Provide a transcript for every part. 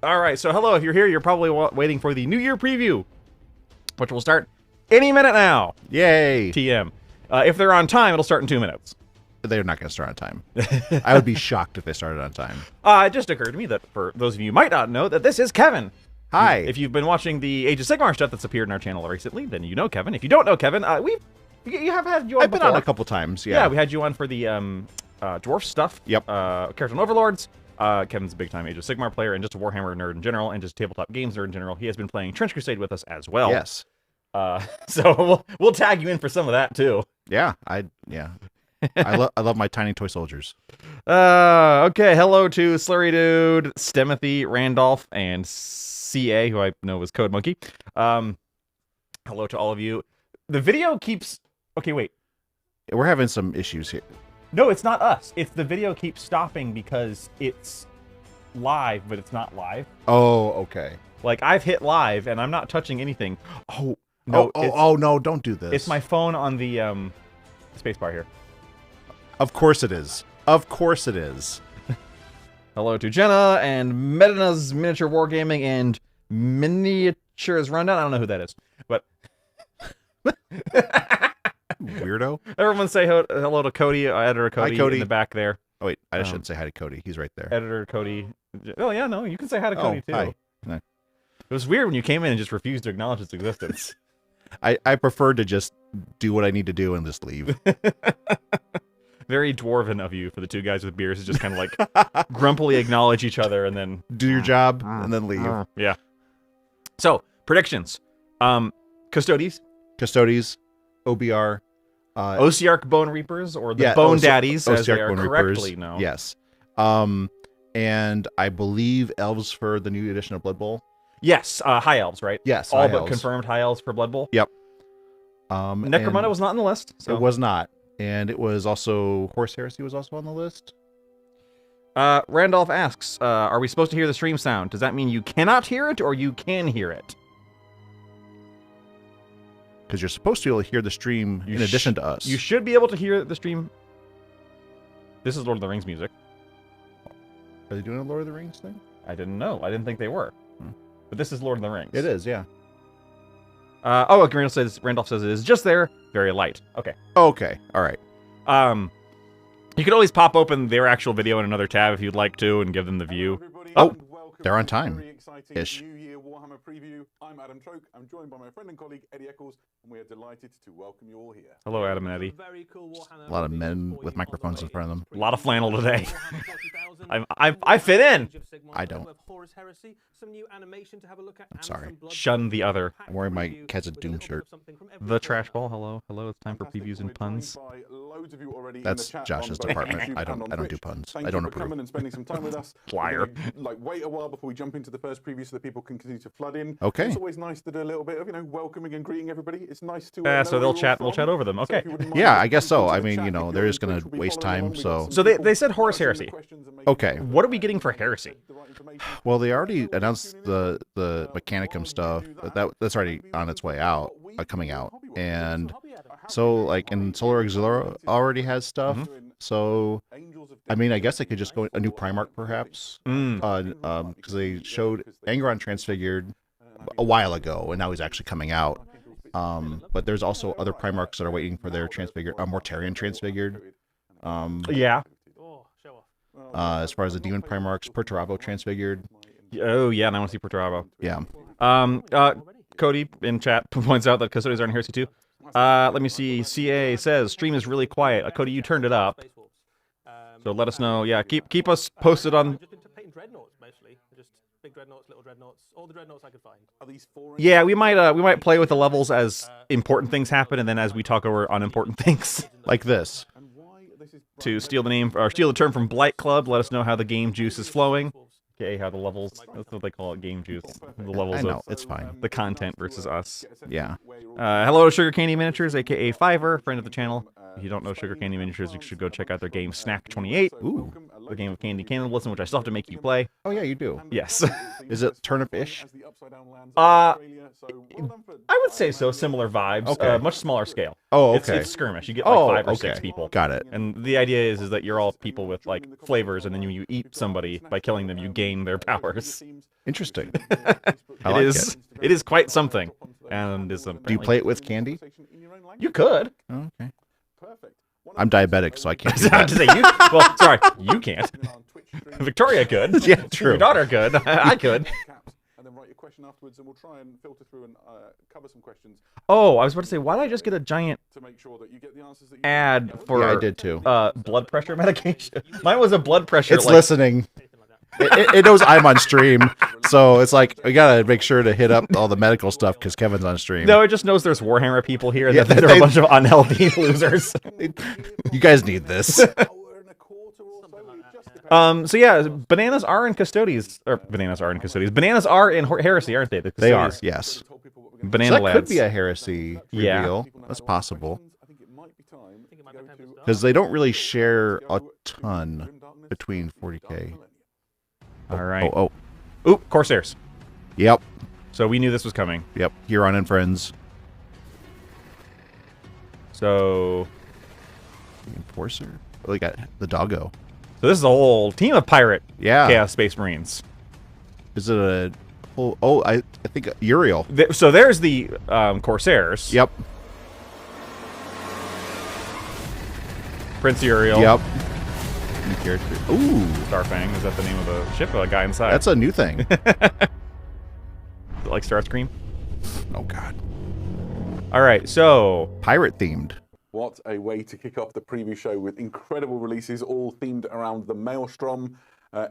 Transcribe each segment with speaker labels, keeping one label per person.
Speaker 1: All right, so hello. If you're here, you're probably waiting for the New Year preview, which will start any minute now.
Speaker 2: Yay!
Speaker 1: TM. If they're on time, it'll start in 2 minutes.
Speaker 2: They're not going to start on time. I would be shocked if they started on time.
Speaker 1: It just occurred to me that for those of you who might not know, that this is Kevin.
Speaker 2: Hi.
Speaker 1: If you've been watching the Age of Sigmar stuff that's appeared in our channel recently, then you know Kevin. If you don't know Kevin, you have had you on
Speaker 2: I've been
Speaker 1: before.
Speaker 2: on a couple times, yeah.
Speaker 1: Yeah, we had you on for the dwarf stuff.
Speaker 2: Yep.
Speaker 1: Character and Overlords. Kevin's a big-time Age of Sigmar player and just a Warhammer nerd in general, and just tabletop games nerd in general. He has been playing Trench Crusade with us as well.
Speaker 2: Yes.
Speaker 1: So we'll tag you in for some of that too.
Speaker 2: Yeah, I love my tiny toy soldiers.
Speaker 1: Okay, hello to Slurry Dude, Stemothy, Randolph, and CA, who I know is Code Monkey. Hello to all of you. The video keeps... Okay, wait.
Speaker 2: We're having some issues here.
Speaker 1: No, it's not us. It's the video keeps stopping because it's live, but it's not live.
Speaker 2: Oh, okay.
Speaker 1: Like, I've hit live, and I'm not touching anything.
Speaker 2: Oh, no, no, don't do this.
Speaker 1: It's my phone on the spacebar here.
Speaker 2: Of course it is. Of course it is.
Speaker 1: Hello to Jenna and Medina's Miniature Wargaming and Miniatures Rundown. I don't know who that is, but...
Speaker 2: Weirdo.
Speaker 1: Everyone say hello to Cody, editor Cody,
Speaker 2: hi, Cody,
Speaker 1: in the back there.
Speaker 2: Oh, wait, I shouldn't say hi to Cody. He's right there.
Speaker 1: Editor Cody. Oh, yeah, no, you can say hi to Cody, too.
Speaker 2: Hi. No.
Speaker 1: It was weird when you came in and just refused to acknowledge its existence.
Speaker 2: I prefer to just do what I need to do and just leave.
Speaker 1: Very dwarven of you for the two guys with beers to just kind of like grumpily acknowledge each other and then...
Speaker 2: Do your job and then leave.
Speaker 1: Yeah. So, predictions. Custodes.
Speaker 2: Custodes, OBR.
Speaker 1: Osiarch Bone Reapers, or the Bone Daddies, as they are correctly known.
Speaker 2: Yes. And I believe Elves for the new edition of Blood Bowl.
Speaker 1: Yes, High Elves, right?
Speaker 2: Yes,
Speaker 1: all
Speaker 2: High
Speaker 1: but
Speaker 2: Elves.
Speaker 1: Confirmed High Elves for Blood Bowl.
Speaker 2: Yep.
Speaker 1: Necromunda was not on the list. So.
Speaker 2: It was not. And it was also... Horse Heresy was also on the list.
Speaker 1: Randolph asks, are we supposed to hear the stream sound? Does that mean you cannot hear it, or you can hear it?
Speaker 2: Because you're supposed to be able to hear the stream in addition to us.
Speaker 1: You should be able to hear the stream. This is Lord of the Rings music.
Speaker 2: Are they doing a Lord of the Rings thing?
Speaker 1: I didn't know. I didn't think they were. But this is Lord of the Rings.
Speaker 2: It is, yeah.
Speaker 1: Randolph says it is just there, very light. Okay.
Speaker 2: Okay, all right.
Speaker 1: You could always pop open their actual video in another tab if you'd like to and give them the view.
Speaker 2: Oh, they're on time. Ish.
Speaker 3: New Year Warhammer Preview. I'm Adam Troke. I'm joined by my friend and colleague Eddie Eccles, and we are delighted to welcome you all here.
Speaker 1: Hello, Adam and Eddie.
Speaker 2: A lot of men with microphones in front of them.
Speaker 1: A lot of flannel today. I fit in.
Speaker 2: I don't. I'm sorry.
Speaker 1: Shun the other.
Speaker 2: I'm wearing my Cats of Doom shirt.
Speaker 1: The Trash Ball. Hello, hello. It's time for previews and puns.
Speaker 2: That's Josh's department. I don't do puns. I don't approve.
Speaker 3: And spending some time with us.
Speaker 1: Liar.
Speaker 3: Wait a while before we jump into the first preview so that people can continue to flood in.
Speaker 2: Okay.
Speaker 3: It's always nice to do a little bit of welcoming and greeting everybody. It's nice to.
Speaker 1: So they'll chat. We'll chat over them. Okay.
Speaker 2: Yeah, I guess so. I mean, they're just gonna waste time. So
Speaker 1: they said Horus Heresy.
Speaker 2: Okay.
Speaker 1: What are we getting for Heresy?
Speaker 2: Well, they already announced the Mechanicum stuff. That's already on its way out, coming out, and so and Solar Auxiliary already has stuff. So, I mean, I guess they could just go a new Primarch, perhaps, because they showed Angron Transfigured a while ago, and now he's actually coming out. But there's also other Primarchs that are waiting for their Transfigured, Mortarion Transfigured.
Speaker 1: Yeah.
Speaker 2: As far as the Demon Primarchs, Perturabo Transfigured.
Speaker 1: Oh, yeah, and I want to see Perturabo.
Speaker 2: Yeah.
Speaker 1: Cody in chat points out that Custodes are in Heresy too. Let me see. CA says stream is really quiet. Cody, you turned it up. So let us know. Yeah, keep us posted on.
Speaker 4: Big dreadnoughts, little dreadnoughts, all the dreadnoughts I could find.
Speaker 3: Are these four?
Speaker 1: Yeah, we might play with the levels as important things happen, and then as we talk over unimportant things,
Speaker 2: like this.
Speaker 1: To steal the term from Blight Club, let us know how the game juice is flowing. Okay, how the levels, that's what they call it, game juice. The levels
Speaker 2: I know,
Speaker 1: of
Speaker 2: it's fine.
Speaker 1: the content versus us.
Speaker 2: Yeah.
Speaker 1: Hello to Sugar Candy Miniatures, aka Fiverr, friend of the channel. If you don't know Sugar Candy Miniatures, you should go check out their game Snack 28.
Speaker 2: Ooh.
Speaker 1: the game of Candy Cannibalism, which I still have to make you play.
Speaker 2: Oh yeah, you do.
Speaker 1: Yes.
Speaker 2: Is it turnip-ish?
Speaker 1: I would say so. Similar vibes.
Speaker 2: Okay.
Speaker 1: Much smaller scale.
Speaker 2: Oh, okay.
Speaker 1: It's skirmish. You get like 5 or 6 people.
Speaker 2: Got it.
Speaker 1: And the idea is that you're all people with like flavors, and then you eat somebody by killing them. You gain their powers.
Speaker 2: Interesting.
Speaker 1: It is quite something. And is
Speaker 2: Do you play it with candy?
Speaker 1: You could.
Speaker 2: Oh, okay. I'm diabetic, so I can't. Do
Speaker 1: I have to
Speaker 2: that.
Speaker 1: say, well, sorry, you can't. Victoria could.
Speaker 2: Yeah, true.
Speaker 1: Your daughter could. I could.
Speaker 3: And then write your question afterwards, and we'll try and filter through and cover some questions
Speaker 1: Oh, I was about to say, why did I just get a giant
Speaker 3: to make sure that you get the answers that you
Speaker 1: ad for
Speaker 2: Yeah, I did too.
Speaker 1: blood pressure medication? Mine was a blood pressure.
Speaker 2: It's
Speaker 1: like,
Speaker 2: listening. It knows I'm on stream, so it's like we gotta make sure to hit up all the medical stuff because Kevin's on stream.
Speaker 1: No, it just knows there's Warhammer people here.
Speaker 2: Yeah,
Speaker 1: That they're a bunch of unhealthy losers.
Speaker 2: You guys need this.
Speaker 1: So yeah, bananas are in Custodies, or bananas are in Custodies. Bananas are in Heresy, aren't they? The
Speaker 2: They are,
Speaker 1: Custodies.
Speaker 2: yes.
Speaker 1: Banana
Speaker 2: So that could
Speaker 1: lads.
Speaker 2: be a heresy
Speaker 1: Yeah.
Speaker 2: reveal. That's possible.
Speaker 4: think it might be time to start.
Speaker 2: Because they don't really share a ton between 40K.
Speaker 1: All right.
Speaker 2: Oh,
Speaker 1: Oop, Corsairs.
Speaker 2: yep.
Speaker 1: So we knew this was coming.
Speaker 2: Yep. Huron and friends.
Speaker 1: So
Speaker 2: Enforcer. Oh, they got the doggo.
Speaker 1: this is a whole team of pirate
Speaker 2: Yeah.
Speaker 1: Chaos Space Marines.
Speaker 2: Is it a whole... Oh, I think Uriel.
Speaker 1: So there's the Corsairs.
Speaker 2: Yep.
Speaker 1: Prince Uriel.
Speaker 2: Yep. New character. Ooh.
Speaker 1: Starfang. Is that the name of the ship? Or a guy inside?
Speaker 2: That's a new thing.
Speaker 1: Is it like Starscream?
Speaker 2: Oh, God.
Speaker 1: All right, so
Speaker 2: Pirate themed.
Speaker 3: What a way to kick off the preview show with incredible releases, all themed around the Maelstrom.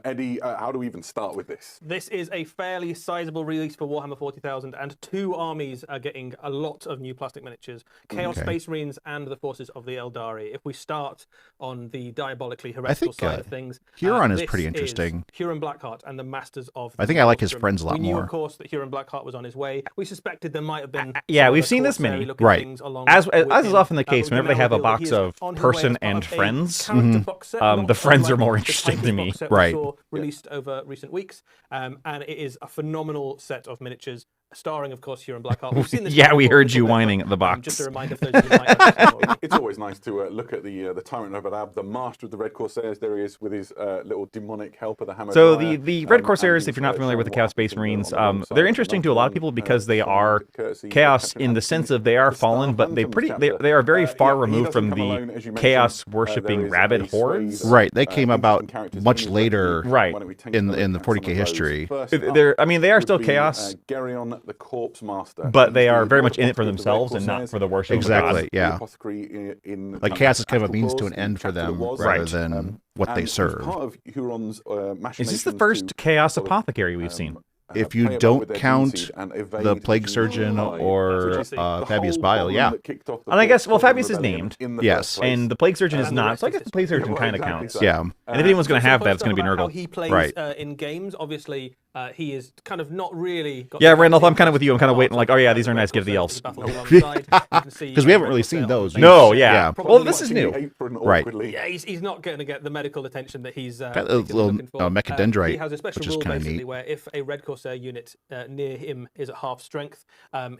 Speaker 3: Eddie, how do we even start with this?
Speaker 4: This is a fairly sizable release for Warhammer 40,000, and 2 armies are getting a lot of new plastic miniatures. Chaos
Speaker 2: Okay.
Speaker 4: Space Marines and the forces of the Eldari. If we start on the diabolically heretical
Speaker 2: think,
Speaker 4: side of things,
Speaker 2: Huron is
Speaker 4: this
Speaker 2: pretty interesting.
Speaker 4: Huron Blackheart and the Masters of the
Speaker 2: I think I like his
Speaker 4: Maelstrom.
Speaker 2: friends a lot
Speaker 4: We knew,
Speaker 2: more.
Speaker 4: of course, that Huron Blackheart was on his way. We suspected there might have been
Speaker 1: yeah,
Speaker 4: some
Speaker 1: we've
Speaker 4: other
Speaker 1: seen this
Speaker 4: Corsair
Speaker 1: many.
Speaker 4: looking
Speaker 2: Right.
Speaker 4: things along
Speaker 1: as
Speaker 4: with
Speaker 1: is
Speaker 4: him.
Speaker 1: often the case,
Speaker 4: We're
Speaker 1: whenever they
Speaker 4: gonna
Speaker 1: have a
Speaker 4: reveal that
Speaker 1: box
Speaker 4: he is
Speaker 1: of
Speaker 4: on his way
Speaker 1: person
Speaker 4: as part
Speaker 1: and
Speaker 4: of a
Speaker 1: friends,
Speaker 4: character box set,
Speaker 1: the
Speaker 4: not
Speaker 1: friends are
Speaker 4: unlike
Speaker 1: more
Speaker 4: the
Speaker 1: interesting to
Speaker 4: Titans
Speaker 1: me.
Speaker 4: box set we
Speaker 2: Right.
Speaker 4: saw released over recent weeks, and it is a phenomenal set of miniatures, starring, of course, Huron Blackheart. We've seen this
Speaker 1: Yeah, we
Speaker 4: before,
Speaker 1: heard you
Speaker 4: however,
Speaker 1: whining at the box.
Speaker 4: Just a reminder for those of you who might have
Speaker 3: It's always nice to look at the Tyrant of Adab, the master of the Red Corsairs. There he is with his little demonic helper, the Hammer.
Speaker 1: So
Speaker 3: Dryer.
Speaker 1: the Red Corsairs,
Speaker 3: and
Speaker 1: if you're not
Speaker 3: he's,
Speaker 1: familiar with the
Speaker 3: showing
Speaker 1: Chaos
Speaker 3: what
Speaker 1: Space
Speaker 3: he can do
Speaker 1: Marines,
Speaker 3: on the wrong
Speaker 1: they're
Speaker 3: side.
Speaker 1: interesting to a lot of people because they
Speaker 3: Some
Speaker 1: are
Speaker 3: courtesy,
Speaker 1: chaos
Speaker 3: Captain
Speaker 1: in the
Speaker 3: Anthony,
Speaker 1: sense of they are
Speaker 3: the Star
Speaker 1: fallen, but they
Speaker 3: Phantoms
Speaker 1: they are very
Speaker 3: chapter.
Speaker 1: far
Speaker 3: He
Speaker 1: removed
Speaker 3: doesn't
Speaker 1: from
Speaker 3: come
Speaker 1: the
Speaker 3: alone, as you mentioned.
Speaker 1: chaos
Speaker 3: There
Speaker 1: worshipping
Speaker 3: is
Speaker 1: rabid
Speaker 3: a
Speaker 1: hordes.
Speaker 3: swathe
Speaker 2: Right. They came
Speaker 3: of
Speaker 2: about
Speaker 3: interesting characters
Speaker 2: much
Speaker 3: in
Speaker 2: later
Speaker 1: Right.
Speaker 3: Why don't we take
Speaker 2: in
Speaker 3: a look
Speaker 2: the
Speaker 3: at some
Speaker 2: 40K
Speaker 3: of those?
Speaker 2: history.
Speaker 3: First up
Speaker 1: I mean, they are
Speaker 3: would
Speaker 1: still
Speaker 3: be,
Speaker 1: chaos,
Speaker 3: Geryon, the Corpse Master.
Speaker 1: but they
Speaker 3: He's
Speaker 1: are
Speaker 3: the
Speaker 1: very
Speaker 3: Lord
Speaker 1: much in it for
Speaker 3: Apothecary of the Red
Speaker 1: themselves and not
Speaker 3: Corsairs.
Speaker 1: for the worship
Speaker 2: Exactly.
Speaker 1: of God.
Speaker 3: The
Speaker 2: yeah.
Speaker 3: apothecary in
Speaker 2: Like chaos is kind of a
Speaker 3: Astral
Speaker 2: means to
Speaker 3: Claws,
Speaker 2: an end for
Speaker 3: the chapter
Speaker 2: them
Speaker 3: that was.
Speaker 2: rather
Speaker 1: Right.
Speaker 2: than what they
Speaker 3: and
Speaker 2: serve.
Speaker 3: Part of Huron's
Speaker 1: Is
Speaker 3: machinations
Speaker 1: this the first
Speaker 3: to
Speaker 1: Chaos
Speaker 3: sort of,
Speaker 1: Apothecary we've seen?
Speaker 2: If
Speaker 3: play
Speaker 2: you
Speaker 3: about
Speaker 2: don't
Speaker 3: with their
Speaker 2: count
Speaker 3: gene seed and evade
Speaker 2: the Plague
Speaker 3: gene
Speaker 2: Surgeon
Speaker 3: five,
Speaker 2: or
Speaker 3: which is the
Speaker 2: Fabius
Speaker 3: whole
Speaker 2: Bile,
Speaker 3: problem
Speaker 2: yeah.
Speaker 3: that kicked off the
Speaker 1: And I guess, well,
Speaker 3: Corpse
Speaker 1: Fabius is
Speaker 3: Rebellion
Speaker 1: named.
Speaker 3: in the
Speaker 2: Yes.
Speaker 3: first place.
Speaker 1: And the Plague Surgeon is
Speaker 4: And the
Speaker 1: not.
Speaker 4: rest
Speaker 1: So I
Speaker 4: is
Speaker 1: guess the Plague Surgeon
Speaker 3: Well,
Speaker 1: kind of
Speaker 3: exactly
Speaker 1: counts.
Speaker 3: so.
Speaker 2: Yeah.
Speaker 1: And if anyone's going to
Speaker 4: Some
Speaker 1: have
Speaker 4: fun
Speaker 1: that, it's going to
Speaker 4: stuff
Speaker 1: be
Speaker 4: about How
Speaker 1: Nurgle.
Speaker 4: he plays
Speaker 2: Right.
Speaker 4: in games. Obviously, he is kind of not really. Got
Speaker 1: Yeah,
Speaker 4: the
Speaker 1: Randolph, I'm
Speaker 4: interest
Speaker 1: kind of with you. I'm kind of waiting, like, oh yeah,
Speaker 4: of
Speaker 1: these are
Speaker 4: Red
Speaker 1: nice. Give the
Speaker 4: Corsairs
Speaker 1: elves.
Speaker 4: to battle alongside. You can see
Speaker 2: 'Cause we haven't
Speaker 4: Red
Speaker 2: really
Speaker 4: Corsair
Speaker 2: seen those.
Speaker 4: on
Speaker 1: No,
Speaker 4: the-
Speaker 1: yeah.
Speaker 2: Yeah.
Speaker 1: Well, this is
Speaker 3: Watching
Speaker 1: new.
Speaker 3: the apron
Speaker 2: Right.
Speaker 3: awkwardly.
Speaker 4: Yeah, he's not going to get the medical attention that he's
Speaker 2: Got a
Speaker 4: particularly
Speaker 2: little,
Speaker 4: looking for.
Speaker 2: mechadendrite,
Speaker 4: He has a special
Speaker 2: which is
Speaker 4: rule
Speaker 2: kinda
Speaker 4: basically
Speaker 2: neat.
Speaker 4: where if a Red Corsair unit near him is at half strength,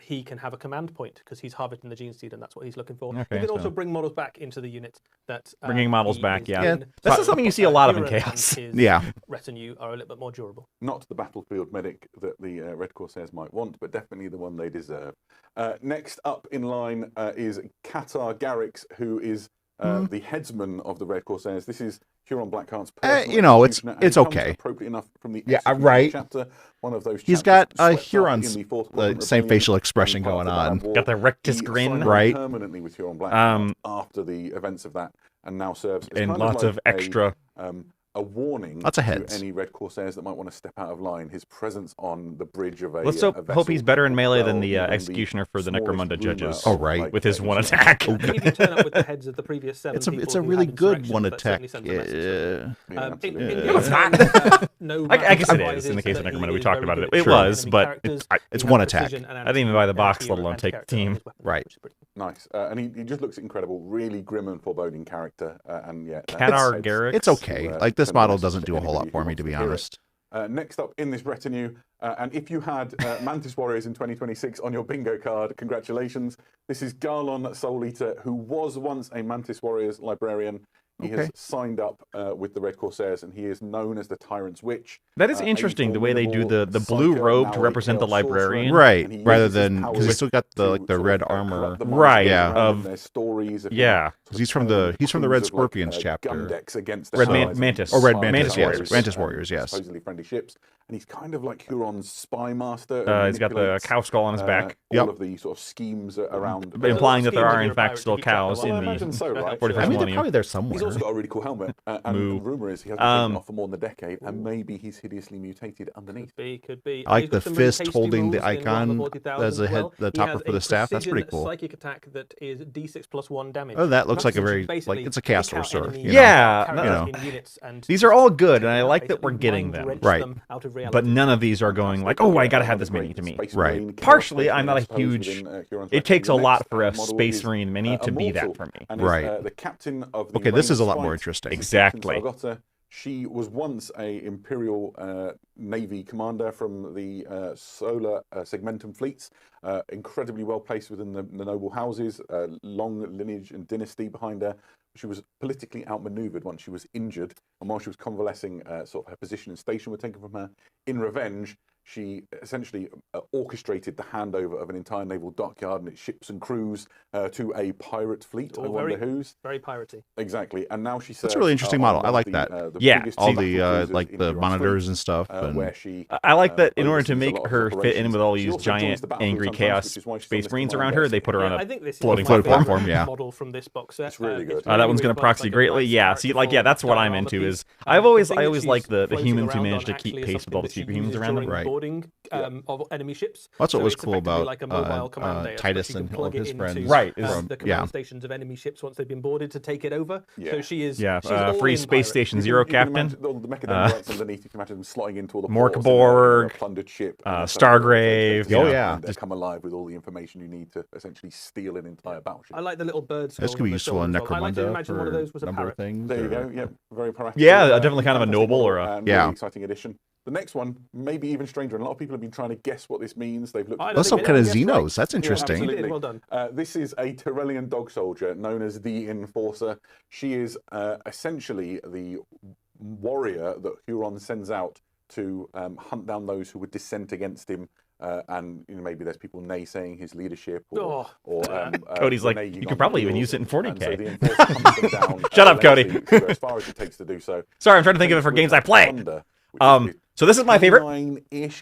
Speaker 4: he can have a command point because he's harvesting the gene seed and that's what he's looking for.
Speaker 1: Okay,
Speaker 4: he can
Speaker 1: so-
Speaker 4: also bring models back into the unit that
Speaker 1: Bringing models
Speaker 4: he
Speaker 1: back,
Speaker 4: is
Speaker 1: yeah.
Speaker 4: in.
Speaker 1: This
Speaker 4: So,
Speaker 1: is something you see a lot of in
Speaker 4: Huron and
Speaker 1: Chaos.
Speaker 4: his
Speaker 2: Yeah.
Speaker 4: retinue are a little bit more durable.
Speaker 3: Not the battlefield medic that the Red Corsairs might want, but definitely the one they deserve. Next up in line is Qatar Garrix, who is the headsman of the Red Corsairs. This is Huron Blackheart's personal
Speaker 2: you know, it's-
Speaker 3: executioner, and
Speaker 2: it's
Speaker 3: he comes
Speaker 2: okay.
Speaker 3: appropriate enough from the
Speaker 2: Yeah,
Speaker 3: execution
Speaker 2: right.
Speaker 3: chapter, one of those
Speaker 2: He's
Speaker 3: chapters
Speaker 2: got a
Speaker 3: swept up
Speaker 2: Huron's
Speaker 3: in the Fourth
Speaker 2: same
Speaker 3: Rebellion
Speaker 2: facial
Speaker 3: and
Speaker 2: expression
Speaker 3: part of
Speaker 2: going
Speaker 3: the
Speaker 2: on.
Speaker 3: Bad War.
Speaker 1: Got the rectus
Speaker 3: He
Speaker 1: grin.
Speaker 3: signed on
Speaker 2: Right.
Speaker 3: permanently with Huron Blackheart after the events of that, and now serves as
Speaker 1: And
Speaker 3: kind
Speaker 1: lots
Speaker 3: like
Speaker 1: of extra.
Speaker 3: a warning
Speaker 2: Lots of
Speaker 3: to
Speaker 2: heads.
Speaker 3: any Red Corsairs that might want to step out of line. His presence on the bridge of a
Speaker 1: Let's
Speaker 3: a
Speaker 1: hope
Speaker 3: vessel
Speaker 1: he's better in melee than
Speaker 3: will
Speaker 1: the
Speaker 3: even
Speaker 1: executioner for the
Speaker 3: smallest
Speaker 1: Necromunda
Speaker 3: rumour
Speaker 1: judges.
Speaker 2: Oh,
Speaker 3: of,
Speaker 2: right.
Speaker 3: like,
Speaker 1: With his one
Speaker 3: things.
Speaker 1: attack.
Speaker 4: And if you turn up with the heads of the previous 7
Speaker 2: It's a
Speaker 4: people
Speaker 2: it's a
Speaker 4: who
Speaker 2: really
Speaker 4: had
Speaker 2: good
Speaker 4: insurrections,
Speaker 2: one
Speaker 4: that
Speaker 2: attack.
Speaker 4: certainly sends a message.
Speaker 3: Yeah,
Speaker 4: In
Speaker 3: absolutely.
Speaker 4: the
Speaker 1: No, it's
Speaker 4: game,
Speaker 1: not.
Speaker 4: no.
Speaker 1: I guess it
Speaker 4: matter
Speaker 1: is in the case of
Speaker 4: that he
Speaker 1: Necromunda. We
Speaker 4: is
Speaker 1: talked
Speaker 4: very
Speaker 1: about it.
Speaker 4: good at
Speaker 1: It was,
Speaker 4: enemy
Speaker 1: but
Speaker 4: characters.
Speaker 2: it's
Speaker 4: He
Speaker 2: one
Speaker 4: has
Speaker 2: attack.
Speaker 4: precision and
Speaker 1: I didn't even buy the box,
Speaker 4: anti-hero,
Speaker 1: let alone take the
Speaker 4: anti-character on
Speaker 1: team.
Speaker 4: his weapons,
Speaker 2: Right.
Speaker 4: which is pretty
Speaker 3: Nice, and he just looks incredible. Really grim and foreboding character, and yeah,
Speaker 1: Catar Garrix.
Speaker 2: It's okay.
Speaker 3: to,
Speaker 2: Like this
Speaker 3: send a
Speaker 2: model
Speaker 3: message
Speaker 2: doesn't
Speaker 3: to
Speaker 2: do a whole lot
Speaker 3: anybody
Speaker 2: for
Speaker 3: who
Speaker 2: me, to be
Speaker 3: wants to hear it.
Speaker 2: honest.
Speaker 3: Next up in this retinue, and if you had Mantis Warriors in 2026 on your bingo card, congratulations. This is Garlon Soul Eater, who was once a Mantis Warriors librarian. He has signed up with the Red Corsairs, and he is known as the Tyrant's Witch.
Speaker 1: That is interesting, the way they do the blue robe to represent the librarian.
Speaker 2: Right, rather than because he's still got the red armor.
Speaker 1: Right,
Speaker 3: of their stories.
Speaker 1: Yeah,
Speaker 2: because he's from the Red Scorpions chapter.
Speaker 3: Against
Speaker 1: Red Mantis.
Speaker 2: Or Red
Speaker 1: Oh,
Speaker 2: Mantis,
Speaker 1: Warriors.
Speaker 2: yes. Mantis Warriors, yes.
Speaker 3: Supposedly friendly ships, and he's kind of like Huron's spy master.
Speaker 1: He's got the cow skull on his back.
Speaker 3: All of the sort of schemes around,
Speaker 1: implying that there are in
Speaker 4: Schemes
Speaker 1: fact
Speaker 4: of
Speaker 1: still
Speaker 4: your pirate
Speaker 1: cows
Speaker 3: Well, I
Speaker 1: in
Speaker 3: imagine
Speaker 1: the
Speaker 3: so, right?
Speaker 1: 41st
Speaker 2: I mean, they're
Speaker 1: millennium.
Speaker 2: probably there somewhere.
Speaker 3: He's also got a really cool helmet, and the rumor is he hasn't taken off for more than a decade, and maybe he's hideously mutated underneath.
Speaker 4: Could be.
Speaker 2: I like
Speaker 4: He's
Speaker 2: the
Speaker 4: got some really
Speaker 2: fist
Speaker 4: tasty
Speaker 2: holding the
Speaker 4: rules in
Speaker 2: icon
Speaker 4: Warhammer 40,000
Speaker 2: as the
Speaker 4: as
Speaker 2: head,
Speaker 4: well.
Speaker 2: the
Speaker 4: He
Speaker 2: topper
Speaker 4: has
Speaker 2: for the
Speaker 4: a
Speaker 2: staff. That's pretty
Speaker 4: precision
Speaker 2: cool.
Speaker 4: Psychic attack that is D6+1 damage.
Speaker 2: Oh, that looks like a
Speaker 4: Which is
Speaker 2: very
Speaker 4: basically
Speaker 2: it's a cast
Speaker 4: pick out
Speaker 2: sorcerer.
Speaker 4: enemy
Speaker 2: You know?
Speaker 1: Yeah,
Speaker 4: characters in units and
Speaker 1: These are all good, and I
Speaker 4: basically
Speaker 1: like that we're getting them.
Speaker 4: mind
Speaker 2: Right.
Speaker 4: them out of reality.
Speaker 1: But none of these are going like, oh, I gotta have this mini to me.
Speaker 2: Right.
Speaker 1: Partially, I'm not a huge. It takes a lot for a Space Marine mini to be that for me.
Speaker 2: Right.
Speaker 3: The captain of the
Speaker 2: Okay, this is a
Speaker 3: Rain of
Speaker 2: lot more
Speaker 3: Spite.
Speaker 2: interesting.
Speaker 1: Exactly.
Speaker 3: She was once a Imperial Navy commander from the Solar Segmentum fleets, incredibly well placed within the noble houses, long lineage and dynasty behind her. She was politically outmaneuvered once she was injured, and while she was convalescing, sort of her position and station were taken from her. In revenge, she essentially orchestrated the handover of an entire naval dockyard and its ships and crews to a pirate fleet. I wonder whose.
Speaker 4: Very piratey.
Speaker 3: Exactly, and now she serves.
Speaker 2: That's a really interesting model. I like that.
Speaker 1: Yeah,
Speaker 3: biggest
Speaker 2: All
Speaker 3: battle
Speaker 2: the
Speaker 3: cruisers
Speaker 2: like
Speaker 3: in
Speaker 2: the
Speaker 3: Huron's
Speaker 2: monitors
Speaker 3: fleet,
Speaker 2: and stuff.
Speaker 3: where she,
Speaker 1: I like that in order to
Speaker 3: oversees a
Speaker 1: make
Speaker 3: lot of
Speaker 1: her fit in with all
Speaker 3: operations. She
Speaker 1: these
Speaker 3: also joins
Speaker 1: giant
Speaker 3: the battlefield
Speaker 1: angry
Speaker 3: sometimes,
Speaker 1: chaos
Speaker 3: which is why she's on
Speaker 1: Space
Speaker 3: this
Speaker 1: Marines
Speaker 3: command
Speaker 1: around her.
Speaker 3: desk.
Speaker 1: They put her on
Speaker 4: I
Speaker 1: a
Speaker 4: think this
Speaker 1: floating
Speaker 4: is my
Speaker 2: platform,
Speaker 4: favourite
Speaker 2: yeah.
Speaker 4: model from this box set.
Speaker 3: It's really good.
Speaker 1: that one's going to proxy greatly. Yeah, see, like, yeah, that's what I'm into. Is I always like the humans who manage to keep pace with all the superhumans around them.
Speaker 2: Right.
Speaker 4: Boarding of enemy ships.
Speaker 2: That's what
Speaker 4: So
Speaker 2: was
Speaker 4: it's
Speaker 2: cool
Speaker 4: effectively
Speaker 2: about
Speaker 4: like a mobile command desk,
Speaker 2: Titus
Speaker 4: but you
Speaker 2: and
Speaker 4: can
Speaker 2: all of
Speaker 4: plug it
Speaker 2: his
Speaker 4: into,
Speaker 2: friends.
Speaker 1: Right,
Speaker 4: the command
Speaker 2: yeah.
Speaker 4: stations of enemy ships once they've been boarded to take it over.
Speaker 3: Yeah.
Speaker 4: So she is.
Speaker 1: Yeah,
Speaker 4: she's all
Speaker 1: Free
Speaker 4: in
Speaker 1: Space
Speaker 4: pirate.
Speaker 1: Station
Speaker 3: You
Speaker 1: Zero
Speaker 3: can imagine
Speaker 1: Captain.
Speaker 3: all the mechadendrites underneath. You can imagine them slotting into all the
Speaker 1: Morkborg,
Speaker 3: ports in a plundered ship.
Speaker 1: Stargrave,
Speaker 2: Oh, yeah.
Speaker 3: and they come alive with all the information you need to essentially steal an entire battleship.
Speaker 4: I like the little bird.
Speaker 2: This could be useful in
Speaker 4: I like to
Speaker 2: Necromunda
Speaker 4: imagine one of those
Speaker 2: for
Speaker 4: was
Speaker 2: a
Speaker 4: a
Speaker 2: number
Speaker 4: parrot.
Speaker 2: of things.
Speaker 3: There you
Speaker 2: or-
Speaker 3: go. Yeah, very practical.
Speaker 1: Yeah, definitely kind of a
Speaker 3: fantastic
Speaker 1: noble
Speaker 3: model
Speaker 1: or a-
Speaker 3: and
Speaker 2: Yeah.
Speaker 3: really exciting addition. The next one, maybe even stranger, and a lot of people have been trying to guess what this means. They've looked.
Speaker 4: I don't
Speaker 2: That's
Speaker 4: think
Speaker 2: some kind of
Speaker 4: they did.
Speaker 2: Xenos. That's
Speaker 3: Yeah,
Speaker 2: interesting.
Speaker 3: absolutely.
Speaker 4: Well done.
Speaker 3: This is a Tyrellian dog soldier known as the Enforcer. She is essentially the warrior that Huron sends out to hunt down those who would dissent against him. And maybe there's people naysaying his leadership. Or
Speaker 1: Cody's like,
Speaker 3: reneging
Speaker 1: you
Speaker 3: on
Speaker 1: could probably even
Speaker 3: rules.
Speaker 1: use it in
Speaker 3: And so
Speaker 1: 40K.
Speaker 3: the Enforcer hunts them down,
Speaker 1: Shut up, Cody.
Speaker 3: to go as far as it takes to do so.
Speaker 1: Sorry, I'm trying to think of it for games I play. So this is my favorite.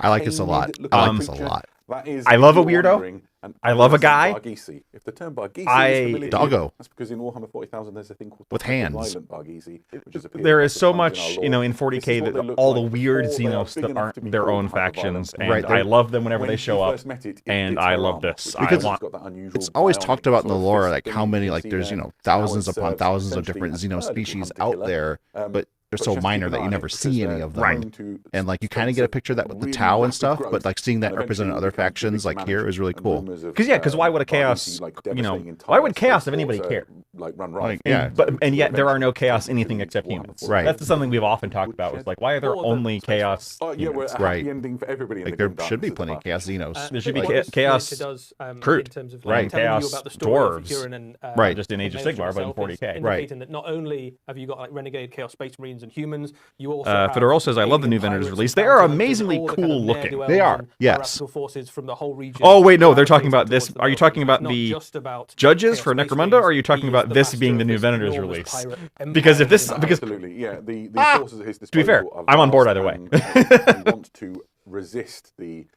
Speaker 2: I like this a lot. I like this a lot.
Speaker 3: That is,
Speaker 1: I love a
Speaker 3: if you're
Speaker 1: weirdo.
Speaker 3: wondering,
Speaker 1: I love a guy.
Speaker 3: Barghese. If the term Barghese
Speaker 1: I-
Speaker 3: is familiar to you,
Speaker 2: Doggo.
Speaker 3: that's because in Warhammer 40,000 there's a thing called
Speaker 2: With
Speaker 3: the
Speaker 2: hands.
Speaker 3: Violent Barghese, which has appeared
Speaker 1: There is
Speaker 3: multiple
Speaker 1: so
Speaker 3: times
Speaker 1: much,
Speaker 3: in our lore.
Speaker 1: in
Speaker 3: This
Speaker 1: 40K
Speaker 3: is what they
Speaker 1: that
Speaker 3: look
Speaker 1: all the
Speaker 3: like
Speaker 1: weird
Speaker 3: before they are
Speaker 1: Xenos
Speaker 3: big
Speaker 1: that
Speaker 3: enough
Speaker 1: aren't
Speaker 3: to be
Speaker 1: their
Speaker 3: called
Speaker 1: own
Speaker 3: hyper-violent.
Speaker 1: factions, and
Speaker 2: Right,
Speaker 1: I love them whenever
Speaker 3: When
Speaker 1: they
Speaker 3: you
Speaker 1: show up.
Speaker 3: first met it,
Speaker 1: and
Speaker 3: it's
Speaker 1: I
Speaker 3: her
Speaker 1: love
Speaker 3: armor,
Speaker 1: this.
Speaker 3: which
Speaker 1: I
Speaker 3: because
Speaker 1: want-
Speaker 3: it's got that unusual
Speaker 2: It's always
Speaker 3: bionic
Speaker 2: talked about in the
Speaker 3: sort of
Speaker 2: lore,
Speaker 3: fist
Speaker 2: like
Speaker 3: thing
Speaker 2: how
Speaker 3: you
Speaker 2: many,
Speaker 3: can
Speaker 2: like
Speaker 3: see
Speaker 2: there's,
Speaker 3: there.
Speaker 2: thousands
Speaker 3: How it
Speaker 2: upon
Speaker 3: serves
Speaker 2: thousands of
Speaker 3: essentially
Speaker 2: different
Speaker 3: as
Speaker 2: Xeno
Speaker 3: a
Speaker 2: species
Speaker 3: surgical
Speaker 2: out there,
Speaker 3: killer.
Speaker 2: but they're
Speaker 3: But
Speaker 2: so
Speaker 3: you have to
Speaker 2: minor
Speaker 3: keep
Speaker 2: that
Speaker 3: an
Speaker 2: you
Speaker 3: eye
Speaker 2: never
Speaker 3: on it
Speaker 2: see
Speaker 3: because
Speaker 2: any
Speaker 3: they're
Speaker 2: of
Speaker 3: prone
Speaker 2: them.
Speaker 3: to
Speaker 2: And like you kind of
Speaker 3: states
Speaker 2: get a
Speaker 3: of
Speaker 2: picture of that with the
Speaker 3: really
Speaker 2: Tau and
Speaker 3: rapid
Speaker 2: stuff,
Speaker 3: growth,
Speaker 2: but like seeing that
Speaker 3: and
Speaker 2: represented in
Speaker 3: eventually
Speaker 2: other
Speaker 3: become
Speaker 2: factions
Speaker 3: big
Speaker 2: like here is really
Speaker 3: and
Speaker 2: cool.
Speaker 3: rumours of,
Speaker 1: Because why would a chaos,
Speaker 3: like,
Speaker 1: you know,
Speaker 3: devastating
Speaker 1: why would
Speaker 3: entire
Speaker 1: chaos
Speaker 3: space
Speaker 1: if anybody
Speaker 3: force,
Speaker 1: care?
Speaker 3: like run
Speaker 2: Like,
Speaker 3: riot.
Speaker 2: yeah.
Speaker 1: And yet there are no
Speaker 3: Eventually
Speaker 1: chaos
Speaker 3: turn
Speaker 1: anything
Speaker 3: into
Speaker 1: except
Speaker 3: Warhammer
Speaker 1: humans.
Speaker 3: 40,000.
Speaker 2: Right.
Speaker 1: That's something we've often talked about. Was like, why are there
Speaker 4: Or the
Speaker 1: only
Speaker 4: space
Speaker 1: chaos?
Speaker 3: Oh yeah, we're a
Speaker 1: humans?
Speaker 3: happy
Speaker 2: Right.
Speaker 3: ending for everybody. In
Speaker 2: Like
Speaker 3: the
Speaker 2: there should be plenty of chaos Xenos.
Speaker 1: There should be
Speaker 4: what
Speaker 1: cha-
Speaker 4: this
Speaker 1: chaos
Speaker 4: creator does,
Speaker 1: Kurt.
Speaker 4: in terms of
Speaker 2: Right.
Speaker 4: telling you
Speaker 1: Chaos
Speaker 4: about the story of
Speaker 1: dwarves.
Speaker 4: Huron and
Speaker 2: Right.
Speaker 1: Just in Age of
Speaker 4: Mage
Speaker 1: Sigmar, but in
Speaker 4: itself,
Speaker 1: 40K.
Speaker 4: it's
Speaker 2: Right.
Speaker 4: indicating that not only have you got like renegade chaos space marines and humans, you also
Speaker 1: Fedorol says, I love the new Vendors release. They are amazingly cool looking.
Speaker 2: They are, yes.
Speaker 4: Forces from the whole region.
Speaker 1: Oh, wait, no, they're talking about this. Are you talking about
Speaker 4: Not
Speaker 1: the
Speaker 4: just about
Speaker 1: judges
Speaker 4: Chaos
Speaker 1: for
Speaker 4: Space
Speaker 1: Necromunda,
Speaker 4: Marines,
Speaker 1: or are you talking
Speaker 4: he is
Speaker 1: about
Speaker 4: the
Speaker 1: this
Speaker 4: master
Speaker 1: being the
Speaker 4: of
Speaker 1: new
Speaker 4: this
Speaker 1: Vendors
Speaker 4: enormous
Speaker 1: release?
Speaker 4: pirate
Speaker 1: Because if
Speaker 4: empire
Speaker 1: this-
Speaker 4: that
Speaker 1: because-
Speaker 3: Absolutely, yeah. The forces at his
Speaker 1: To be fair,
Speaker 3: disposal are
Speaker 1: I'm on board
Speaker 3: vast
Speaker 1: either way.
Speaker 3: and, they want to resist the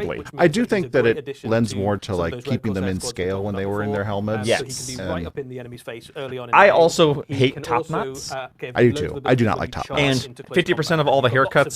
Speaker 1: weirdly.
Speaker 4: which means
Speaker 2: I do
Speaker 4: he's a
Speaker 2: think that
Speaker 4: great
Speaker 2: it
Speaker 4: addition
Speaker 2: lends
Speaker 4: to
Speaker 2: more to
Speaker 4: some of
Speaker 2: like
Speaker 4: those Red
Speaker 2: keeping them
Speaker 4: Corsair
Speaker 2: in
Speaker 4: squads
Speaker 2: scale
Speaker 4: we've
Speaker 2: when
Speaker 4: talked
Speaker 2: they
Speaker 4: about
Speaker 2: were in their
Speaker 4: before.
Speaker 2: helmets.
Speaker 1: Yes.
Speaker 4: So he can be right up in the enemy's face early on. In
Speaker 1: I
Speaker 4: the game.
Speaker 1: also
Speaker 4: He
Speaker 1: hate
Speaker 4: can
Speaker 1: top
Speaker 4: also,
Speaker 1: nuts.
Speaker 4: give
Speaker 2: I do
Speaker 4: loads of
Speaker 2: too. I
Speaker 4: ability
Speaker 2: do not
Speaker 4: when
Speaker 2: like
Speaker 4: you
Speaker 2: top
Speaker 4: charge
Speaker 2: nuts.
Speaker 1: And
Speaker 4: into close
Speaker 1: 50%
Speaker 4: combat.
Speaker 1: of all the
Speaker 4: You've got lots
Speaker 1: haircuts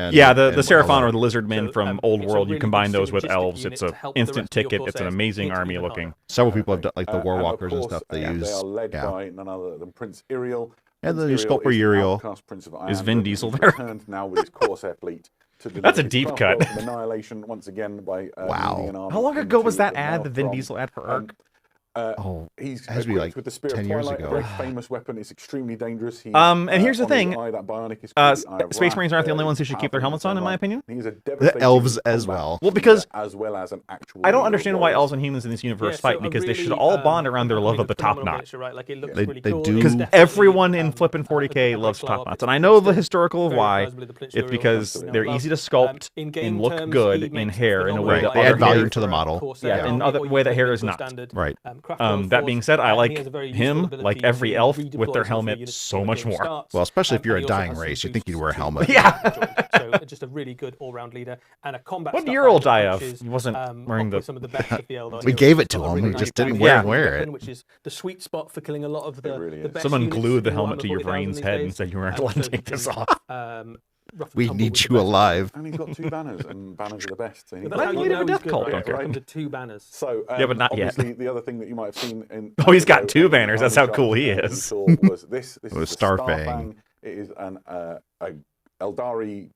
Speaker 2: and
Speaker 1: Yeah, the
Speaker 2: and
Speaker 1: Seraphon or the Lizard Men
Speaker 4: So,
Speaker 1: from Old
Speaker 4: it's a
Speaker 1: World, you
Speaker 4: really
Speaker 1: combine
Speaker 4: good
Speaker 1: those with
Speaker 4: synergistic
Speaker 1: elves.
Speaker 4: unit
Speaker 1: It's
Speaker 4: to
Speaker 1: a
Speaker 4: help the
Speaker 1: instant
Speaker 4: rest of your
Speaker 1: ticket. It's an
Speaker 4: Corsairs
Speaker 1: amazing
Speaker 4: hit
Speaker 1: army
Speaker 4: even
Speaker 1: looking.
Speaker 4: harder.
Speaker 2: several people have done like the
Speaker 3: And
Speaker 2: War
Speaker 3: of
Speaker 2: Walkers and
Speaker 3: course,
Speaker 2: stuff. They
Speaker 3: they
Speaker 2: use
Speaker 3: are led by none other than Prince Iriel,
Speaker 2: And the new
Speaker 3: Prince
Speaker 2: Sculptor
Speaker 3: is the
Speaker 2: Uriel.
Speaker 3: outcast Prince of
Speaker 1: Is
Speaker 3: Iron,
Speaker 1: Vin
Speaker 3: but
Speaker 1: Diesel
Speaker 3: he's
Speaker 1: there?
Speaker 3: returned now with his Corsair fleet to
Speaker 1: That's a
Speaker 3: deliver his
Speaker 1: deep
Speaker 3: 12
Speaker 1: cut.
Speaker 3: worlds of annihilation once again by
Speaker 2: Wow.
Speaker 3: leading an army
Speaker 1: How long ago was
Speaker 3: into
Speaker 1: that
Speaker 3: the
Speaker 1: ad, the Vin
Speaker 3: Maelstrom.
Speaker 1: Diesel ad for Ark?
Speaker 2: Oh,
Speaker 3: He's
Speaker 2: has to be
Speaker 3: equipped
Speaker 2: like
Speaker 3: with the Spear
Speaker 2: 10
Speaker 3: of
Speaker 2: years
Speaker 3: Twilight, a
Speaker 2: ago.
Speaker 3: very famous weapon. It's extremely dangerous. He's,
Speaker 1: And here's the
Speaker 3: on his
Speaker 1: thing.
Speaker 3: eye, that bionic is called the Eye of
Speaker 1: Space
Speaker 3: Wrath.
Speaker 1: Marines aren't the only ones who should keep their helmets on, in my opinion.
Speaker 3: He's a
Speaker 2: The
Speaker 3: devastating
Speaker 2: elves as
Speaker 3: combat
Speaker 2: well.
Speaker 1: Well, because
Speaker 3: as well as an actual.
Speaker 1: I don't
Speaker 3: leader of
Speaker 1: understand why
Speaker 3: warriors.
Speaker 1: elves and humans in this universe
Speaker 4: Yeah, so
Speaker 1: fight,
Speaker 4: a
Speaker 1: because they should
Speaker 4: really,
Speaker 1: all bond around their
Speaker 4: I
Speaker 1: love
Speaker 4: mean,
Speaker 1: of the
Speaker 4: a phenomenal
Speaker 1: top knot.
Speaker 4: miniature, right? Like, it looks
Speaker 2: They-
Speaker 4: really
Speaker 2: they
Speaker 4: cool.
Speaker 2: do.
Speaker 4: It's
Speaker 1: Because
Speaker 4: definitely,
Speaker 1: everyone in flippin'
Speaker 4: a
Speaker 1: 40k
Speaker 4: great
Speaker 1: loves
Speaker 4: flower
Speaker 1: top knots,
Speaker 4: puppet.
Speaker 1: and I know the
Speaker 4: Still
Speaker 1: historical of
Speaker 4: very
Speaker 1: why.
Speaker 4: recognizably the Prince
Speaker 1: It's
Speaker 4: Uriel
Speaker 1: because
Speaker 4: Prince
Speaker 1: they're
Speaker 4: Uriel.
Speaker 1: easy to sculpt
Speaker 4: In game
Speaker 1: and look
Speaker 4: terms,
Speaker 1: good
Speaker 4: he
Speaker 1: in
Speaker 4: makes
Speaker 1: hair in a
Speaker 4: phenomenal
Speaker 1: way
Speaker 2: Right,
Speaker 1: that
Speaker 2: they
Speaker 1: other
Speaker 2: add value
Speaker 1: hair.
Speaker 2: to the model.
Speaker 4: Corsair,
Speaker 1: Yeah,
Speaker 2: Yeah.
Speaker 1: and
Speaker 4: or
Speaker 1: other
Speaker 4: you
Speaker 1: way
Speaker 4: can
Speaker 1: that hair
Speaker 4: go
Speaker 1: is not.
Speaker 4: standard.
Speaker 2: Right.
Speaker 4: Craft
Speaker 1: That being said, I
Speaker 4: he
Speaker 1: like
Speaker 4: has a very useful
Speaker 1: him,
Speaker 4: ability
Speaker 1: like every
Speaker 4: to
Speaker 1: elf, with
Speaker 4: redeploy
Speaker 1: their
Speaker 4: some of
Speaker 1: helmet
Speaker 4: units
Speaker 1: so
Speaker 4: when the
Speaker 1: much
Speaker 4: game
Speaker 1: more.
Speaker 4: starts.
Speaker 2: Well, especially if you're
Speaker 4: And
Speaker 2: a
Speaker 4: he also
Speaker 2: dying
Speaker 4: has some
Speaker 2: race, you think you'd
Speaker 4: boosts
Speaker 2: wear a
Speaker 4: to
Speaker 2: helmet.
Speaker 1: Yeah.
Speaker 4: so just a really good all-round leader and a combat.
Speaker 1: What did
Speaker 4: style
Speaker 1: Earl
Speaker 4: that
Speaker 1: die of?
Speaker 4: punches,
Speaker 1: He wasn't wearing
Speaker 4: up
Speaker 1: the-
Speaker 4: with some of the best of the Eldar
Speaker 2: We
Speaker 4: heroes.
Speaker 2: gave it
Speaker 4: It's
Speaker 2: to
Speaker 4: got a
Speaker 2: him,
Speaker 4: really
Speaker 2: he
Speaker 4: nice
Speaker 2: just didn't
Speaker 4: background
Speaker 1: wear
Speaker 2: it.
Speaker 4: weapon, which is the sweet spot for killing a lot of the,
Speaker 3: really
Speaker 4: the
Speaker 3: is.
Speaker 4: best
Speaker 1: Someone
Speaker 4: units
Speaker 1: glued the
Speaker 4: in
Speaker 1: helmet
Speaker 4: Warhammer
Speaker 1: to your
Speaker 4: 40,000
Speaker 1: brain's
Speaker 4: these
Speaker 1: head and
Speaker 4: days.
Speaker 1: said you weren't allowed
Speaker 4: So
Speaker 1: to take
Speaker 4: he
Speaker 1: this
Speaker 4: can,
Speaker 1: off.
Speaker 4: rough and
Speaker 2: We
Speaker 4: tumble
Speaker 2: need
Speaker 4: with the
Speaker 2: you
Speaker 4: best.
Speaker 2: alive.
Speaker 3: And he's got 2 banners, and banners are the best. So he
Speaker 4: But
Speaker 3: got
Speaker 4: that's how
Speaker 1: Why
Speaker 4: you
Speaker 1: do you have
Speaker 4: know
Speaker 1: a
Speaker 4: he's
Speaker 1: death
Speaker 4: good,
Speaker 1: cult,
Speaker 4: right?
Speaker 1: Duncan?
Speaker 4: Right from the 2 banners.
Speaker 3: So,
Speaker 1: Yeah, but not yet.
Speaker 3: obviously, the other thing that you might have seen in.
Speaker 1: Oh, he's got
Speaker 3: video
Speaker 1: 2
Speaker 3: and
Speaker 1: banners. That's how
Speaker 3: Army
Speaker 1: cool he
Speaker 3: chart,
Speaker 1: is.
Speaker 3: saw was this
Speaker 2: It
Speaker 3: is
Speaker 2: was
Speaker 3: the
Speaker 2: Starfang.
Speaker 3: It is an a Eldari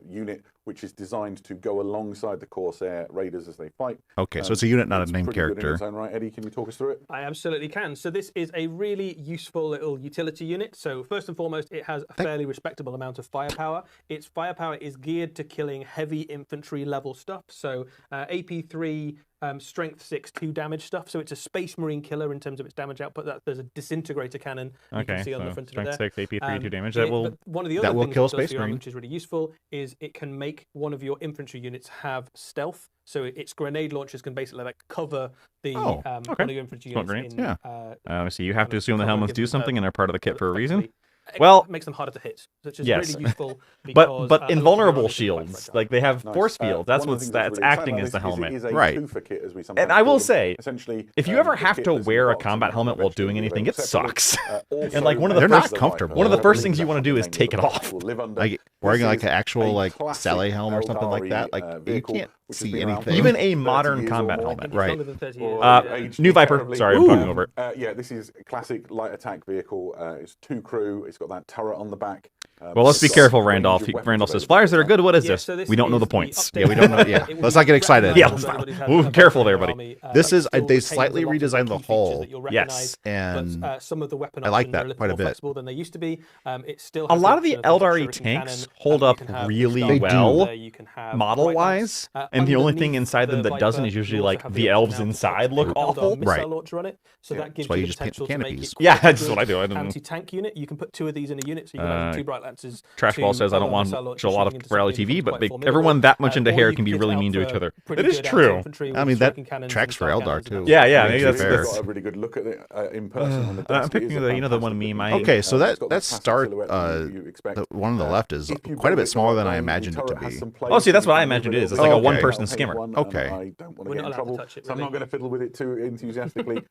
Speaker 3: unit which is designed to go alongside the Corsair Raiders as they fight.
Speaker 2: Okay, so it's a unit, not a
Speaker 3: It's
Speaker 2: named
Speaker 3: pretty good in
Speaker 2: character.
Speaker 3: its own right. Eddie, can you talk us through it?
Speaker 4: I absolutely can. So this is a really useful little utility unit. So first and foremost, it has a fairly respectable amount of firepower. Its firepower is geared to killing heavy infantry level stuff. So AP3, strength 6, 2 damage stuff. So it's a Space Marine killer in terms of its damage output. There's a disintegrator cannon you
Speaker 1: Okay,
Speaker 4: can see on the
Speaker 1: so
Speaker 4: front of
Speaker 1: strength
Speaker 4: it there.
Speaker 1: 6, AP3, 2 damage. That will.
Speaker 4: But one of the other
Speaker 2: that will
Speaker 4: things
Speaker 2: kill
Speaker 4: it does
Speaker 2: Space
Speaker 4: for your army,
Speaker 2: Marine.
Speaker 4: which is really useful, is it can make one of your infantry units have stealth. So its grenade launchers can basically like cover the
Speaker 2: Oh,
Speaker 4: one
Speaker 2: okay.
Speaker 4: of your infantry
Speaker 1: Smoke
Speaker 4: units.
Speaker 1: grenades,
Speaker 4: In,
Speaker 1: So you have to assume the
Speaker 4: cover
Speaker 1: helmets
Speaker 4: gives
Speaker 1: do
Speaker 4: them,
Speaker 1: something and are part of the kit for a reason.
Speaker 4: effectively, it
Speaker 1: Well-
Speaker 4: makes them harder to hit, which is
Speaker 1: Yes.
Speaker 4: really useful. Because,
Speaker 1: But
Speaker 4: a lot of your
Speaker 1: invulnerable
Speaker 4: armies are quite
Speaker 1: shields,
Speaker 4: fragile.
Speaker 1: like they have
Speaker 3: Nice.
Speaker 1: force fields. That's
Speaker 3: One of the
Speaker 1: what's
Speaker 3: things
Speaker 1: that's
Speaker 3: really exciting
Speaker 1: acting
Speaker 3: about
Speaker 1: as the
Speaker 3: this is
Speaker 1: helmet.
Speaker 3: It is a
Speaker 2: Right.
Speaker 3: twofer kit, as we sometimes
Speaker 1: And I will
Speaker 3: call them.
Speaker 1: say,
Speaker 3: essentially,
Speaker 1: if you ever
Speaker 3: the
Speaker 1: have
Speaker 3: kit
Speaker 1: to
Speaker 3: that's in
Speaker 1: wear
Speaker 3: the
Speaker 1: a
Speaker 3: box
Speaker 1: combat
Speaker 3: and
Speaker 1: helmet while
Speaker 3: eventually
Speaker 1: doing anything, it
Speaker 3: available
Speaker 1: sucks.
Speaker 3: separately,
Speaker 1: And like one of the
Speaker 2: They're not
Speaker 1: first
Speaker 2: comfortable.
Speaker 1: one of the
Speaker 3: I
Speaker 1: first
Speaker 3: believe
Speaker 1: things you
Speaker 3: that's
Speaker 1: want to do
Speaker 3: what
Speaker 1: is
Speaker 3: the
Speaker 1: take it
Speaker 3: name of the
Speaker 1: off.
Speaker 3: will live under.
Speaker 2: Like wearing
Speaker 3: This
Speaker 2: like
Speaker 3: is
Speaker 2: an actual
Speaker 3: a
Speaker 2: like
Speaker 3: classic
Speaker 2: Sally helm or something like
Speaker 3: Eldari,
Speaker 2: that. Like you
Speaker 3: vehicle,
Speaker 2: can't
Speaker 3: which has
Speaker 2: see
Speaker 3: been around for
Speaker 2: anything.
Speaker 1: Even a
Speaker 3: 30
Speaker 1: modern
Speaker 3: years
Speaker 1: combat
Speaker 3: or more.
Speaker 1: helmet.
Speaker 4: It's
Speaker 2: Right.
Speaker 4: longer than 30 years.
Speaker 3: Or aged
Speaker 1: New Viper.
Speaker 3: terribly.
Speaker 1: Sorry, I'm talking over it.
Speaker 3: Yeah, this is a classic light attack vehicle. It's 2 crew. It's got that turret on the back.
Speaker 1: Well, let's be
Speaker 3: it's got
Speaker 1: careful,
Speaker 3: a range
Speaker 1: Randolph.
Speaker 3: of weapons
Speaker 1: Randolph says
Speaker 3: available.
Speaker 1: flyers that are good. What is
Speaker 4: Yeah,
Speaker 1: this?
Speaker 4: so this
Speaker 1: We don't know
Speaker 4: is
Speaker 1: the points.
Speaker 2: Yeah, we don't know. Yeah,
Speaker 4: It will
Speaker 2: let's
Speaker 4: be
Speaker 2: not get excited.
Speaker 1: Yeah,
Speaker 4: recognizable to anybody's had
Speaker 1: move
Speaker 4: a
Speaker 1: careful
Speaker 4: Warhammer
Speaker 1: there,
Speaker 4: army,
Speaker 2: This
Speaker 4: but
Speaker 2: is
Speaker 4: still
Speaker 2: they
Speaker 4: retains
Speaker 2: slightly
Speaker 4: a lot of
Speaker 2: redesigned the
Speaker 4: key features
Speaker 2: hull.
Speaker 4: that you'll
Speaker 1: Yes,
Speaker 4: recognise,
Speaker 2: and
Speaker 4: but some of the weapon
Speaker 2: I like
Speaker 4: options
Speaker 2: that
Speaker 4: are a little
Speaker 2: quite a
Speaker 4: more
Speaker 2: bit.
Speaker 4: flexible than they used to be. It still
Speaker 1: A
Speaker 4: has
Speaker 1: lot of the
Speaker 4: option of
Speaker 1: Eldari
Speaker 4: shuriken
Speaker 1: tanks
Speaker 4: cannon,
Speaker 1: hold
Speaker 4: you
Speaker 1: up
Speaker 4: can have
Speaker 1: really
Speaker 4: Star
Speaker 1: well,
Speaker 4: Destroyer, you can have
Speaker 1: model-wise,
Speaker 4: Bright Lance.
Speaker 1: and the only thing
Speaker 4: Underneath
Speaker 1: inside them
Speaker 4: the
Speaker 1: that doesn't
Speaker 4: Viper,
Speaker 1: is usually
Speaker 4: you also
Speaker 1: like
Speaker 4: have
Speaker 1: the
Speaker 4: option
Speaker 1: elves
Speaker 4: now to
Speaker 1: inside
Speaker 4: put
Speaker 1: look
Speaker 4: an
Speaker 1: awful.
Speaker 4: Eldar missile
Speaker 2: Right.
Speaker 4: launcher on it, so
Speaker 3: Yeah.
Speaker 4: that gives
Speaker 2: why
Speaker 4: you
Speaker 2: you
Speaker 4: the
Speaker 2: just paint
Speaker 4: potential
Speaker 2: the
Speaker 4: to make
Speaker 2: canopies.
Speaker 4: it
Speaker 1: Yeah,
Speaker 4: quite a
Speaker 1: that's what I do. I don't.
Speaker 4: anti-tank unit. You can put 2 of these in a unit, so you can have 2 Bright Lances.
Speaker 1: Trash Ball
Speaker 4: 2
Speaker 1: says I don't
Speaker 4: Eldar
Speaker 1: want
Speaker 4: missile
Speaker 1: to
Speaker 4: launchers
Speaker 1: show a lot of
Speaker 4: shooting into
Speaker 1: reality
Speaker 4: something
Speaker 1: TV, but
Speaker 4: quite
Speaker 1: they,
Speaker 4: formidable.
Speaker 1: everyone that much into
Speaker 4: Or
Speaker 1: hair
Speaker 4: you
Speaker 1: can be
Speaker 4: kit
Speaker 1: really
Speaker 4: out
Speaker 1: mean to
Speaker 4: for
Speaker 1: each other.
Speaker 4: pretty
Speaker 1: That is
Speaker 4: good
Speaker 1: true.
Speaker 4: anti-infantry with
Speaker 2: I mean, that
Speaker 4: shuriken cannons
Speaker 2: tracks
Speaker 4: and
Speaker 2: for
Speaker 4: star
Speaker 2: Eldar,
Speaker 4: cannons and
Speaker 2: too.
Speaker 4: that
Speaker 1: Yeah,
Speaker 4: sort of
Speaker 1: yeah,
Speaker 4: thing.
Speaker 1: maybe
Speaker 2: To be
Speaker 1: that's
Speaker 2: fair.
Speaker 3: Got a really good look at it in person on the
Speaker 1: I'm
Speaker 3: desk. It
Speaker 1: picking
Speaker 3: is
Speaker 1: the
Speaker 3: a
Speaker 1: you know the one
Speaker 3: fantastic
Speaker 1: meme.
Speaker 3: looking
Speaker 2: Okay, so
Speaker 3: it's got the
Speaker 2: that
Speaker 3: classic
Speaker 2: start
Speaker 3: silhouette you expect.
Speaker 2: the one on the left is
Speaker 3: If you
Speaker 2: quite a
Speaker 3: build
Speaker 2: bit
Speaker 3: it
Speaker 2: smaller than
Speaker 3: right
Speaker 2: I
Speaker 3: way,
Speaker 2: imagined
Speaker 3: the
Speaker 2: it to
Speaker 3: turret has
Speaker 2: be.
Speaker 3: some
Speaker 1: Oh, see,
Speaker 3: plates
Speaker 1: that's
Speaker 3: you
Speaker 1: what I
Speaker 3: can move
Speaker 1: imagined
Speaker 3: a
Speaker 1: it is. It's
Speaker 3: little
Speaker 1: like a
Speaker 3: bit.
Speaker 1: one-person
Speaker 3: I'll take
Speaker 1: skimmer.
Speaker 3: one, and
Speaker 2: Okay.
Speaker 3: I don't want
Speaker 4: We're
Speaker 3: to
Speaker 4: not
Speaker 3: get in
Speaker 4: allowed to
Speaker 3: trouble,
Speaker 4: touch it,
Speaker 3: so I'm
Speaker 4: really.
Speaker 3: not going to fiddle with it too enthusiastically.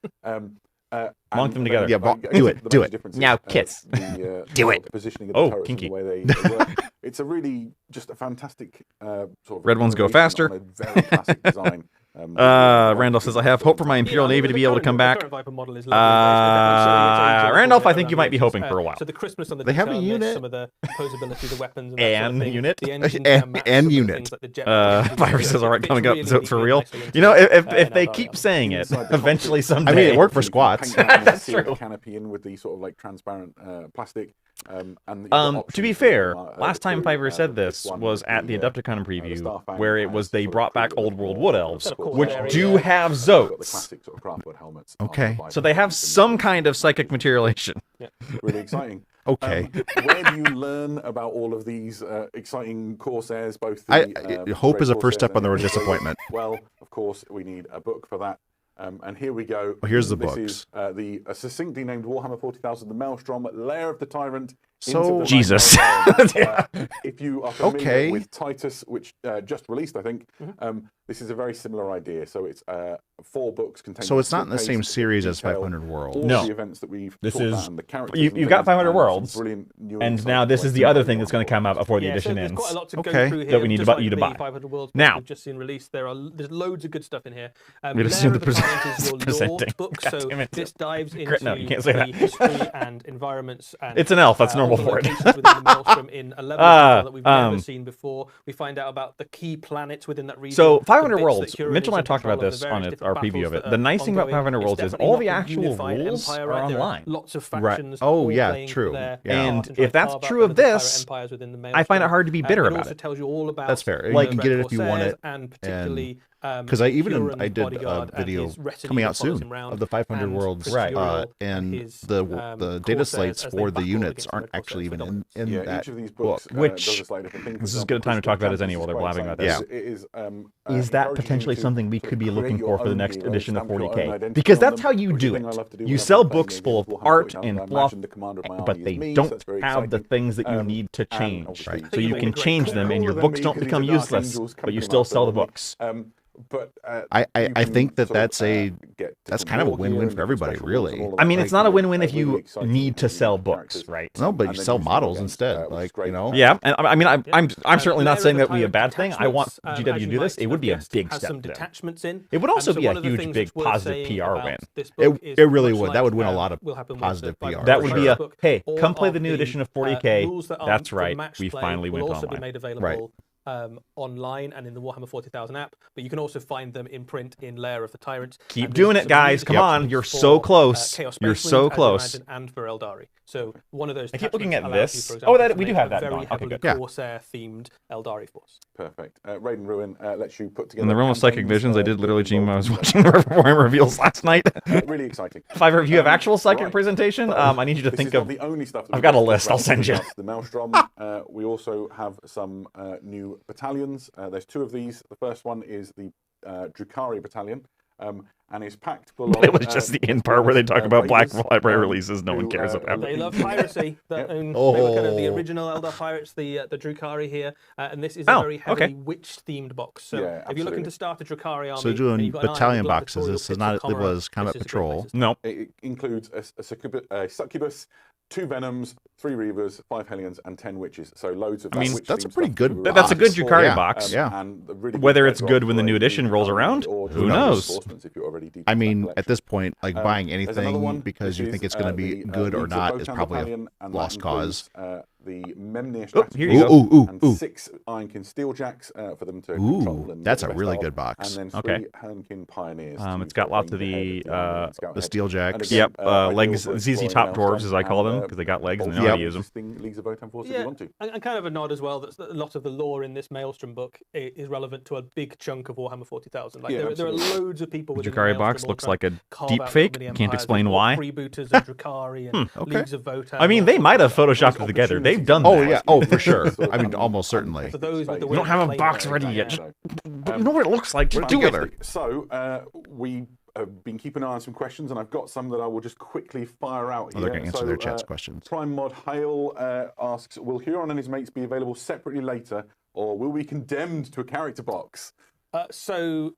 Speaker 1: Bonk them together.
Speaker 2: Yeah, do it, do it.
Speaker 1: Now kiss. Do it.
Speaker 3: The positioning of
Speaker 1: Oh,
Speaker 3: the turrets
Speaker 1: kinky.
Speaker 3: and the way they work. It's a really just a fantastic sort of
Speaker 1: Red ones go
Speaker 3: variation
Speaker 1: faster.
Speaker 3: on a very classic design.
Speaker 1: Randolph says I have hope for my Imperial Navy to be able to come back. Randolph, I think you might be hoping for a while.
Speaker 4: So the crispness on the
Speaker 2: They have a
Speaker 4: detail on this,
Speaker 2: unit.
Speaker 4: some of the posability of the weapons and that sort of
Speaker 1: And
Speaker 4: thing.
Speaker 1: unit.
Speaker 4: The engines
Speaker 2: And-
Speaker 4: can match
Speaker 2: and
Speaker 4: some of the
Speaker 2: unit.
Speaker 4: things like the jet
Speaker 1: Virus says all right,
Speaker 4: Fits
Speaker 1: coming up.
Speaker 4: really
Speaker 1: So it's for
Speaker 4: neatly
Speaker 1: real.
Speaker 4: nicely into
Speaker 1: You know, if
Speaker 4: an
Speaker 1: they
Speaker 4: Eldar
Speaker 1: keep
Speaker 4: army.
Speaker 1: saying it,
Speaker 3: Inside the
Speaker 1: eventually
Speaker 3: cockpit,
Speaker 1: someday.
Speaker 2: I mean, it worked for
Speaker 3: you can
Speaker 2: squats.
Speaker 3: paint that
Speaker 1: That's
Speaker 3: seal
Speaker 1: true.
Speaker 3: canopy in with the sort of like transparent plastic. And you've got
Speaker 1: To
Speaker 3: options
Speaker 1: be
Speaker 3: for
Speaker 1: fair,
Speaker 3: them,
Speaker 1: last time
Speaker 3: through,
Speaker 1: Fiverr said
Speaker 3: this
Speaker 1: this
Speaker 3: one
Speaker 1: was
Speaker 3: with
Speaker 1: at the Adepticon
Speaker 3: the
Speaker 1: preview,
Speaker 3: Starfang
Speaker 1: where it
Speaker 3: has
Speaker 1: was they
Speaker 3: sort of
Speaker 1: brought back
Speaker 3: pretty
Speaker 1: Old
Speaker 3: little
Speaker 1: World
Speaker 3: more,
Speaker 1: Wood Elves,
Speaker 4: of course,
Speaker 1: which
Speaker 4: there is,
Speaker 1: do have
Speaker 3: You've got the
Speaker 1: Zotes.
Speaker 3: classic sort of craftwood helmets on
Speaker 2: Okay.
Speaker 3: the Viper
Speaker 1: So they have
Speaker 3: helmets and
Speaker 1: some
Speaker 3: it's
Speaker 1: kind of psychic materialization.
Speaker 3: really exciting.
Speaker 2: Okay.
Speaker 3: Where do you learn about all of these exciting Corsairs? Both the,
Speaker 2: Hope
Speaker 3: Red
Speaker 2: is a first
Speaker 3: Corsairs
Speaker 2: step on the road to
Speaker 3: and the
Speaker 2: disappointment.
Speaker 3: Well, of course, we need a book for that. And here we go.
Speaker 2: Well, here's the
Speaker 3: This
Speaker 2: books.
Speaker 3: is the succinctly named Warhammer 40,000, the Maelstrom, Lair of the Tyrant,
Speaker 2: So-
Speaker 3: the
Speaker 1: Jesus.
Speaker 3: 99
Speaker 1: Yeah.
Speaker 3: If you are familiar
Speaker 2: Okay.
Speaker 3: with Titus, which just released, I think, this is a very similar idea. So it's 4 books containing.
Speaker 2: So it's not in the
Speaker 3: slipcase
Speaker 2: same
Speaker 3: that
Speaker 2: series as
Speaker 3: detail
Speaker 2: 500 Worlds.
Speaker 3: all
Speaker 1: No.
Speaker 3: of the events that we've
Speaker 1: This
Speaker 3: talked
Speaker 1: is-
Speaker 3: about and the characters.
Speaker 1: You've
Speaker 3: and
Speaker 1: got
Speaker 3: things,
Speaker 1: 500
Speaker 3: and some
Speaker 1: Worlds,
Speaker 3: brilliant new
Speaker 1: and
Speaker 3: insights
Speaker 1: now this is
Speaker 3: into
Speaker 1: the other
Speaker 3: what
Speaker 1: thing that's going to
Speaker 3: Warhammer
Speaker 1: come out before the
Speaker 4: Yeah,
Speaker 1: edition
Speaker 4: so there's
Speaker 1: ends.
Speaker 4: quite a lot to
Speaker 2: Okay.
Speaker 4: go through here.
Speaker 1: That we need
Speaker 4: just
Speaker 1: to buy-
Speaker 4: like
Speaker 1: you to
Speaker 4: the
Speaker 1: buy.
Speaker 4: 500 Worlds
Speaker 1: Now-
Speaker 4: we've just seen released. There's loads of good stuff in here.
Speaker 1: We just
Speaker 4: Lair
Speaker 1: need
Speaker 4: of
Speaker 1: the
Speaker 4: the Tyrant is your lore
Speaker 1: presenting.
Speaker 4: book,
Speaker 1: God
Speaker 4: so
Speaker 1: damn it.
Speaker 4: this dives into
Speaker 1: Crit- no, you can't say
Speaker 4: the
Speaker 1: that.
Speaker 4: history and environments. And,
Speaker 1: It's an elf, that's
Speaker 4: all
Speaker 1: normal
Speaker 4: the
Speaker 1: for it.
Speaker 4: locations within the Maelstrom in a level of detail that we've never seen before. We find out about the key planets within that region.
Speaker 1: So
Speaker 4: the
Speaker 1: 500
Speaker 4: bits
Speaker 1: Worlds,
Speaker 4: that Huron
Speaker 1: Mitchell and I
Speaker 4: is in
Speaker 1: talked about
Speaker 4: control of,
Speaker 1: this
Speaker 4: the
Speaker 1: on
Speaker 4: various
Speaker 1: our
Speaker 4: different
Speaker 1: preview of
Speaker 4: battles
Speaker 1: it.
Speaker 4: that
Speaker 1: The
Speaker 4: are
Speaker 1: nice thing about
Speaker 4: ongoing.
Speaker 1: 500
Speaker 4: It's
Speaker 1: Worlds is
Speaker 4: definitely
Speaker 1: all
Speaker 4: not
Speaker 1: the
Speaker 4: a
Speaker 1: actual
Speaker 4: unified
Speaker 1: rules
Speaker 4: empire,
Speaker 1: are
Speaker 4: right? There
Speaker 1: online.
Speaker 4: Lots of
Speaker 2: Right.
Speaker 4: factions.
Speaker 2: Oh,
Speaker 4: all
Speaker 2: yeah,
Speaker 4: playing
Speaker 2: true.
Speaker 4: for their
Speaker 2: Yeah.
Speaker 1: And
Speaker 4: part and trying
Speaker 1: if
Speaker 4: to
Speaker 1: that's
Speaker 4: carve out
Speaker 1: true
Speaker 4: one
Speaker 1: of
Speaker 4: the pirate
Speaker 1: this,
Speaker 4: empires within the
Speaker 1: I find it
Speaker 4: Maelstrom.
Speaker 1: hard to be bitter
Speaker 4: It
Speaker 1: about
Speaker 4: also
Speaker 1: it.
Speaker 4: tells you all about
Speaker 2: That's fair. You
Speaker 1: Like-
Speaker 2: can get it if you want
Speaker 4: Corsairs
Speaker 2: it.
Speaker 4: and particularly
Speaker 2: Because I even
Speaker 4: Huron's
Speaker 2: I did a
Speaker 4: bodyguard and
Speaker 2: video
Speaker 4: his retinue
Speaker 2: coming
Speaker 4: that
Speaker 2: out
Speaker 4: follows
Speaker 2: soon
Speaker 4: him round,
Speaker 2: of the 500
Speaker 4: and
Speaker 2: Worlds,
Speaker 4: Prince
Speaker 1: Right.
Speaker 4: Uriel
Speaker 2: and
Speaker 4: his,
Speaker 2: the data
Speaker 4: Corsairs
Speaker 2: slates
Speaker 4: as they
Speaker 2: for the
Speaker 4: battle
Speaker 2: units
Speaker 4: against the
Speaker 2: aren't
Speaker 4: Red
Speaker 2: actually even
Speaker 4: Corsairs
Speaker 2: in
Speaker 3: Yeah,
Speaker 2: that
Speaker 3: each of these
Speaker 2: book.
Speaker 3: books
Speaker 1: Which-
Speaker 3: does a slightly different thing. For
Speaker 1: this is as
Speaker 3: example,
Speaker 1: good a time to
Speaker 3: Crystal
Speaker 1: talk about as
Speaker 3: Campus
Speaker 1: any
Speaker 3: is
Speaker 1: while they're
Speaker 3: quite
Speaker 1: blabbing about
Speaker 3: exciting.
Speaker 2: this.
Speaker 3: It is,
Speaker 1: Is that
Speaker 3: encourages you
Speaker 1: potentially
Speaker 3: to
Speaker 1: something we could be
Speaker 3: create
Speaker 1: looking
Speaker 3: your
Speaker 1: for the
Speaker 3: own
Speaker 1: next
Speaker 3: heroes,
Speaker 1: edition of
Speaker 3: stamp your own
Speaker 1: 40K?
Speaker 3: identity
Speaker 1: Because
Speaker 3: on
Speaker 1: that's
Speaker 3: them,
Speaker 1: how you
Speaker 3: which is
Speaker 1: do
Speaker 3: a thing
Speaker 1: it.
Speaker 3: I love to do
Speaker 1: You
Speaker 3: when
Speaker 1: sell
Speaker 3: I'm playing
Speaker 1: books
Speaker 3: games
Speaker 1: full
Speaker 3: with
Speaker 1: of
Speaker 3: Warhammer
Speaker 1: art
Speaker 3: 40,000.
Speaker 1: and
Speaker 3: I
Speaker 1: fluff,
Speaker 3: imagine the Commander of my
Speaker 1: but
Speaker 3: army
Speaker 1: they
Speaker 3: is me, so
Speaker 1: don't
Speaker 3: that's very
Speaker 1: have the
Speaker 3: exciting.
Speaker 1: things that you
Speaker 3: Um,
Speaker 1: need to
Speaker 3: and
Speaker 1: change.
Speaker 3: obviously,
Speaker 1: So you
Speaker 4: you'll
Speaker 1: can
Speaker 4: make a great
Speaker 1: change
Speaker 4: cook.
Speaker 1: them, and your
Speaker 3: Cooler than
Speaker 1: books
Speaker 3: me
Speaker 1: don't
Speaker 3: 'cause he's
Speaker 1: become
Speaker 3: a Dark
Speaker 1: useless,
Speaker 3: Angels
Speaker 1: but you
Speaker 3: company
Speaker 1: still
Speaker 3: master
Speaker 1: sell the
Speaker 3: above me.
Speaker 1: books.
Speaker 3: But
Speaker 2: I think that that's a that's kind of a win-win for everybody, really.
Speaker 1: I mean, it's not a win-win if you
Speaker 3: really exciting
Speaker 1: need to
Speaker 3: new
Speaker 1: sell
Speaker 3: characters.
Speaker 1: books, right?
Speaker 2: No, but
Speaker 3: And
Speaker 2: you
Speaker 3: then
Speaker 2: sell
Speaker 3: use them
Speaker 2: models
Speaker 3: again,
Speaker 2: instead,
Speaker 3: which is
Speaker 2: like
Speaker 3: great.
Speaker 2: you know.
Speaker 1: Yeah, and I mean, I'm certainly
Speaker 4: Lair
Speaker 1: not
Speaker 4: of
Speaker 1: saying
Speaker 4: the
Speaker 1: that would be a
Speaker 4: Tyrant
Speaker 1: bad thing. I want
Speaker 4: detachments,
Speaker 1: GW
Speaker 4: as
Speaker 1: to
Speaker 4: you
Speaker 1: do this.
Speaker 4: might
Speaker 1: It would be a
Speaker 4: have
Speaker 1: big
Speaker 4: guessed, has
Speaker 1: step
Speaker 4: some
Speaker 1: for them.
Speaker 4: detachments in.
Speaker 1: It would also
Speaker 4: So
Speaker 1: be
Speaker 4: one
Speaker 1: a
Speaker 4: of the
Speaker 1: huge,
Speaker 4: things
Speaker 1: big
Speaker 4: that's worth
Speaker 1: positive
Speaker 4: saying
Speaker 1: PR
Speaker 4: about
Speaker 1: win.
Speaker 4: this book is
Speaker 2: It really
Speaker 4: much
Speaker 2: would.
Speaker 4: like,
Speaker 2: That would win a lot of
Speaker 4: will happen with
Speaker 2: positive
Speaker 4: the
Speaker 2: PR.
Speaker 4: 500
Speaker 1: That
Speaker 2: for
Speaker 1: would
Speaker 2: sure.
Speaker 1: be a,
Speaker 4: book.
Speaker 1: hey,
Speaker 4: All
Speaker 1: come play
Speaker 4: of
Speaker 1: the new
Speaker 4: the,
Speaker 1: edition of 40K.
Speaker 4: rules that
Speaker 1: That's
Speaker 4: for
Speaker 1: right.
Speaker 4: match
Speaker 1: We
Speaker 4: play
Speaker 1: finally
Speaker 4: will
Speaker 1: went
Speaker 4: also
Speaker 1: online.
Speaker 4: be made available online and in the Warhammer 40,000 app, but you can also find them in print in Lair of the Tyrant.
Speaker 1: Keep
Speaker 4: And
Speaker 1: doing
Speaker 4: there's
Speaker 1: it,
Speaker 4: some
Speaker 1: guys.
Speaker 4: music
Speaker 1: Come on.
Speaker 4: options
Speaker 1: You're
Speaker 4: for,
Speaker 1: so close.
Speaker 4: Chaos
Speaker 1: You're
Speaker 4: Space
Speaker 1: so
Speaker 4: Marines, as you
Speaker 1: close.
Speaker 4: imagine, and for Eldari. So one of those.
Speaker 1: I keep looking at
Speaker 4: attachments
Speaker 1: this.
Speaker 4: allows you, for
Speaker 1: Oh,
Speaker 4: example,
Speaker 1: that
Speaker 4: to
Speaker 1: we do
Speaker 4: make
Speaker 1: have
Speaker 4: a
Speaker 1: that
Speaker 4: very
Speaker 1: going. Okay,
Speaker 4: heavily
Speaker 1: good.
Speaker 4: Corsair-themed Eldari force.
Speaker 3: Perfect. Raiden Ruin lets you put together.
Speaker 1: In the realm of psychic
Speaker 3: campaigns,
Speaker 1: visions, I did literally dream I was
Speaker 3: involved
Speaker 1: watching the Warhammer reveals last night.
Speaker 3: really exciting.
Speaker 1: If you have actual psychic
Speaker 3: right.
Speaker 1: presentation,
Speaker 3: So,
Speaker 1: I need you to
Speaker 3: this
Speaker 1: think
Speaker 3: is not
Speaker 1: of.
Speaker 3: the only stuff that
Speaker 1: I've
Speaker 3: we've
Speaker 1: got a
Speaker 3: to talk
Speaker 1: list, I'll
Speaker 3: about
Speaker 1: send
Speaker 3: with
Speaker 1: you.
Speaker 3: regards to the Maelstrom. We also have some new battalions. There's 2 of these. The first one is the Drukhari battalion. And is packed full of.
Speaker 1: It was just the end part where they talk about Black
Speaker 3: raiders,
Speaker 1: Library releases. No one
Speaker 3: who,
Speaker 1: cares about.
Speaker 4: They love piracy. They were kind of the original Eldar pirates, the Drukhari here, and this is a very heavily witch-themed box. So
Speaker 3: Yeah,
Speaker 4: if you're looking
Speaker 3: absolutely.
Speaker 4: to start a Drukhari army,
Speaker 2: So
Speaker 4: and
Speaker 2: doing
Speaker 4: you've got an eye on
Speaker 2: battalion
Speaker 4: the Black
Speaker 2: boxes.
Speaker 4: Victorial
Speaker 2: This is
Speaker 4: Pits
Speaker 2: not.
Speaker 4: of
Speaker 2: It
Speaker 4: Comorra,
Speaker 2: was Combat
Speaker 4: this is a great
Speaker 2: Patrol.
Speaker 4: place to
Speaker 1: No.
Speaker 3: It includes a succubus, 2 venoms, 3 reavers, 5 hellions, and 10 witches. So loads of.
Speaker 1: I mean,
Speaker 3: witch
Speaker 2: that's a
Speaker 3: themed
Speaker 2: pretty
Speaker 3: stuff
Speaker 2: good
Speaker 3: to be
Speaker 1: That's a good
Speaker 3: released for,
Speaker 1: Drukhari box.
Speaker 2: Yeah.
Speaker 3: And the really good
Speaker 1: Whether it's
Speaker 3: bedrock
Speaker 1: good when the
Speaker 3: for
Speaker 1: new
Speaker 3: a
Speaker 1: edition rolls
Speaker 3: army
Speaker 1: around,
Speaker 3: or
Speaker 1: who
Speaker 3: Drukhari
Speaker 1: knows?
Speaker 3: reinforcements if you're already deep
Speaker 2: I
Speaker 3: in that
Speaker 2: mean,
Speaker 3: collection.
Speaker 2: at this point, like buying
Speaker 3: There's another one,
Speaker 2: anything because
Speaker 3: which
Speaker 2: you
Speaker 3: is,
Speaker 2: think it's going to be
Speaker 3: the,
Speaker 2: good or
Speaker 3: Leagues of
Speaker 2: not is
Speaker 3: Votan
Speaker 2: probably a
Speaker 3: battalion, and
Speaker 2: lost
Speaker 3: that
Speaker 2: cause.
Speaker 3: includes, the Memnir
Speaker 1: Oh,
Speaker 3: strategy.
Speaker 1: here you
Speaker 2: Ooh,
Speaker 1: go.
Speaker 2: ooh,
Speaker 3: And
Speaker 2: ooh.
Speaker 3: 6 Ironkin Steeljacks for them to control.
Speaker 2: Ooh,
Speaker 3: And
Speaker 2: that's
Speaker 3: get
Speaker 2: a
Speaker 3: the
Speaker 2: really
Speaker 3: best
Speaker 2: good
Speaker 3: of.
Speaker 2: box.
Speaker 3: And then 3
Speaker 1: Okay.
Speaker 3: Hernkin Pioneers.
Speaker 1: It's got lots of the
Speaker 2: Steel Jacks.
Speaker 1: Yep, legs, ZZ Top Dwarves as I call them, because they got legs and they know how to use them.
Speaker 3: Leagues of Votan force if
Speaker 4: Yeah,
Speaker 3: you want to.
Speaker 4: and kind of a nod as well that a lot of the lore in this Maelstrom book is relevant to a big chunk of Warhammer 40,000. Like
Speaker 3: Yeah,
Speaker 4: there are
Speaker 3: absolutely.
Speaker 4: loads of people with
Speaker 1: Drukhari box looks like a deep fake. Can't explain why.
Speaker 4: Freebooters and Drukhari and
Speaker 2: okay.
Speaker 4: Leagues of Votan.
Speaker 1: I mean, they might have photoshopped it together. They've done that.
Speaker 2: Oh yeah. Oh for sure. I mean, almost certainly.
Speaker 4: For those with the
Speaker 1: We don't have a
Speaker 4: flame
Speaker 1: box
Speaker 4: there,
Speaker 1: ready
Speaker 4: exactly.
Speaker 1: yet. But you know what it looks like. Just do it.
Speaker 3: So we have been keeping an eye on some questions, and I've got some that I will just quickly fire out
Speaker 2: Oh,
Speaker 3: here.
Speaker 2: they're going to answer their chat's questions.
Speaker 3: Prime Mod Hale asks, will Huron and his mates be available separately later, or will we be condemned to a character box?
Speaker 4: So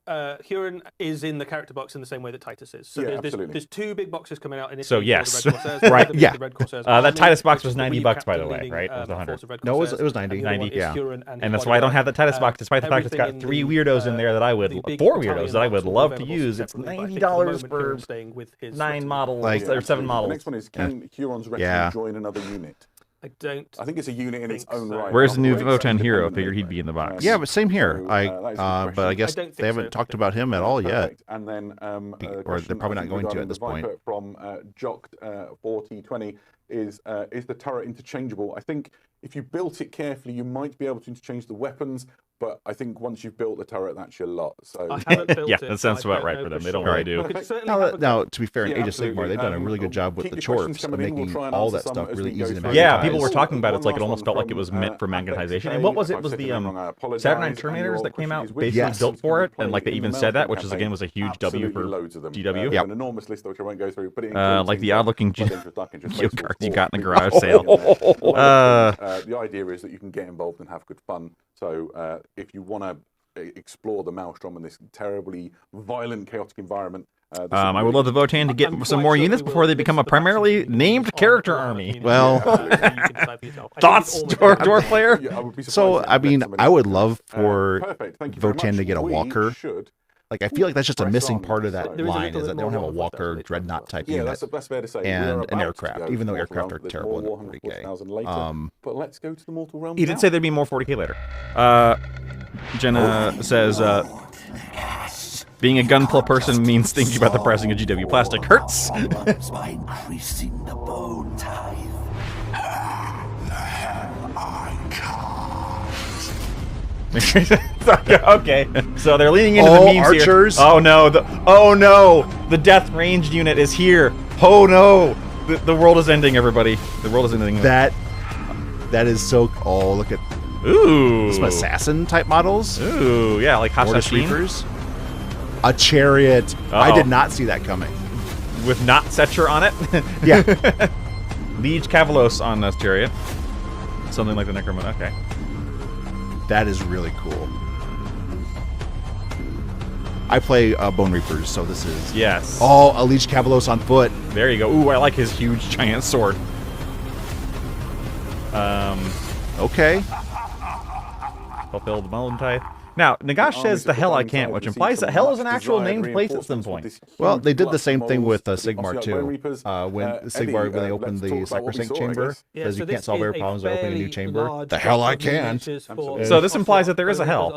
Speaker 4: Huron is in the character box in the same way that Titus is. So
Speaker 3: Yeah,
Speaker 4: there's
Speaker 3: absolutely.
Speaker 4: 2 big boxes coming out in
Speaker 1: So yes.
Speaker 2: Right, yeah.
Speaker 1: That Titus box was $90 by the way, right? It was 100.
Speaker 2: No, it was 90.
Speaker 1: 90,
Speaker 2: yeah.
Speaker 1: And that's why I don't have the Titus box, despite the fact it's got 3 weirdos in there that I would, 4 weirdos that I would love to use. It's $90 for 9 models,
Speaker 2: Like-
Speaker 1: or 7
Speaker 3: The
Speaker 1: models.
Speaker 3: next one is, can Huron's retinue
Speaker 2: Yeah.
Speaker 3: join another unit?
Speaker 4: I
Speaker 3: think it's a unit in its
Speaker 4: think
Speaker 3: own
Speaker 4: so.
Speaker 3: right.
Speaker 1: Where's the new
Speaker 3: Operates
Speaker 1: Votan hero? I
Speaker 3: independently.
Speaker 1: figured he'd be in the box.
Speaker 2: Yeah, but same here.
Speaker 3: So, that is a good
Speaker 2: But I
Speaker 3: question.
Speaker 2: guess
Speaker 4: I don't think
Speaker 2: they haven't
Speaker 4: so.
Speaker 2: talked about him at all yet.
Speaker 3: Perfect. And then,
Speaker 2: Or they're probably not going to at this point.
Speaker 3: From Jocked 4020 is the turret interchangeable? I think if you built it carefully, you might be able to interchange the weapons, but I think once you've built the turret, that's your lot. So
Speaker 4: I haven't built
Speaker 1: Yeah,
Speaker 4: it,
Speaker 1: that sounds
Speaker 4: so I
Speaker 1: about right
Speaker 4: don't
Speaker 1: for
Speaker 4: know
Speaker 1: them. They don't
Speaker 4: sure.
Speaker 1: really do.
Speaker 4: We could certainly have a go.
Speaker 2: Now, to be fair, in
Speaker 3: Yeah,
Speaker 2: Age of
Speaker 3: absolutely.
Speaker 2: Sigmar, they've done a really good job with
Speaker 3: Keep
Speaker 2: the
Speaker 3: your questions
Speaker 2: chorps and
Speaker 3: coming in. We'll
Speaker 2: making
Speaker 3: try and
Speaker 2: all
Speaker 3: answer
Speaker 2: that
Speaker 3: some
Speaker 2: stuff
Speaker 3: as
Speaker 2: really
Speaker 3: we go
Speaker 2: easy to
Speaker 3: through.
Speaker 2: make.
Speaker 1: Yeah,
Speaker 3: Guys,
Speaker 1: people were talking about it. It's like
Speaker 3: one
Speaker 1: it almost
Speaker 3: last
Speaker 1: felt
Speaker 3: one
Speaker 1: like it was
Speaker 3: from,
Speaker 1: meant for mechanization.
Speaker 3: Apex
Speaker 1: And what was
Speaker 3: Day.
Speaker 1: it? Was
Speaker 3: If I said
Speaker 1: the
Speaker 3: something wrong, I apologise.
Speaker 1: Saturday Night
Speaker 3: And
Speaker 1: Terminators
Speaker 3: your
Speaker 1: that came
Speaker 3: question
Speaker 1: out
Speaker 3: is, which
Speaker 1: basically
Speaker 2: Yes.
Speaker 1: built
Speaker 3: games
Speaker 1: for
Speaker 3: can
Speaker 1: it,
Speaker 3: you
Speaker 1: and like they
Speaker 3: play in
Speaker 1: even
Speaker 3: the
Speaker 1: said that,
Speaker 3: Mountain
Speaker 1: which is
Speaker 3: campaign?
Speaker 1: again was a huge W
Speaker 3: Absolutely
Speaker 1: for
Speaker 3: loads of them.
Speaker 1: GW.
Speaker 3: There's
Speaker 2: Yep.
Speaker 3: an enormous list which I won't go through, but it
Speaker 1: Like the odd-looking
Speaker 3: Gift
Speaker 1: cards you got in the garage sale.
Speaker 3: The idea is that you can get involved and have good fun. So if you want to explore the Maelstrom in this terribly violent, chaotic environment,
Speaker 1: I would love the Votan to get some more units before they become a primarily named character army.
Speaker 2: Well,
Speaker 1: thoughts, dwarf player?
Speaker 3: Yeah, I would be surprised
Speaker 2: So,
Speaker 3: if
Speaker 2: I mean,
Speaker 3: somebody
Speaker 2: I would
Speaker 3: else
Speaker 2: love
Speaker 3: does.
Speaker 2: for
Speaker 3: Perfect. Thank you very
Speaker 2: Votan
Speaker 3: much.
Speaker 2: to get a
Speaker 3: We
Speaker 2: walker.
Speaker 3: should.
Speaker 2: Like, I feel like that's just a
Speaker 3: Press
Speaker 2: missing
Speaker 3: on.
Speaker 2: part of that
Speaker 4: There is a
Speaker 2: line,
Speaker 4: little
Speaker 2: is
Speaker 4: bit
Speaker 2: that they don't have a
Speaker 4: more
Speaker 2: walker
Speaker 4: Warhammer
Speaker 2: dreadnought type
Speaker 3: Yeah,
Speaker 2: unit.
Speaker 3: that's fair to say.
Speaker 2: And
Speaker 3: We are
Speaker 2: an
Speaker 3: about to
Speaker 2: aircraft,
Speaker 3: go
Speaker 2: even though
Speaker 3: to Mortal
Speaker 2: aircraft
Speaker 3: Realms.
Speaker 2: are
Speaker 3: There's
Speaker 2: terrible
Speaker 3: more
Speaker 2: in
Speaker 3: Warhammer
Speaker 2: 40K.
Speaker 3: 40,000 later, but let's go to the Mortal Realms
Speaker 1: He did
Speaker 3: now.
Speaker 1: say there'd be more 40k later. Jenna says, being a gunpla person means thinking about the pricing of GW plastic hurts.
Speaker 5: By increasing the bone tithe.
Speaker 1: Okay, so they're leaning into
Speaker 2: Oh,
Speaker 1: the memes
Speaker 2: archers.
Speaker 1: here. Oh no, the death ranged unit is here. Oh no, the world is ending, everybody. The world is ending.
Speaker 2: That is so. Oh, look at
Speaker 1: Ooh,
Speaker 2: some assassin type models.
Speaker 1: Ooh, yeah, like
Speaker 2: Mortis
Speaker 1: Hashashin
Speaker 2: Reapers. A chariot. I did not see that coming.
Speaker 1: with not Setcher on it.
Speaker 2: Yeah.
Speaker 1: Liege Cavalos on this chariot. Something like the Necroman. Okay.
Speaker 2: That is really cool. I play Bone Reapers, so this is...
Speaker 1: Yes.
Speaker 2: Oh, a Liege Cavalos on foot.
Speaker 1: There you go. Ooh, I like his huge giant sword.
Speaker 2: Okay.
Speaker 1: Fulfilled Mullen Tithe. Now, Nagash says the hell I can't, which implies that hell is an actual named place at some point.
Speaker 2: Well, they did the same thing with Sigmar too. When Sigmar, when they opened the Sacrosanct Chamber, says you can't solve every problems by opening a new chamber. The hell I can.
Speaker 1: So this implies that there is a hell.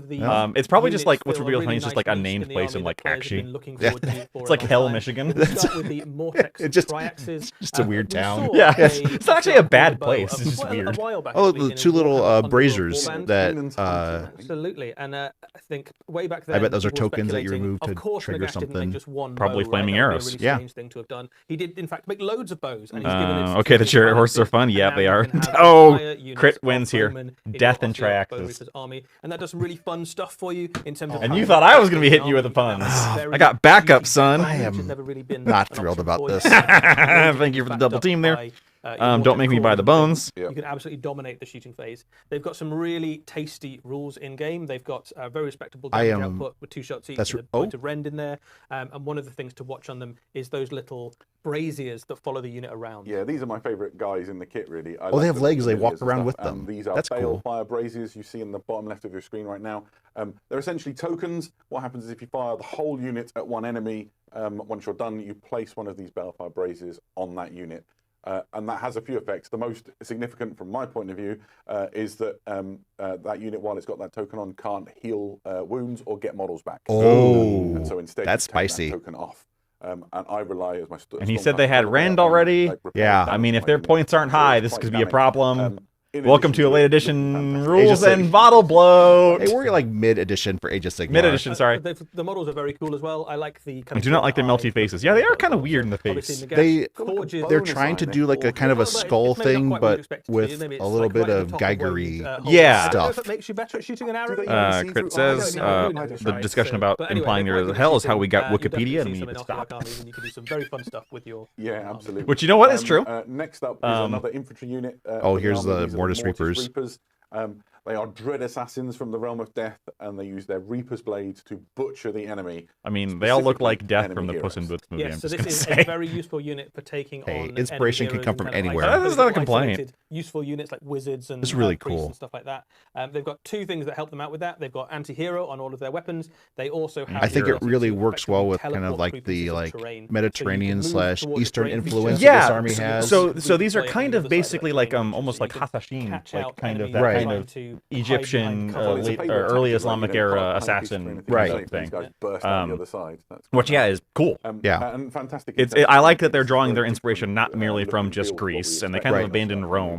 Speaker 4: Yeah.
Speaker 1: It's probably just like what's really funny is just like a named place in like Akshi. It's like Hell, Michigan.
Speaker 2: It's just a weird town.
Speaker 1: Yeah, it's not actually a bad place. It's just weird.
Speaker 2: Oh, the two little braziers that.
Speaker 4: Absolutely, and I think way back then,
Speaker 2: I bet those are
Speaker 4: people were
Speaker 2: tokens that you
Speaker 4: speculating,
Speaker 2: remove to
Speaker 4: of course,
Speaker 2: trigger
Speaker 4: Nagash didn't make
Speaker 2: something.
Speaker 4: just one
Speaker 1: Probably
Speaker 4: bow,
Speaker 1: flaming
Speaker 4: right? That would
Speaker 1: arrows.
Speaker 4: be a really
Speaker 2: Yeah.
Speaker 4: strange thing to have done. He did, in fact, make loads of bows. And he's given it
Speaker 1: Okay, the chariot horses are fun. Yeah, they are. Oh, crit wins here. Death and Traxxas.
Speaker 4: Army, and that does some really fun stuff for you in terms of.
Speaker 1: And you thought I was going to be hitting you with the puns. I got backup, son.
Speaker 2: I am not thrilled about this.
Speaker 1: Thank you for the double team there. Don't make me buy the bones.
Speaker 4: You can absolutely dominate the shooting phase. They've got some really tasty rules in game. They've got a very respectable damage output with 2 shots each.
Speaker 2: That's
Speaker 4: with a point of rend in there. And one of the things to watch on them is those little braziers that follow the unit around.
Speaker 3: Yeah, these are my favourite guys in the kit, really.
Speaker 2: They have legs, they walk around with them.
Speaker 3: These are
Speaker 2: That's cool.
Speaker 3: Balefire braziers you see in the bottom left of your screen right now. They're essentially tokens. What happens is if you fire the whole unit at one enemy, once you're done, you place one of these Balefire braziers on that unit. And that has a few effects. The most significant from my point of view is that that unit, while it's got that token on, can't heal wounds or get models back.
Speaker 2: Oh,
Speaker 3: and so instead
Speaker 2: that's
Speaker 3: you take
Speaker 2: spicy.
Speaker 3: that token off. And I rely as my
Speaker 1: And he said they had Rend already.
Speaker 2: Yeah.
Speaker 1: I mean, if their points aren't high, this could be a problem. Welcome to a late edition rules and bottle bloat.
Speaker 2: Hey, we're like mid edition for Age of Sigmar.
Speaker 1: Mid edition, sorry.
Speaker 4: The models are very cool as well. I like the.
Speaker 1: I do not like their melty faces. Yeah, they are kind of weird in the face.
Speaker 2: They're trying to do like a kind of a skull thing, but with a little bit of Geigery stuff.
Speaker 4: That makes you better at shooting an arrow.
Speaker 1: Crit says the discussion about implying there is a hell is how we got Wikipedia, and we need to stop.
Speaker 4: You can do some very fun stuff with your.
Speaker 3: Yeah, absolutely.
Speaker 1: Which you know what is true.
Speaker 3: Next up is another infantry unit.
Speaker 2: Here's the Mortis Reapers.
Speaker 3: They are dread assassins from the realm of death, and they use their Reaper's blades to butcher the enemy.
Speaker 1: I mean, they all look like death from the Puss in Boots movie.
Speaker 4: Yes, so this is a very useful unit for taking on.
Speaker 2: Inspiration can come from anywhere.
Speaker 1: That's not a complaint.
Speaker 4: Useful units like wizards and
Speaker 2: it's really
Speaker 4: priests
Speaker 2: cool
Speaker 4: and stuff like that. They've got 2 things that help them out with that. They've got anti-hero on all of their weapons. They also have.
Speaker 2: I think it really works well with kind of like the Mediterranean / Eastern influence
Speaker 1: yeah,
Speaker 2: this army has.
Speaker 1: So these are kind of basically like almost like Hasashin, like kind of Egyptian early Islamic era assassin thing. Which is cool.
Speaker 3: And fantastic.
Speaker 1: I like that they're drawing their inspiration not merely from just Greece, and they kind of abandoned Rome.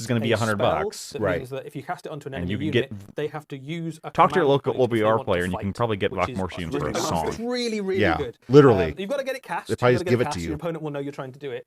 Speaker 1: is going to be
Speaker 4: a
Speaker 1: $100.
Speaker 4: spell that
Speaker 2: Right.
Speaker 4: means that if you cast it onto an
Speaker 1: And
Speaker 4: enemy
Speaker 1: you can
Speaker 4: unit,
Speaker 1: get-
Speaker 4: they have to use a
Speaker 1: Talk to your
Speaker 4: command
Speaker 1: local
Speaker 4: point if they
Speaker 1: OBR
Speaker 4: want to
Speaker 1: player, and you can
Speaker 4: fight,
Speaker 1: probably get
Speaker 4: which
Speaker 1: Black
Speaker 4: is
Speaker 1: Mortiums for a
Speaker 3: really
Speaker 1: song.
Speaker 4: It's really, really
Speaker 2: Yeah,
Speaker 4: good.
Speaker 2: literally.
Speaker 4: You've got to get it cast.
Speaker 2: They probably
Speaker 4: You've
Speaker 2: just
Speaker 4: got
Speaker 2: give
Speaker 4: to
Speaker 2: it
Speaker 4: get
Speaker 2: to
Speaker 4: cast,
Speaker 2: you.
Speaker 4: Your opponent will know you're trying to do it.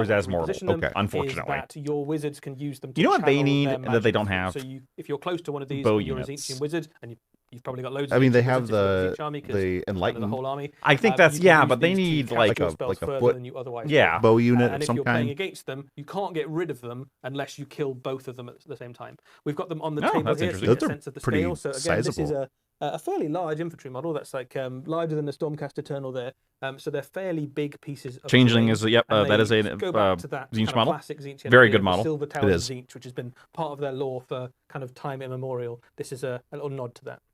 Speaker 1: yours
Speaker 4: how
Speaker 1: as
Speaker 4: we
Speaker 1: mortal.
Speaker 4: position them
Speaker 1: Okay,
Speaker 4: is
Speaker 1: unfortunately.
Speaker 4: that your wizards can use them to
Speaker 1: You know what they
Speaker 4: channel
Speaker 1: need
Speaker 4: their
Speaker 1: that they don't
Speaker 4: magic
Speaker 1: have?
Speaker 4: through. So if you're close to one of these,
Speaker 1: Bow
Speaker 4: and you're a
Speaker 1: units.
Speaker 4: Tzeentchian wizard, and you've probably got loads of
Speaker 2: I mean, they
Speaker 4: Tzeentchian
Speaker 2: have
Speaker 4: wizards if you've got
Speaker 2: the
Speaker 4: Tzeentch army, 'cause
Speaker 2: the
Speaker 4: kind of
Speaker 2: enlightened
Speaker 4: the whole army.
Speaker 1: I think
Speaker 4: You
Speaker 1: that's
Speaker 4: can
Speaker 1: yeah,
Speaker 4: use
Speaker 1: but they
Speaker 4: these to
Speaker 1: need
Speaker 4: cast
Speaker 1: like
Speaker 4: your
Speaker 1: a
Speaker 4: spells
Speaker 2: like a
Speaker 4: further
Speaker 2: foot-
Speaker 4: than you otherwise
Speaker 1: yeah.
Speaker 4: would.
Speaker 2: bow unit
Speaker 4: And
Speaker 2: of
Speaker 4: if
Speaker 2: some
Speaker 4: you're playing
Speaker 2: kind.
Speaker 4: against them, you can't get rid of them unless you kill both of them at the same time. We've got them on the
Speaker 1: Oh,
Speaker 4: table
Speaker 1: that's
Speaker 4: here, so
Speaker 1: interesting.
Speaker 4: you get
Speaker 2: Those
Speaker 4: a
Speaker 2: are
Speaker 4: sense of the
Speaker 2: pretty
Speaker 4: scale. So again, this is
Speaker 2: sizable.
Speaker 4: a fairly large infantry model that's like larger than the Stormcast Eternal there. So they're fairly big pieces of
Speaker 1: Changeling
Speaker 4: terrain,
Speaker 1: is yep,
Speaker 4: and
Speaker 1: that
Speaker 4: they
Speaker 1: is a
Speaker 4: go back to that
Speaker 1: Tzeentch
Speaker 4: kind of
Speaker 1: model.
Speaker 4: classic Tzeentchian
Speaker 1: Very
Speaker 4: idea
Speaker 1: good
Speaker 4: of the
Speaker 1: model.
Speaker 4: Silver Tower of
Speaker 2: is.
Speaker 4: Tzeentch, which has been part of their lore for kind of time immemorial. This is a little nod to that.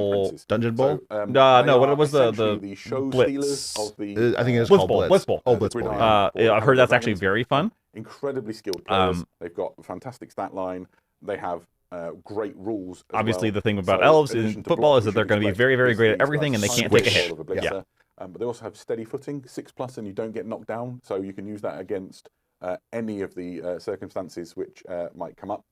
Speaker 1: Bowl.
Speaker 3: princes.
Speaker 2: Dungeon Bowl?
Speaker 3: So,
Speaker 1: No,
Speaker 3: they
Speaker 1: what
Speaker 3: are
Speaker 1: was the
Speaker 3: essentially the show
Speaker 1: Blitz?
Speaker 3: stealers of the.
Speaker 2: I think it's
Speaker 1: Blitz
Speaker 2: called
Speaker 1: Bowl,
Speaker 2: Blitz.
Speaker 1: Blitz Bowl.
Speaker 2: Oh,
Speaker 3: the
Speaker 2: Blitz Bowl.
Speaker 3: gridiron
Speaker 2: Yeah.
Speaker 3: for
Speaker 1: I heard that's
Speaker 3: Warhammer
Speaker 1: actually
Speaker 3: Dragons.
Speaker 1: very fun.
Speaker 3: Incredibly skilled players. They've got a fantastic stat line. They have great rules. As
Speaker 1: Obviously,
Speaker 3: well.
Speaker 1: the thing about
Speaker 3: So,
Speaker 1: elves
Speaker 3: in
Speaker 1: in
Speaker 3: addition to
Speaker 1: football
Speaker 3: block,
Speaker 1: is that
Speaker 3: we
Speaker 1: they're
Speaker 3: should
Speaker 1: going to be
Speaker 3: expect
Speaker 1: very, very great at
Speaker 3: these
Speaker 1: everything, and they
Speaker 3: guys
Speaker 1: can't
Speaker 3: tiny
Speaker 1: take a hit.
Speaker 3: control of blitzer. But they also have steady footing, 6+, and you don't get knocked down. So you can use that against any of the circumstances which might come up.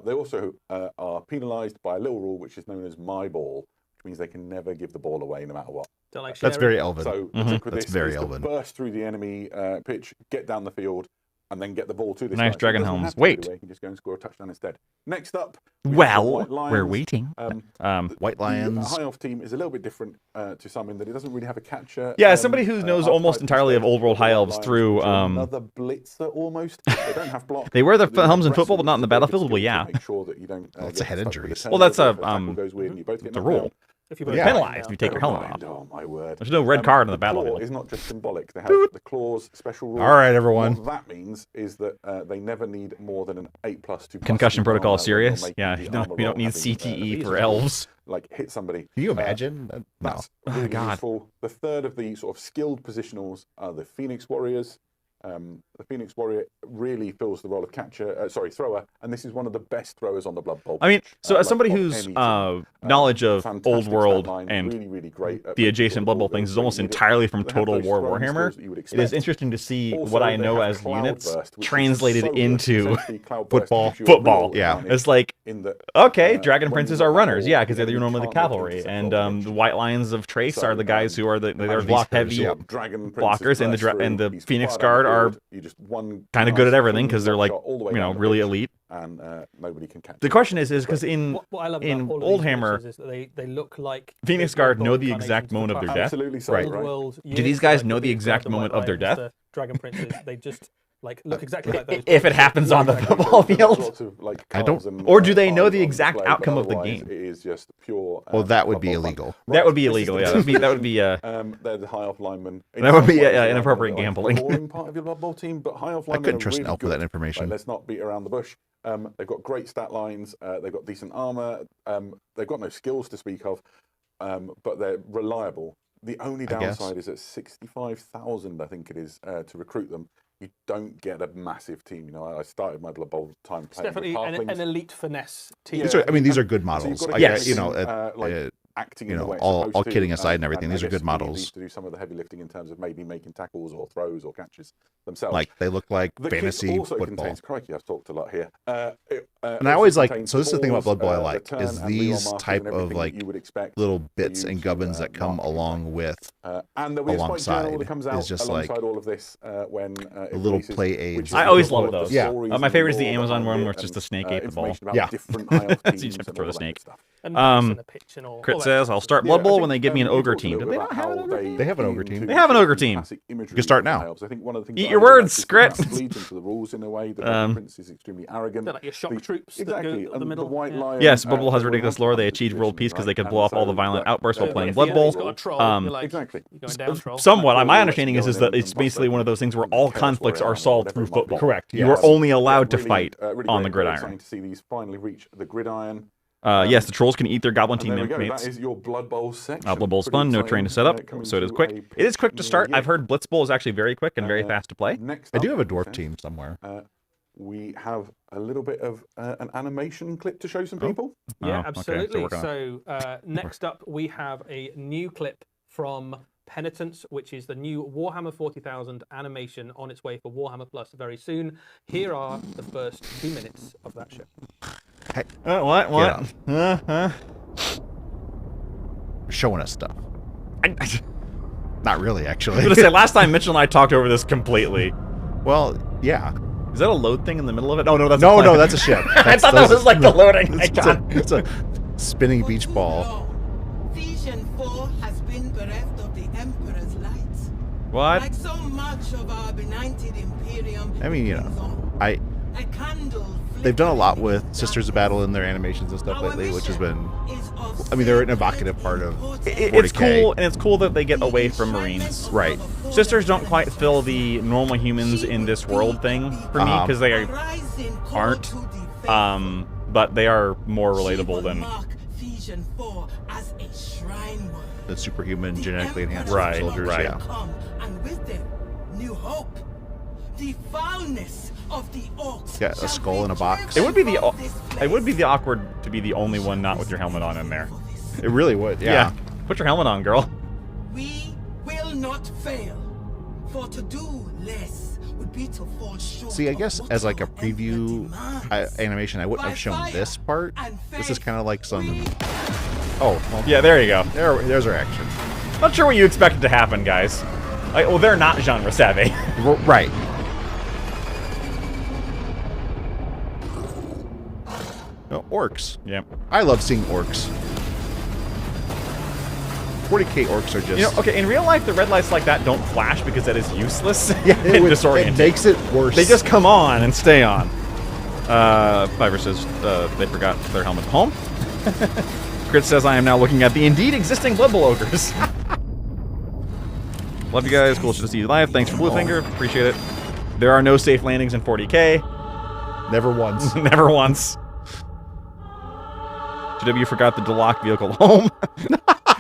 Speaker 3: They also are penalised by a little rule which is known as my ball, which means they can never give the ball away no matter what.
Speaker 4: Don't like
Speaker 2: That's
Speaker 4: sharing.
Speaker 2: very Elven.
Speaker 3: So the trick with
Speaker 2: That's
Speaker 3: this
Speaker 2: very
Speaker 3: is
Speaker 2: Elven.
Speaker 3: to burst through the enemy pitch, get down the field, and then get the ball to this
Speaker 1: Nice
Speaker 3: guy.
Speaker 1: dragon
Speaker 3: So he doesn't
Speaker 1: helms.
Speaker 3: have to
Speaker 1: Wait.
Speaker 3: go away, he can just go and score a touchdown instead. Next up, we have the
Speaker 1: Well,
Speaker 3: White Lions.
Speaker 1: we're waiting.
Speaker 2: White
Speaker 3: The
Speaker 2: Lions.
Speaker 3: High Elf team is a little bit different to some in that it doesn't really have a catcher.
Speaker 1: Yeah, as somebody who knows almost
Speaker 3: archetype
Speaker 1: entirely of
Speaker 3: instead.
Speaker 1: Old World
Speaker 3: The White
Speaker 1: High Elves
Speaker 3: Lions,
Speaker 1: through,
Speaker 3: which are another blitzer almost. They don't have block.
Speaker 1: They wear the
Speaker 3: but
Speaker 1: helms in
Speaker 3: wrestle,
Speaker 1: football, but not in the
Speaker 3: which is a very good
Speaker 1: battlefield. Well,
Speaker 3: skill to
Speaker 1: yeah.
Speaker 3: Make sure that you don't
Speaker 2: Lots
Speaker 3: get
Speaker 2: of head
Speaker 3: stuck with
Speaker 2: injuries.
Speaker 3: the
Speaker 1: Well, that's
Speaker 3: turnover
Speaker 1: a,
Speaker 3: if tackle goes weird and you both get
Speaker 1: the
Speaker 3: knocked
Speaker 1: rule.
Speaker 3: down.
Speaker 4: If you
Speaker 2: Yeah.
Speaker 4: both
Speaker 1: Penalized if
Speaker 4: down.
Speaker 1: you take your helmet off.
Speaker 3: Oh my word!
Speaker 1: There's no red card on the
Speaker 3: claw
Speaker 1: battlefield.
Speaker 3: is not just symbolic. They have the claws special rule.
Speaker 2: All right, everyone.
Speaker 3: What that means is that they never need more than an 8+2.
Speaker 1: Concussion protocol
Speaker 3: armor when you're
Speaker 1: serious?
Speaker 3: making
Speaker 1: Yeah,
Speaker 3: the
Speaker 1: you
Speaker 3: armor
Speaker 1: don't
Speaker 3: roll,
Speaker 1: need
Speaker 3: having,
Speaker 1: CTE for
Speaker 3: the
Speaker 1: elves.
Speaker 3: like hit somebody.
Speaker 2: Can you imagine? No.
Speaker 3: That's really
Speaker 1: God.
Speaker 3: useful. The third of the sort of skilled positionals are the Phoenix Warriors. The Phoenix Warrior really fills the role of thrower, and this is one of the best throwers on the Blood Bowl.
Speaker 1: I mean, so as
Speaker 3: like
Speaker 1: somebody
Speaker 3: of
Speaker 1: who's
Speaker 3: any team.
Speaker 1: knowledge of
Speaker 3: Fantastic
Speaker 1: Old
Speaker 3: stat
Speaker 1: World
Speaker 3: line,
Speaker 1: and
Speaker 3: really, really great at
Speaker 1: the
Speaker 3: making
Speaker 1: adjacent
Speaker 3: sure
Speaker 1: Blood
Speaker 3: the
Speaker 1: Bowl
Speaker 3: ball
Speaker 1: things
Speaker 3: goes
Speaker 1: is
Speaker 3: where
Speaker 1: almost
Speaker 3: you need it.
Speaker 1: entirely from
Speaker 3: They have
Speaker 1: Total
Speaker 3: those
Speaker 1: War
Speaker 3: throwing
Speaker 1: Warhammer.
Speaker 3: skills that you would
Speaker 1: It is
Speaker 3: expect.
Speaker 1: interesting to see
Speaker 3: Also,
Speaker 1: what I
Speaker 3: they
Speaker 1: know
Speaker 3: have
Speaker 1: as
Speaker 3: Cloud
Speaker 1: units
Speaker 3: Burst, which is
Speaker 1: translated
Speaker 3: so good.
Speaker 1: into
Speaker 3: Essentially, Cloud Burst
Speaker 1: football.
Speaker 3: gives you a
Speaker 1: Football.
Speaker 3: real
Speaker 2: Yeah.
Speaker 3: advantage
Speaker 1: It's like,
Speaker 3: in that,
Speaker 1: okay, Dragon
Speaker 3: when
Speaker 1: Princes
Speaker 3: you
Speaker 1: are
Speaker 3: have the
Speaker 1: runners,
Speaker 3: ball,
Speaker 1: yeah, because they're
Speaker 3: you
Speaker 1: normally the
Speaker 3: can't make
Speaker 1: cavalry,
Speaker 3: intercept
Speaker 1: and
Speaker 3: or connection.
Speaker 1: the White Lions of Trace
Speaker 3: So,
Speaker 1: are the guys who are they are these
Speaker 2: blockers,
Speaker 1: heavy
Speaker 2: yeah.
Speaker 3: Dragon
Speaker 1: blockers,
Speaker 3: Princes
Speaker 1: and
Speaker 3: burst
Speaker 1: and
Speaker 3: through,
Speaker 1: the
Speaker 3: he's
Speaker 1: Phoenix
Speaker 3: fired down the
Speaker 1: Guard are
Speaker 3: field, you just one
Speaker 1: kind of good
Speaker 3: nice
Speaker 1: at everything
Speaker 3: clean
Speaker 1: because they're like
Speaker 3: shot all the way
Speaker 1: you know
Speaker 3: down the
Speaker 1: really
Speaker 3: pitch,
Speaker 1: elite.
Speaker 3: and nobody can catch
Speaker 1: The
Speaker 3: it.
Speaker 1: question is because in
Speaker 4: What I love
Speaker 1: in
Speaker 4: about all of
Speaker 1: Old
Speaker 4: these
Speaker 1: Hammer,
Speaker 4: miniatures is that they look like
Speaker 1: Phoenix
Speaker 4: the
Speaker 1: Guard
Speaker 4: Blood
Speaker 1: know
Speaker 4: Bowl
Speaker 1: the exact
Speaker 4: incarnations
Speaker 1: moment of their death.
Speaker 3: Absolutely so,
Speaker 4: Old
Speaker 3: right?
Speaker 4: World
Speaker 1: Do
Speaker 4: units,
Speaker 1: these guys
Speaker 4: like
Speaker 1: know the
Speaker 4: Phoenix
Speaker 1: exact
Speaker 4: Guard, the
Speaker 1: moment
Speaker 4: White
Speaker 1: of their
Speaker 4: Lions,
Speaker 1: death?
Speaker 4: the Dragon Princes, they just like look exactly like those.
Speaker 1: If it happens on the
Speaker 3: Exactly.
Speaker 1: football
Speaker 3: So there's
Speaker 1: field?
Speaker 3: lots of, like,
Speaker 2: I don't-
Speaker 3: cards and,
Speaker 1: Or do they know
Speaker 3: cards
Speaker 1: the
Speaker 3: on
Speaker 1: exact
Speaker 3: display, but
Speaker 1: outcome of the
Speaker 3: otherwise
Speaker 1: game?
Speaker 3: It is just pure.
Speaker 2: Well, that would
Speaker 3: Blood
Speaker 2: be
Speaker 3: Bowl fun.
Speaker 2: illegal.
Speaker 1: That would be
Speaker 3: this is
Speaker 1: illegal.
Speaker 3: the
Speaker 1: Yeah, that would be
Speaker 3: they're the high elf linemen. In
Speaker 1: That would
Speaker 3: some
Speaker 1: be,
Speaker 3: ways,
Speaker 1: yeah,
Speaker 3: they're
Speaker 1: inappropriate
Speaker 3: like
Speaker 1: gambling.
Speaker 3: The boring part of your Blood Bowl team, but high elf linemen
Speaker 2: couldn't
Speaker 3: are
Speaker 2: trust an
Speaker 3: really
Speaker 2: elf with
Speaker 3: good.
Speaker 2: that information.
Speaker 3: Like, let's not beat around the bush. They've got great stat lines. They've got decent armor. They've got no skills to speak of, but they're reliable. The only
Speaker 2: guess.
Speaker 3: downside is at 65,000, I think it is, to recruit them. You don't get a massive team. You know, I started my Blood Bowl time
Speaker 4: It's
Speaker 3: playing
Speaker 4: definitely
Speaker 3: with
Speaker 4: an
Speaker 3: halflings.
Speaker 4: elite finesse team.
Speaker 3: Yeah.
Speaker 2: These are good
Speaker 3: So
Speaker 2: models.
Speaker 3: you've got to
Speaker 2: I
Speaker 3: get
Speaker 2: guess, you know,
Speaker 3: everything, acting
Speaker 2: you
Speaker 3: in the
Speaker 2: know,
Speaker 3: way it's
Speaker 2: all
Speaker 3: supposed to,
Speaker 2: kidding aside and everything, these
Speaker 3: I
Speaker 2: are good
Speaker 3: guess you need
Speaker 2: models.
Speaker 3: to do some of the heavy lifting in terms of maybe making tackles or throws or catches themselves.
Speaker 2: like they look like
Speaker 3: The kit
Speaker 2: fantasy
Speaker 3: also
Speaker 2: football.
Speaker 3: contains, crikey, I've talked a lot here.
Speaker 2: And I always like, so this is the thing about Blood Bowl I like,
Speaker 3: the
Speaker 2: is
Speaker 3: turn and
Speaker 2: these
Speaker 3: reroll markers
Speaker 2: type
Speaker 3: and
Speaker 2: of
Speaker 3: everything
Speaker 2: like
Speaker 3: that you would expect
Speaker 2: little
Speaker 3: for
Speaker 2: bits
Speaker 3: you
Speaker 2: and
Speaker 3: to,
Speaker 2: gubbins that come
Speaker 3: mark
Speaker 2: along with
Speaker 3: and there'll be a spike journal
Speaker 2: alongside
Speaker 3: that comes
Speaker 2: is
Speaker 3: out
Speaker 2: just like
Speaker 3: alongside all of this when it
Speaker 2: little
Speaker 3: releases,
Speaker 2: play
Speaker 3: which
Speaker 2: aids.
Speaker 3: is
Speaker 1: I always
Speaker 3: all
Speaker 1: love
Speaker 3: of the
Speaker 1: those.
Speaker 2: Yeah.
Speaker 3: stories
Speaker 1: My
Speaker 3: and
Speaker 1: favorite is the
Speaker 3: lore
Speaker 1: Amazon
Speaker 3: behind
Speaker 1: one
Speaker 3: it
Speaker 1: where it's just
Speaker 3: and,
Speaker 1: a snake ate the ball.
Speaker 3: information about
Speaker 2: Yeah.
Speaker 3: different high elf
Speaker 1: You
Speaker 3: teams
Speaker 1: just have to
Speaker 3: and
Speaker 1: throw
Speaker 3: all
Speaker 1: the
Speaker 3: that
Speaker 1: snake.
Speaker 3: good stuff.
Speaker 4: And maps and a pitch and all.
Speaker 1: Crit
Speaker 4: all that
Speaker 1: says,
Speaker 4: stuff.
Speaker 1: I'll start
Speaker 3: Yeah,
Speaker 1: Blood
Speaker 3: I
Speaker 1: Bowl
Speaker 3: think,
Speaker 1: when they give me an
Speaker 3: you
Speaker 1: ogre
Speaker 3: talked a
Speaker 1: team.
Speaker 3: little
Speaker 1: Do
Speaker 3: bit
Speaker 1: they
Speaker 3: about
Speaker 1: not have an
Speaker 3: how
Speaker 1: ogre team?
Speaker 2: They have an ogre
Speaker 3: aim
Speaker 2: team.
Speaker 3: to
Speaker 1: They have an ogre
Speaker 3: use
Speaker 1: team.
Speaker 3: classic imagery
Speaker 2: You can start
Speaker 3: of
Speaker 2: now.
Speaker 3: high elves. I think one of the things
Speaker 1: Eat
Speaker 3: that I
Speaker 1: your
Speaker 3: really
Speaker 1: words,
Speaker 3: like is
Speaker 1: Scrit.
Speaker 3: that bleeds into the rules in a way. The Dragon Prince is extremely arrogant.
Speaker 4: They're like your shock
Speaker 3: The-
Speaker 4: troops that
Speaker 3: exactly.
Speaker 4: go up
Speaker 3: and
Speaker 4: the middle.
Speaker 3: The White
Speaker 4: yeah.
Speaker 3: Lion,
Speaker 1: Yes, Blood Bowl has
Speaker 3: they're
Speaker 1: ridiculous
Speaker 3: in a
Speaker 1: lore. They
Speaker 3: fantastic
Speaker 1: achieved world
Speaker 3: position,
Speaker 1: peace because
Speaker 3: right?
Speaker 1: they could
Speaker 3: And
Speaker 1: blow up all the
Speaker 3: so
Speaker 1: violent
Speaker 3: that-
Speaker 1: outbursts while
Speaker 3: yeah,
Speaker 1: playing
Speaker 4: If
Speaker 1: Blood
Speaker 4: the
Speaker 1: Bowl.
Speaker 4: enemy's got a troll, you're like,
Speaker 3: Exactly.
Speaker 4: you're going down troll.
Speaker 1: Somewhat. My
Speaker 3: Always
Speaker 1: understanding is
Speaker 3: going
Speaker 1: that
Speaker 3: and
Speaker 1: it's basically
Speaker 3: busting
Speaker 1: one of those things where
Speaker 3: and
Speaker 1: all
Speaker 3: chaos
Speaker 1: conflicts
Speaker 3: warrior
Speaker 1: are
Speaker 3: or
Speaker 1: solved
Speaker 3: whatever
Speaker 1: through
Speaker 3: it might be.
Speaker 1: football.
Speaker 2: Correct,
Speaker 1: You
Speaker 2: yes.
Speaker 1: are only allowed to
Speaker 3: Really,
Speaker 1: fight
Speaker 3: really
Speaker 1: on the
Speaker 3: great. Very
Speaker 1: gridiron.
Speaker 3: exciting to see these finally reach the gridiron.
Speaker 1: Yes, the trolls can eat their goblin
Speaker 3: And
Speaker 1: team
Speaker 3: there we go.
Speaker 1: mates.
Speaker 3: That is your Blood Bowl section.
Speaker 1: Blood Bowl's
Speaker 3: Pretty
Speaker 1: fun, no
Speaker 3: exciting,
Speaker 1: train to set up,
Speaker 3: coming
Speaker 1: so it is
Speaker 3: to
Speaker 1: quick.
Speaker 3: a
Speaker 1: It is quick to
Speaker 3: pitch
Speaker 1: start.
Speaker 3: near
Speaker 1: I've heard Blitz Bowl is actually very quick and very fast to play.
Speaker 3: Next
Speaker 2: I do
Speaker 3: up,
Speaker 2: have a dwarf
Speaker 3: okay,
Speaker 2: team somewhere.
Speaker 3: We have a little bit of an animation clip to show some people.
Speaker 4: Yeah,
Speaker 1: Oh, okay, so
Speaker 4: absolutely.
Speaker 1: work on it.
Speaker 4: So next up, we have a new clip from Penitence, which is the new Warhammer 40,000 animation on its way for Warhammer Plus very soon. Here are the first 2 minutes of that show.
Speaker 1: What?
Speaker 2: Yeah. Showing us stuff. Not really,
Speaker 1: I
Speaker 2: actually.
Speaker 1: was gonna say last time Mitchell and I talked over this completely.
Speaker 2: Well, yeah.
Speaker 1: Is that a load thing in the middle of it? Oh no, that's
Speaker 2: No,
Speaker 1: a plane.
Speaker 2: no, that's a ship.
Speaker 1: I thought that was like the loading icon.
Speaker 2: It's a spinning beach ball.
Speaker 6: Vision 4 has been bereft of the Emperor's lights.
Speaker 1: What?
Speaker 6: Like so much of our benighted Imperium.
Speaker 2: I mean, you know,
Speaker 6: a candle
Speaker 2: they've done a lot with Sisters of Battle in their animations and stuff lately, which has been, I mean, they're an evocative part of
Speaker 1: It's
Speaker 2: 40K.
Speaker 1: cool, and it's cool that they get away from Marines.
Speaker 2: Right.
Speaker 1: Sisters don't quite fill the normal humans in this world thing for me because they aren't. But they are more relatable than.
Speaker 6: Vision 4 as a shrine word.
Speaker 2: The superhuman, genetically enhanced
Speaker 1: Right,
Speaker 2: soldiers.
Speaker 1: right.
Speaker 2: Yeah.
Speaker 6: Come, and with them, new hope. The foulness of the orcs.
Speaker 2: Yeah, a
Speaker 6: shall
Speaker 2: skull in a
Speaker 6: be
Speaker 2: box.
Speaker 1: It would be the.
Speaker 6: driven from this
Speaker 1: It would be
Speaker 6: place.
Speaker 1: the awkward to be the only one not with your helmet on in there.
Speaker 2: It really would. Yeah.
Speaker 1: Put your helmet on, girl.
Speaker 6: We will not fail, for to do less would be to fall short.
Speaker 2: See, I
Speaker 6: of
Speaker 2: guess
Speaker 6: what
Speaker 2: as like a
Speaker 6: our Emperor
Speaker 2: preview
Speaker 6: demands.
Speaker 2: animation, I wouldn't have shown this part. This is kind of like some. Oh, well,
Speaker 1: Yeah, there you go.
Speaker 2: there's our action.
Speaker 1: Not sure what you expected to happen, guys. Like, well, they're not genre savvy.
Speaker 2: Right. No, orcs.
Speaker 1: Yeah.
Speaker 2: I love seeing orcs. 40k orcs are just.
Speaker 1: You know, okay, in real life, the red lights like that don't flash because that is useless and
Speaker 2: it
Speaker 1: disorienting.
Speaker 2: makes it worse.
Speaker 1: They just come on and stay on. Fiverr says they forgot their helmet at home. Crit says I am now looking at the indeed existing Blood Bowl ogres. Love you guys. Cool to see you live. Thanks for Bluefinger. Appreciate it. There are no safe landings in 40k.
Speaker 2: Never once.
Speaker 1: Never once. GW forgot the Delac vehicle at home.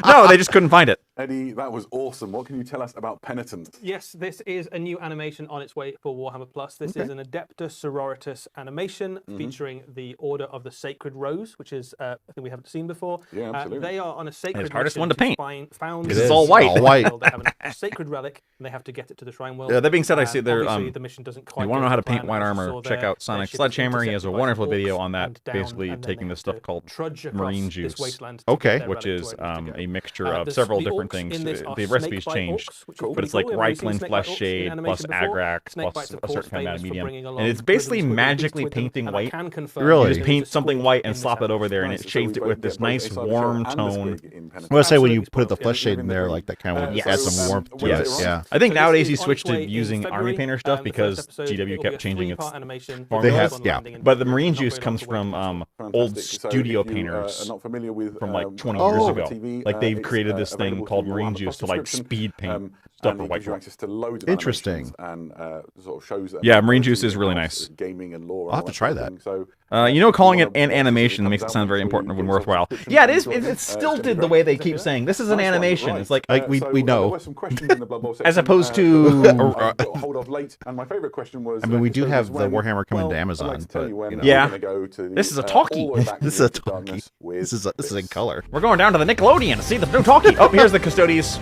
Speaker 1: No, they just couldn't find it.
Speaker 3: Eddie, that was awesome. What can you tell us about Penitent?
Speaker 4: Yes, this is a new animation on its way for Warhammer Plus. This is an Adeptus Sororitas animation featuring the Order of the Sacred Rose, which is a thing we haven't seen before.
Speaker 3: Yeah, absolutely.
Speaker 4: They are on a sacred
Speaker 1: It's hardest
Speaker 4: mission
Speaker 1: one to paint.
Speaker 4: Found
Speaker 1: Because it's all white.
Speaker 2: All white.
Speaker 4: They have a sacred relic, and they have to get it to the Shrine World.
Speaker 1: Yeah, that being said, I see
Speaker 4: And
Speaker 1: there.
Speaker 4: obviously the mission doesn't quite
Speaker 1: You want to
Speaker 4: go
Speaker 1: know how to
Speaker 4: to plan
Speaker 1: paint white
Speaker 4: as you
Speaker 1: armor?
Speaker 4: saw
Speaker 1: Check
Speaker 4: there.
Speaker 1: out Sonic
Speaker 4: Their ship is
Speaker 1: Sledgehammer. He has a
Speaker 4: intercepted by
Speaker 1: wonderful
Speaker 4: orcs
Speaker 1: video on that,
Speaker 4: and down,
Speaker 1: basically
Speaker 4: and then
Speaker 1: taking
Speaker 4: they
Speaker 1: this
Speaker 4: have
Speaker 1: stuff
Speaker 4: to
Speaker 1: called
Speaker 4: trudge across
Speaker 1: marine
Speaker 4: this
Speaker 1: juice.
Speaker 4: wasteland to
Speaker 2: Okay.
Speaker 4: get their
Speaker 1: which
Speaker 4: relic
Speaker 1: is
Speaker 4: to where it needs to go.
Speaker 1: a mixture of
Speaker 4: The
Speaker 1: several
Speaker 4: the
Speaker 1: different
Speaker 4: orcs
Speaker 1: things.
Speaker 4: in this are
Speaker 1: The recipe's
Speaker 4: snakebite
Speaker 1: changed,
Speaker 4: orcs, which is
Speaker 1: but
Speaker 4: pretty
Speaker 1: it's like
Speaker 4: cool. We haven't
Speaker 1: rifling,
Speaker 4: seen snakebite
Speaker 1: flesh
Speaker 4: orcs in
Speaker 1: shade, plus
Speaker 4: animation before.
Speaker 1: agrax, plus
Speaker 4: Snakebites, of
Speaker 1: a
Speaker 4: course,
Speaker 1: certain kind of
Speaker 4: famous for
Speaker 1: medium.
Speaker 4: bringing
Speaker 1: And
Speaker 4: along
Speaker 1: it's basically
Speaker 4: ribbons with
Speaker 1: magically
Speaker 4: with them,
Speaker 1: painting
Speaker 4: and I
Speaker 1: white.
Speaker 4: can confirm
Speaker 2: Really?
Speaker 1: You
Speaker 4: there
Speaker 1: just
Speaker 4: is
Speaker 1: paint
Speaker 4: a
Speaker 1: something
Speaker 4: squig
Speaker 1: white and
Speaker 4: in
Speaker 1: slap
Speaker 4: this
Speaker 1: it over there, and
Speaker 3: Nice.
Speaker 1: it
Speaker 3: So
Speaker 1: shades
Speaker 3: we've
Speaker 1: it with
Speaker 3: got
Speaker 1: this
Speaker 3: both
Speaker 1: nice
Speaker 3: inside the
Speaker 1: warm
Speaker 3: shell and the
Speaker 1: tone.
Speaker 3: squig in Penitent.
Speaker 2: Well, I say when you
Speaker 4: Absolutely
Speaker 2: put the
Speaker 4: spoiled.
Speaker 2: flesh
Speaker 4: Yeah,
Speaker 2: shade in there, like that kind of would
Speaker 3: so,
Speaker 2: add some warmth to
Speaker 1: yes.
Speaker 2: it. Yeah.
Speaker 1: I think
Speaker 4: So this
Speaker 1: nowadays
Speaker 4: is
Speaker 1: he
Speaker 4: on
Speaker 1: switched
Speaker 4: its way
Speaker 1: to
Speaker 4: in
Speaker 1: using army
Speaker 4: February.
Speaker 1: painter stuff
Speaker 4: The
Speaker 1: because
Speaker 4: first episode,
Speaker 1: GW
Speaker 4: it will
Speaker 1: kept
Speaker 4: be a
Speaker 1: changing its
Speaker 4: 3-part animation.
Speaker 1: formula.
Speaker 2: They have-
Speaker 4: On
Speaker 2: yeah.
Speaker 4: landing in
Speaker 1: But the
Speaker 4: February.
Speaker 1: marine
Speaker 4: Not
Speaker 1: juice
Speaker 4: very
Speaker 1: comes
Speaker 4: long to wait.
Speaker 1: from old
Speaker 3: Fantastic. So
Speaker 1: studio
Speaker 3: if you,
Speaker 1: painters
Speaker 3: are not familiar with,
Speaker 1: from like 20
Speaker 2: Oh.
Speaker 1: years
Speaker 3: on
Speaker 1: ago.
Speaker 3: TV,
Speaker 1: Like they've
Speaker 3: it's,
Speaker 1: created this thing
Speaker 3: available
Speaker 1: called
Speaker 3: through
Speaker 1: marine
Speaker 3: Warhammer
Speaker 1: juice
Speaker 3: Plus
Speaker 1: to like
Speaker 3: subscription,
Speaker 1: speed paint
Speaker 3: and
Speaker 1: stuff for
Speaker 3: it
Speaker 1: white
Speaker 3: gives you
Speaker 1: people.
Speaker 3: access to loads of
Speaker 2: Interesting.
Speaker 3: animations and sort of shows.
Speaker 1: Yeah, marine juice is really nice.
Speaker 3: Gaming and lore.
Speaker 2: I'll have to try that.
Speaker 3: So,
Speaker 1: You know, calling it
Speaker 3: if you
Speaker 1: an
Speaker 3: wanna-
Speaker 1: animation
Speaker 3: it
Speaker 1: makes it
Speaker 3: comes
Speaker 1: sound
Speaker 3: out
Speaker 1: very
Speaker 3: before
Speaker 1: important
Speaker 3: you
Speaker 1: and
Speaker 3: get
Speaker 1: worthwhile.
Speaker 3: subscription
Speaker 1: Yeah, it
Speaker 3: and
Speaker 1: is.
Speaker 3: enjoy
Speaker 1: It's
Speaker 3: gonna
Speaker 1: still
Speaker 3: be
Speaker 1: did the
Speaker 3: great.
Speaker 1: way they keep saying this is an
Speaker 3: Nice one,
Speaker 1: animation.
Speaker 3: right.
Speaker 1: It's like
Speaker 2: we
Speaker 3: So,
Speaker 2: know.
Speaker 3: There were some questions in the Blood Bowl section,
Speaker 1: as opposed
Speaker 3: that
Speaker 1: to.
Speaker 3: I got hold of late, and my favourite question was.
Speaker 2: I mean, we do
Speaker 3: custodians
Speaker 2: have the
Speaker 3: when-
Speaker 2: Warhammer coming to
Speaker 3: well,
Speaker 2: Amazon,
Speaker 3: I'd like to tell
Speaker 2: but,
Speaker 3: you when
Speaker 2: you know.
Speaker 3: we're
Speaker 1: Yeah.
Speaker 3: gonna go to the,
Speaker 1: This is a
Speaker 3: all
Speaker 1: talkie.
Speaker 3: the way back
Speaker 2: This is
Speaker 3: into
Speaker 2: a
Speaker 3: the
Speaker 2: talkie.
Speaker 3: darkness with
Speaker 2: This is in color.
Speaker 1: We're going down to the Nickelodeon to see the new talkie. Oh, here's the Custodies.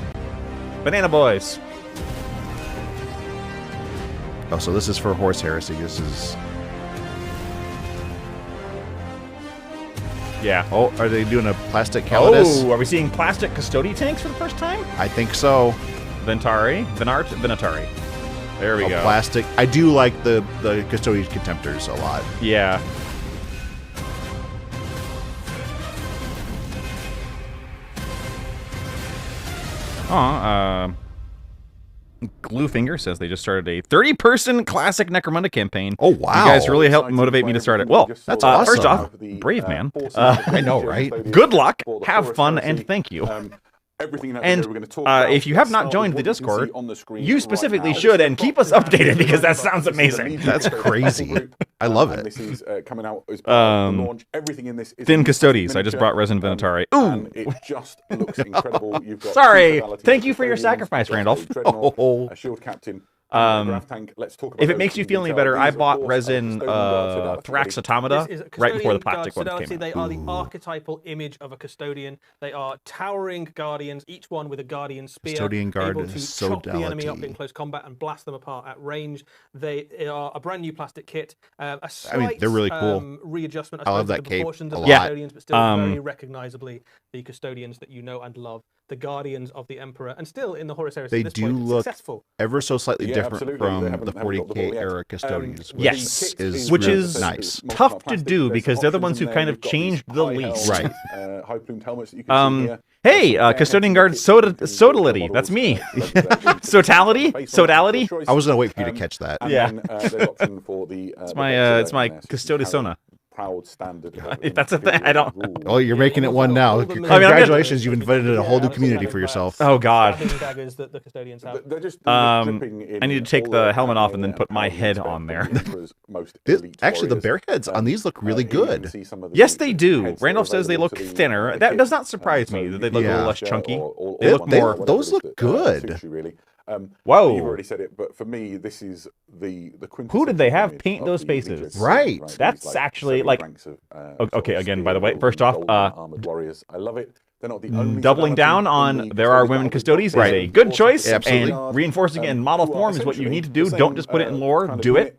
Speaker 1: Banana Boys.
Speaker 2: Oh, so this is for Horse Heresy. This is.
Speaker 1: Yeah.
Speaker 2: Oh, are they doing a plastic Calidus?
Speaker 1: Oh, are we seeing plastic Custody tanks for the first time?
Speaker 2: I think so.
Speaker 1: Venatari. There we
Speaker 2: A
Speaker 1: go.
Speaker 2: plastic. I do like the Custodian Contemptors a lot.
Speaker 1: Yeah. Gluefinger says they just started a 30-person classic Necromunda campaign.
Speaker 2: Oh, wow.
Speaker 1: You guys really helped
Speaker 3: Exciting
Speaker 1: motivate me to
Speaker 3: plan.
Speaker 1: start it.
Speaker 3: We
Speaker 1: Well,
Speaker 3: just
Speaker 2: that's
Speaker 3: saw
Speaker 1: first
Speaker 2: awesome.
Speaker 1: off, brave man.
Speaker 3: forces
Speaker 2: I know, right?
Speaker 1: Good luck,
Speaker 3: for the
Speaker 1: have
Speaker 3: Horus
Speaker 1: fun,
Speaker 3: Heresy.
Speaker 1: and thank you.
Speaker 3: Everything in that
Speaker 1: And
Speaker 3: video we're going to talk about.
Speaker 1: if you have
Speaker 3: Let's
Speaker 1: not
Speaker 3: start
Speaker 1: joined
Speaker 3: with
Speaker 1: the
Speaker 3: what you can see
Speaker 1: Discord,
Speaker 3: on the screen
Speaker 1: you
Speaker 3: right
Speaker 1: specifically
Speaker 3: now.
Speaker 1: should, and keep us updated because that sounds amazing.
Speaker 2: That's crazy. I love it.
Speaker 3: And this is coming out as part of the launch. Everything in this is
Speaker 1: Thin
Speaker 3: in
Speaker 1: Custodies. I just
Speaker 3: miniature,
Speaker 1: brought Resin Venatari. Ooh!
Speaker 3: and it just looks incredible. You've got
Speaker 1: Sorry.
Speaker 3: two fatalities,
Speaker 1: Thank you for your
Speaker 3: Custodians,
Speaker 1: sacrifice,
Speaker 3: you've got
Speaker 1: Randolph.
Speaker 3: a Dreadnought,
Speaker 2: Oh.
Speaker 3: a Shield Captain, and a Graph Tank. Let's talk about
Speaker 1: If it
Speaker 3: those
Speaker 1: makes you
Speaker 3: in
Speaker 1: feel any
Speaker 3: detail.
Speaker 1: better, I
Speaker 3: These, of
Speaker 1: bought
Speaker 3: course,
Speaker 1: Resin
Speaker 3: Custodian Guards, so that's
Speaker 1: Thrax
Speaker 3: already-
Speaker 1: Automata
Speaker 4: This is
Speaker 1: right before the
Speaker 4: Custodian
Speaker 1: plastic
Speaker 4: Guard
Speaker 1: ones
Speaker 4: Fidelity.
Speaker 1: came
Speaker 4: They
Speaker 1: out.
Speaker 4: are the archetypal image of a custodian. They are towering guardians, each one with a guardian spear,
Speaker 2: Custodian Guard
Speaker 4: able to
Speaker 2: is
Speaker 4: chop the enemy up
Speaker 2: Sodality.
Speaker 4: in close combat and blast them apart at range. They are a brand new plastic kit. A slight,
Speaker 2: I mean, they're really cool.
Speaker 4: Readjustment.
Speaker 2: I love
Speaker 4: suppose,
Speaker 2: that
Speaker 4: the
Speaker 2: cape
Speaker 4: proportions
Speaker 2: a
Speaker 4: of
Speaker 2: lot.
Speaker 4: the
Speaker 1: Yeah.
Speaker 4: custodians, but still very recognizably the custodians that you know and love. The guardians of the Emperor, and still in the Horus Heresy.
Speaker 2: They
Speaker 4: at this
Speaker 2: do
Speaker 4: point,
Speaker 2: look
Speaker 4: successful.
Speaker 2: ever so slightly
Speaker 3: Yeah,
Speaker 2: different
Speaker 3: absolutely. They
Speaker 2: from
Speaker 3: haven't
Speaker 2: the
Speaker 3: got the ball
Speaker 2: 40k
Speaker 3: yet.
Speaker 2: era Custodians.
Speaker 1: Yes.
Speaker 2: Which
Speaker 1: is
Speaker 2: really nice.
Speaker 1: tough to do because they're the ones who kind of changed the least.
Speaker 2: Right.
Speaker 3: High plumed helmets that you can see here.
Speaker 1: Hey, Custodian Guard Sodality. That's me. Sodality? Sodality?
Speaker 2: I was gonna wait for you to catch that.
Speaker 1: Yeah.
Speaker 3: It's
Speaker 1: my Custodisona.
Speaker 3: Proud standard.
Speaker 1: If that's a thing, I don't-
Speaker 2: Oh, you're making it one now.
Speaker 4: I mean, I'm
Speaker 1: gonna-
Speaker 2: Congratulations, you've invented a whole new community for yourself.
Speaker 1: Oh, God.
Speaker 4: Stabbing daggers that the custodians have.
Speaker 1: I need to take the helmet off and then put my head on there.
Speaker 2: Actually, the bear heads on these look really good.
Speaker 1: Yes, they do. Randolph says they look thinner. That does not surprise me that they look a little
Speaker 2: Yeah.
Speaker 1: less chunky.
Speaker 2: They-
Speaker 1: They look more.
Speaker 2: those look good.
Speaker 1: Whoa.
Speaker 3: You've already said it, but for me, this is the
Speaker 1: Who did they have
Speaker 3: image
Speaker 1: paint
Speaker 3: of
Speaker 1: those
Speaker 3: the
Speaker 1: faces?
Speaker 3: Legends,
Speaker 2: Right.
Speaker 1: That's
Speaker 3: These,
Speaker 1: actually,
Speaker 3: seven
Speaker 1: like-
Speaker 3: ranks of,
Speaker 1: okay,
Speaker 3: sort of
Speaker 1: again, by the way,
Speaker 3: steel,
Speaker 1: first off,
Speaker 3: golden armored warriors. I love it. They're not the only
Speaker 1: Doubling
Speaker 3: fidelity
Speaker 1: down
Speaker 3: in
Speaker 1: on
Speaker 3: the
Speaker 1: there are
Speaker 3: Custodian
Speaker 1: women
Speaker 3: Guard.
Speaker 1: custodies is
Speaker 2: Right.
Speaker 1: a good choice,
Speaker 2: Absolutely.
Speaker 1: and reinforcing it in model
Speaker 3: who are
Speaker 1: form is what you
Speaker 3: essentially
Speaker 1: need to do.
Speaker 3: the
Speaker 1: Don't
Speaker 3: same,
Speaker 1: just put it in lore,
Speaker 3: kind of
Speaker 1: do it.
Speaker 3: unit,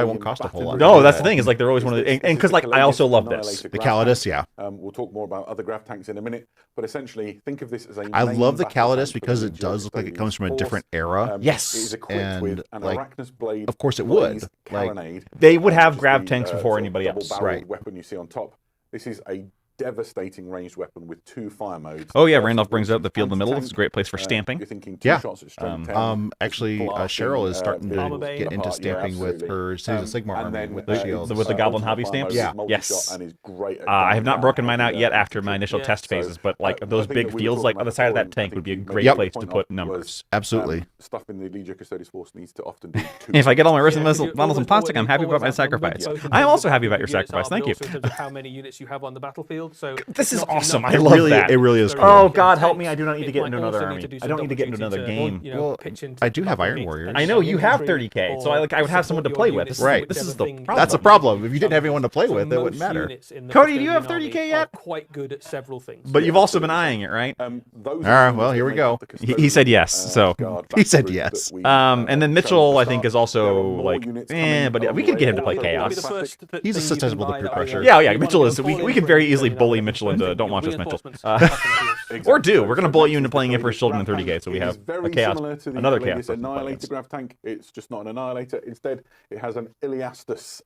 Speaker 2: probably won't cost a whole lot.
Speaker 1: No, that's the thing. Is like they're always one of the, and because like I also love this.
Speaker 2: The Calidus, yeah.
Speaker 3: We'll talk more about other grav tanks in a minute, but essentially think of this as a.
Speaker 2: I love the
Speaker 3: main battle
Speaker 2: Calidus
Speaker 3: tank for
Speaker 2: because
Speaker 3: the
Speaker 2: it does look like it comes from a
Speaker 3: Force.
Speaker 2: different era.
Speaker 1: Yes.
Speaker 3: It is equipped
Speaker 2: And,
Speaker 3: with an
Speaker 2: like,
Speaker 3: Arachnus blade.
Speaker 2: of course it would.
Speaker 3: blaze
Speaker 2: Like,
Speaker 3: carronade,
Speaker 1: They would have
Speaker 3: which is
Speaker 1: grav
Speaker 3: the,
Speaker 1: tanks before
Speaker 3: sort of
Speaker 1: anybody else.
Speaker 3: double-barreled
Speaker 2: Right.
Speaker 3: weapon you see on top. This is a devastating ranged weapon with 2 fire modes.
Speaker 1: Oh yeah, Randolph brings up the field in the middle. It's a great place for stamping.
Speaker 3: You're thinking 2
Speaker 2: Yeah.
Speaker 3: shots at strength 10,
Speaker 2: Actually,
Speaker 3: blasting,
Speaker 2: Cheryl is starting
Speaker 4: Armor
Speaker 2: to
Speaker 4: Bane.
Speaker 2: get into
Speaker 3: apart. Yeah,
Speaker 2: stamping with
Speaker 3: absolutely.
Speaker 2: her Series of Sigmar
Speaker 3: and
Speaker 2: army
Speaker 3: then,
Speaker 2: with the shields.
Speaker 1: with the Goblin
Speaker 3: ultimate
Speaker 1: Hobby
Speaker 3: fire
Speaker 1: stamps?
Speaker 3: mode is
Speaker 2: Yeah.
Speaker 3: multi-shot
Speaker 1: Yes.
Speaker 3: and is great at
Speaker 1: I have
Speaker 3: going
Speaker 1: not
Speaker 3: down
Speaker 1: broken mine
Speaker 3: heavy
Speaker 1: out yet after
Speaker 3: infantry.
Speaker 1: my initial
Speaker 4: Yeah.
Speaker 1: test phases, but like
Speaker 3: the
Speaker 1: those
Speaker 3: thing
Speaker 1: big
Speaker 3: that we were
Speaker 1: fields,
Speaker 3: talking
Speaker 1: like
Speaker 3: about
Speaker 1: on the side of
Speaker 3: before,
Speaker 1: that tank,
Speaker 3: and I
Speaker 1: would be a
Speaker 3: think you
Speaker 1: great
Speaker 3: made a
Speaker 1: place to
Speaker 3: point
Speaker 1: put
Speaker 3: of,
Speaker 1: numbers.
Speaker 3: was,
Speaker 2: Absolutely.
Speaker 3: Stuff in the Legio Custodes Force needs to often do 2
Speaker 1: If I get all my
Speaker 4: Yeah,
Speaker 1: Risen
Speaker 4: because
Speaker 1: models in plastic, I'm happy about my sacrifice. I am also happy about your sacrifice. Thank you.
Speaker 4: Also in terms of how many units you have on the battlefield. So
Speaker 1: This is
Speaker 4: not
Speaker 1: awesome.
Speaker 4: enough
Speaker 1: I
Speaker 4: to
Speaker 1: love
Speaker 2: really,
Speaker 1: that.
Speaker 2: it really is cool.
Speaker 1: Oh God, help me! I do not need to
Speaker 4: It
Speaker 1: get
Speaker 4: might
Speaker 1: into another
Speaker 4: also need
Speaker 1: army.
Speaker 4: to do
Speaker 1: I
Speaker 4: some
Speaker 1: don't need to get into
Speaker 4: double
Speaker 1: another
Speaker 4: duty
Speaker 1: game.
Speaker 4: to,
Speaker 2: Well,
Speaker 4: pitch into
Speaker 2: I do have
Speaker 4: battle
Speaker 2: Iron
Speaker 4: meet
Speaker 2: Warriors.
Speaker 4: and
Speaker 1: I know
Speaker 4: show
Speaker 1: you have
Speaker 4: infantry
Speaker 1: 30k, so
Speaker 4: or
Speaker 1: I would have someone to
Speaker 4: support
Speaker 1: play
Speaker 4: your
Speaker 1: with.
Speaker 4: units,
Speaker 2: Right.
Speaker 1: This is
Speaker 4: whichever
Speaker 1: the
Speaker 4: thing-
Speaker 1: problem.
Speaker 2: That's a problem. If you didn't have anyone to play
Speaker 4: So
Speaker 2: with, it wouldn't
Speaker 4: most
Speaker 2: matter.
Speaker 4: units in the
Speaker 1: Cody, do you
Speaker 4: custodian
Speaker 1: have
Speaker 4: army
Speaker 1: 30k
Speaker 4: are
Speaker 1: yet?
Speaker 4: Quite good at several things.
Speaker 1: But you've also been eyeing it, right?
Speaker 3: Those
Speaker 2: All right, well, here we go.
Speaker 1: He said yes, so-
Speaker 2: He said yes.
Speaker 1: And then Mitchell, I think, is also like, but yeah, we could get him to play Chaos.
Speaker 2: He's susceptible to peer pressure.
Speaker 1: Yeah, yeah, Mitchell is. We could very easily bully Mitchell into don't watch this, Mitchell. Or do. We're gonna bully you into playing Emperor's Children in 30k, so we have a Chaos,
Speaker 3: similar to the
Speaker 1: another
Speaker 3: Chaos
Speaker 1: Chaos.
Speaker 3: Annihilator grav tank. It's just not an Annihilator. Instead, it has an Iliastus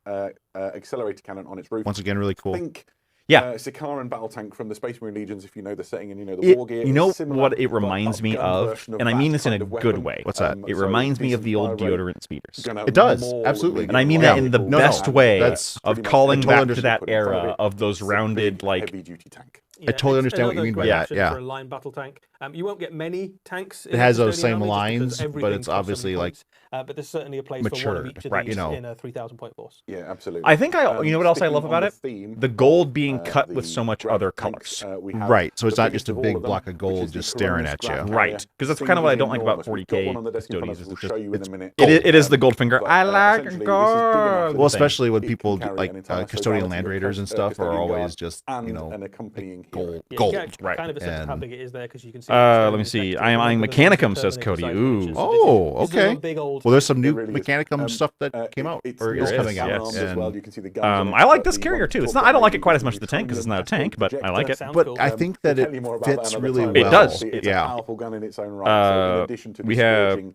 Speaker 3: accelerator cannon on its roof.
Speaker 2: Once again, really cool.
Speaker 3: Think
Speaker 1: Yeah.
Speaker 3: Sikaran battle tank from the Space Marine Legions, if you know the setting and you know the war gear.
Speaker 1: You know
Speaker 3: It's similar,
Speaker 1: what it
Speaker 3: but
Speaker 1: reminds me
Speaker 3: upgunned
Speaker 1: of,
Speaker 3: version
Speaker 1: and I
Speaker 3: that
Speaker 1: mean this in a
Speaker 3: kind of
Speaker 1: good
Speaker 3: weapon.
Speaker 1: way.
Speaker 2: What's that?
Speaker 1: It
Speaker 3: So
Speaker 1: reminds me of
Speaker 3: decent
Speaker 1: the old
Speaker 3: fire rate,
Speaker 1: deodorant speeders.
Speaker 3: gonna
Speaker 2: It does,
Speaker 3: maul
Speaker 2: absolutely.
Speaker 1: And I mean
Speaker 2: Yeah.
Speaker 1: that in the
Speaker 2: No,
Speaker 1: best
Speaker 2: no,
Speaker 1: way
Speaker 2: that's
Speaker 1: of
Speaker 3: pretty much
Speaker 1: calling
Speaker 3: it.
Speaker 1: back
Speaker 2: Totally
Speaker 1: to that
Speaker 3: put in front of
Speaker 1: era
Speaker 3: it.
Speaker 1: of those
Speaker 3: It's a
Speaker 1: rounded,
Speaker 3: big,
Speaker 1: like,
Speaker 3: heavy-duty tank.
Speaker 2: I totally
Speaker 4: it's
Speaker 2: understand what you
Speaker 4: another
Speaker 2: mean by
Speaker 4: great
Speaker 2: that,
Speaker 4: option
Speaker 2: yeah.
Speaker 4: For a line battle tank, you won't get many tanks.
Speaker 2: It has those
Speaker 4: Custodian
Speaker 2: same
Speaker 4: army just because
Speaker 2: lines, but
Speaker 4: everything
Speaker 2: it's
Speaker 4: costs so many
Speaker 2: obviously, like,
Speaker 4: points. But there's certainly a place for one of
Speaker 2: matured,
Speaker 4: each of
Speaker 2: right,
Speaker 4: these
Speaker 2: you know.
Speaker 4: in a 3,000 point force.
Speaker 3: Yeah, absolutely.
Speaker 1: I think you know what else I
Speaker 3: Sticking
Speaker 1: love
Speaker 3: on
Speaker 1: about
Speaker 3: the
Speaker 1: it?
Speaker 3: theme,
Speaker 1: The gold being
Speaker 3: uh,
Speaker 1: cut with
Speaker 3: the
Speaker 1: so much
Speaker 3: grav
Speaker 1: other
Speaker 3: tanks,
Speaker 1: colors.
Speaker 3: we have
Speaker 2: Right, so it's
Speaker 3: the
Speaker 2: not
Speaker 3: biggest
Speaker 2: just a
Speaker 3: of all
Speaker 2: big
Speaker 3: of them,
Speaker 2: block of
Speaker 3: which
Speaker 2: gold
Speaker 3: is the
Speaker 2: just staring
Speaker 3: Coronis
Speaker 2: at you.
Speaker 3: grav
Speaker 1: Right,
Speaker 3: carrier.
Speaker 1: 'cause that's
Speaker 3: Thing
Speaker 1: kind of what I
Speaker 3: is
Speaker 1: don't like about
Speaker 3: enormous. We've got
Speaker 1: 40K
Speaker 3: one on the desk in front of us.
Speaker 1: custodians,
Speaker 3: We'll
Speaker 1: it's
Speaker 3: show you in
Speaker 2: just-
Speaker 3: a minute.
Speaker 1: It is the gold finger.
Speaker 3: But,
Speaker 1: I like
Speaker 3: essentially, this is big
Speaker 1: gold.
Speaker 3: enough
Speaker 2: Well,
Speaker 3: that
Speaker 2: especially when
Speaker 3: it
Speaker 2: people
Speaker 3: can carry
Speaker 2: like
Speaker 3: an entire
Speaker 2: custodian
Speaker 3: Sogality
Speaker 2: land
Speaker 3: of
Speaker 2: raiders and
Speaker 3: custodian
Speaker 2: stuff are
Speaker 3: guards
Speaker 2: always just,
Speaker 3: and
Speaker 2: you know,
Speaker 3: an accompanying
Speaker 2: gold.
Speaker 3: hero.
Speaker 4: Yeah,
Speaker 2: Gold,
Speaker 4: you get
Speaker 1: right.
Speaker 4: kind of a sense of how
Speaker 2: And-
Speaker 4: big it is there because you can see.
Speaker 1: Let me see. I am eyeing Mechanicum, says Cody. Ooh.
Speaker 2: Oh, okay.
Speaker 4: Big old.
Speaker 2: Well, there's some new
Speaker 3: It really is.
Speaker 2: Mechanicum stuff that came out
Speaker 3: It's
Speaker 2: or is
Speaker 3: not
Speaker 2: coming
Speaker 3: just
Speaker 2: out.
Speaker 3: arms as
Speaker 2: And
Speaker 3: well. You can see the guns on it,
Speaker 1: I like
Speaker 3: but
Speaker 1: this
Speaker 3: the
Speaker 1: carrier
Speaker 3: one
Speaker 1: too. It's
Speaker 3: talk
Speaker 1: not. I don't
Speaker 3: about
Speaker 1: like it quite as
Speaker 3: is
Speaker 1: much as the tank because it's not a tank, but I like it.
Speaker 4: Sounds
Speaker 2: but
Speaker 4: cool.
Speaker 2: I think that
Speaker 3: We'll
Speaker 2: it
Speaker 3: tell you more about that
Speaker 2: fits
Speaker 3: another
Speaker 2: really
Speaker 3: time.
Speaker 2: well.
Speaker 1: It does.
Speaker 3: It's
Speaker 2: Yeah.
Speaker 3: a powerful gun in its own right. So in addition to
Speaker 1: We have
Speaker 3: disgorging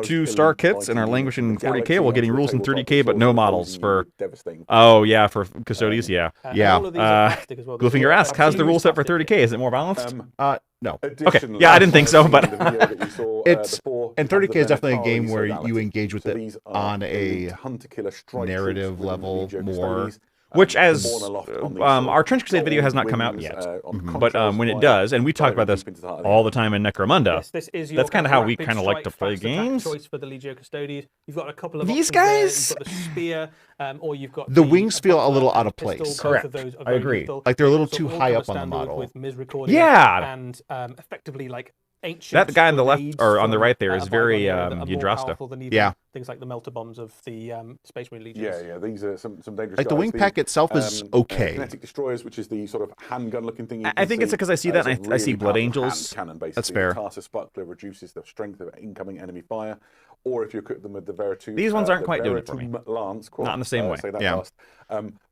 Speaker 1: 2+2
Speaker 3: the
Speaker 1: star
Speaker 3: most
Speaker 1: kits and are
Speaker 3: elite
Speaker 1: languishing in
Speaker 3: fighting in the
Speaker 1: 40k while
Speaker 3: galaxy
Speaker 1: getting
Speaker 3: onto
Speaker 1: rules
Speaker 3: the
Speaker 1: in
Speaker 3: tabletop
Speaker 1: 30k, but
Speaker 3: with
Speaker 1: no
Speaker 3: swords
Speaker 1: models
Speaker 3: opposing
Speaker 1: for.
Speaker 3: you with devastating
Speaker 1: Oh yeah, for custodians, yeah.
Speaker 2: Yeah.
Speaker 4: all of these are plastic as well.
Speaker 1: Glufinger asks, "How's the rule set for
Speaker 4: Plastic.
Speaker 1: 30k? Is it more balanced?"
Speaker 2: No.
Speaker 3: Additionally,
Speaker 1: yeah, I didn't think so,
Speaker 3: in
Speaker 1: but-
Speaker 3: the video that we saw,
Speaker 2: It's
Speaker 3: before,
Speaker 2: and
Speaker 3: we have
Speaker 2: 30k is
Speaker 3: the
Speaker 2: definitely a
Speaker 3: Benatari
Speaker 2: game where you
Speaker 3: Sodality.
Speaker 2: engage with
Speaker 3: So
Speaker 2: it
Speaker 3: these are
Speaker 2: on a
Speaker 3: elite hunter-killer strike
Speaker 2: narrative
Speaker 3: troops within the
Speaker 2: level
Speaker 3: Legio
Speaker 2: more.
Speaker 3: Custodes,
Speaker 1: Which, as
Speaker 3: born aloft on these sort of
Speaker 1: our Trench Crusade video has not
Speaker 3: gold
Speaker 1: come out
Speaker 3: wings,
Speaker 1: yet,
Speaker 3: on
Speaker 1: but
Speaker 3: contrails
Speaker 1: when it
Speaker 3: fire,
Speaker 1: does, and we talk about
Speaker 3: diving
Speaker 1: this
Speaker 3: deep into the heart of the
Speaker 1: all the
Speaker 3: earth.
Speaker 1: time in Necromunda.
Speaker 4: Yes, this is your
Speaker 1: That's kind of how we
Speaker 4: rapid
Speaker 1: kind of like to
Speaker 4: strike,
Speaker 1: play
Speaker 4: fast attack
Speaker 1: games.
Speaker 4: choice for the Legio Custodes. You've got a couple of
Speaker 1: These
Speaker 4: options there.
Speaker 1: guys-
Speaker 4: You've got the spear, or you've got
Speaker 2: The wings feel a
Speaker 4: buckler
Speaker 2: little
Speaker 4: and
Speaker 2: out of
Speaker 4: pistol.
Speaker 2: place.
Speaker 4: Both
Speaker 1: Correct.
Speaker 4: of those are
Speaker 1: I
Speaker 4: very
Speaker 1: agree.
Speaker 4: lethal.
Speaker 2: Like they're a little
Speaker 4: So
Speaker 2: too
Speaker 4: all
Speaker 2: high
Speaker 4: come
Speaker 2: up on the
Speaker 4: standard
Speaker 2: model.
Speaker 4: With Ms. recording
Speaker 1: Yeah.
Speaker 4: and effectively like ancient.
Speaker 1: That guy on the left
Speaker 4: grenades
Speaker 1: or on the
Speaker 4: from,
Speaker 1: right there is
Speaker 4: a
Speaker 1: very
Speaker 4: Bible that are more
Speaker 1: Yndrasta.
Speaker 4: powerful than even
Speaker 2: Yeah.
Speaker 4: things like the melter bombs of the Space Marine Legions.
Speaker 3: Yeah, these are some dangerous
Speaker 2: Like the
Speaker 3: guys.
Speaker 2: wing pack itself is okay.
Speaker 3: Kinetic destroyers, which is the sort of handgun-looking thing.
Speaker 1: I think it's because I see that and I see Blood Angels.
Speaker 3: Cannon, basically.
Speaker 2: That's fair.
Speaker 3: The Tarsus Buckler reduces the strength of incoming enemy fire. Or if you equip them with the Veritum,
Speaker 1: These ones aren't quite doing it for me.
Speaker 3: Lance,
Speaker 1: Not in the same way.
Speaker 3: Say that
Speaker 2: Yeah.
Speaker 3: fast.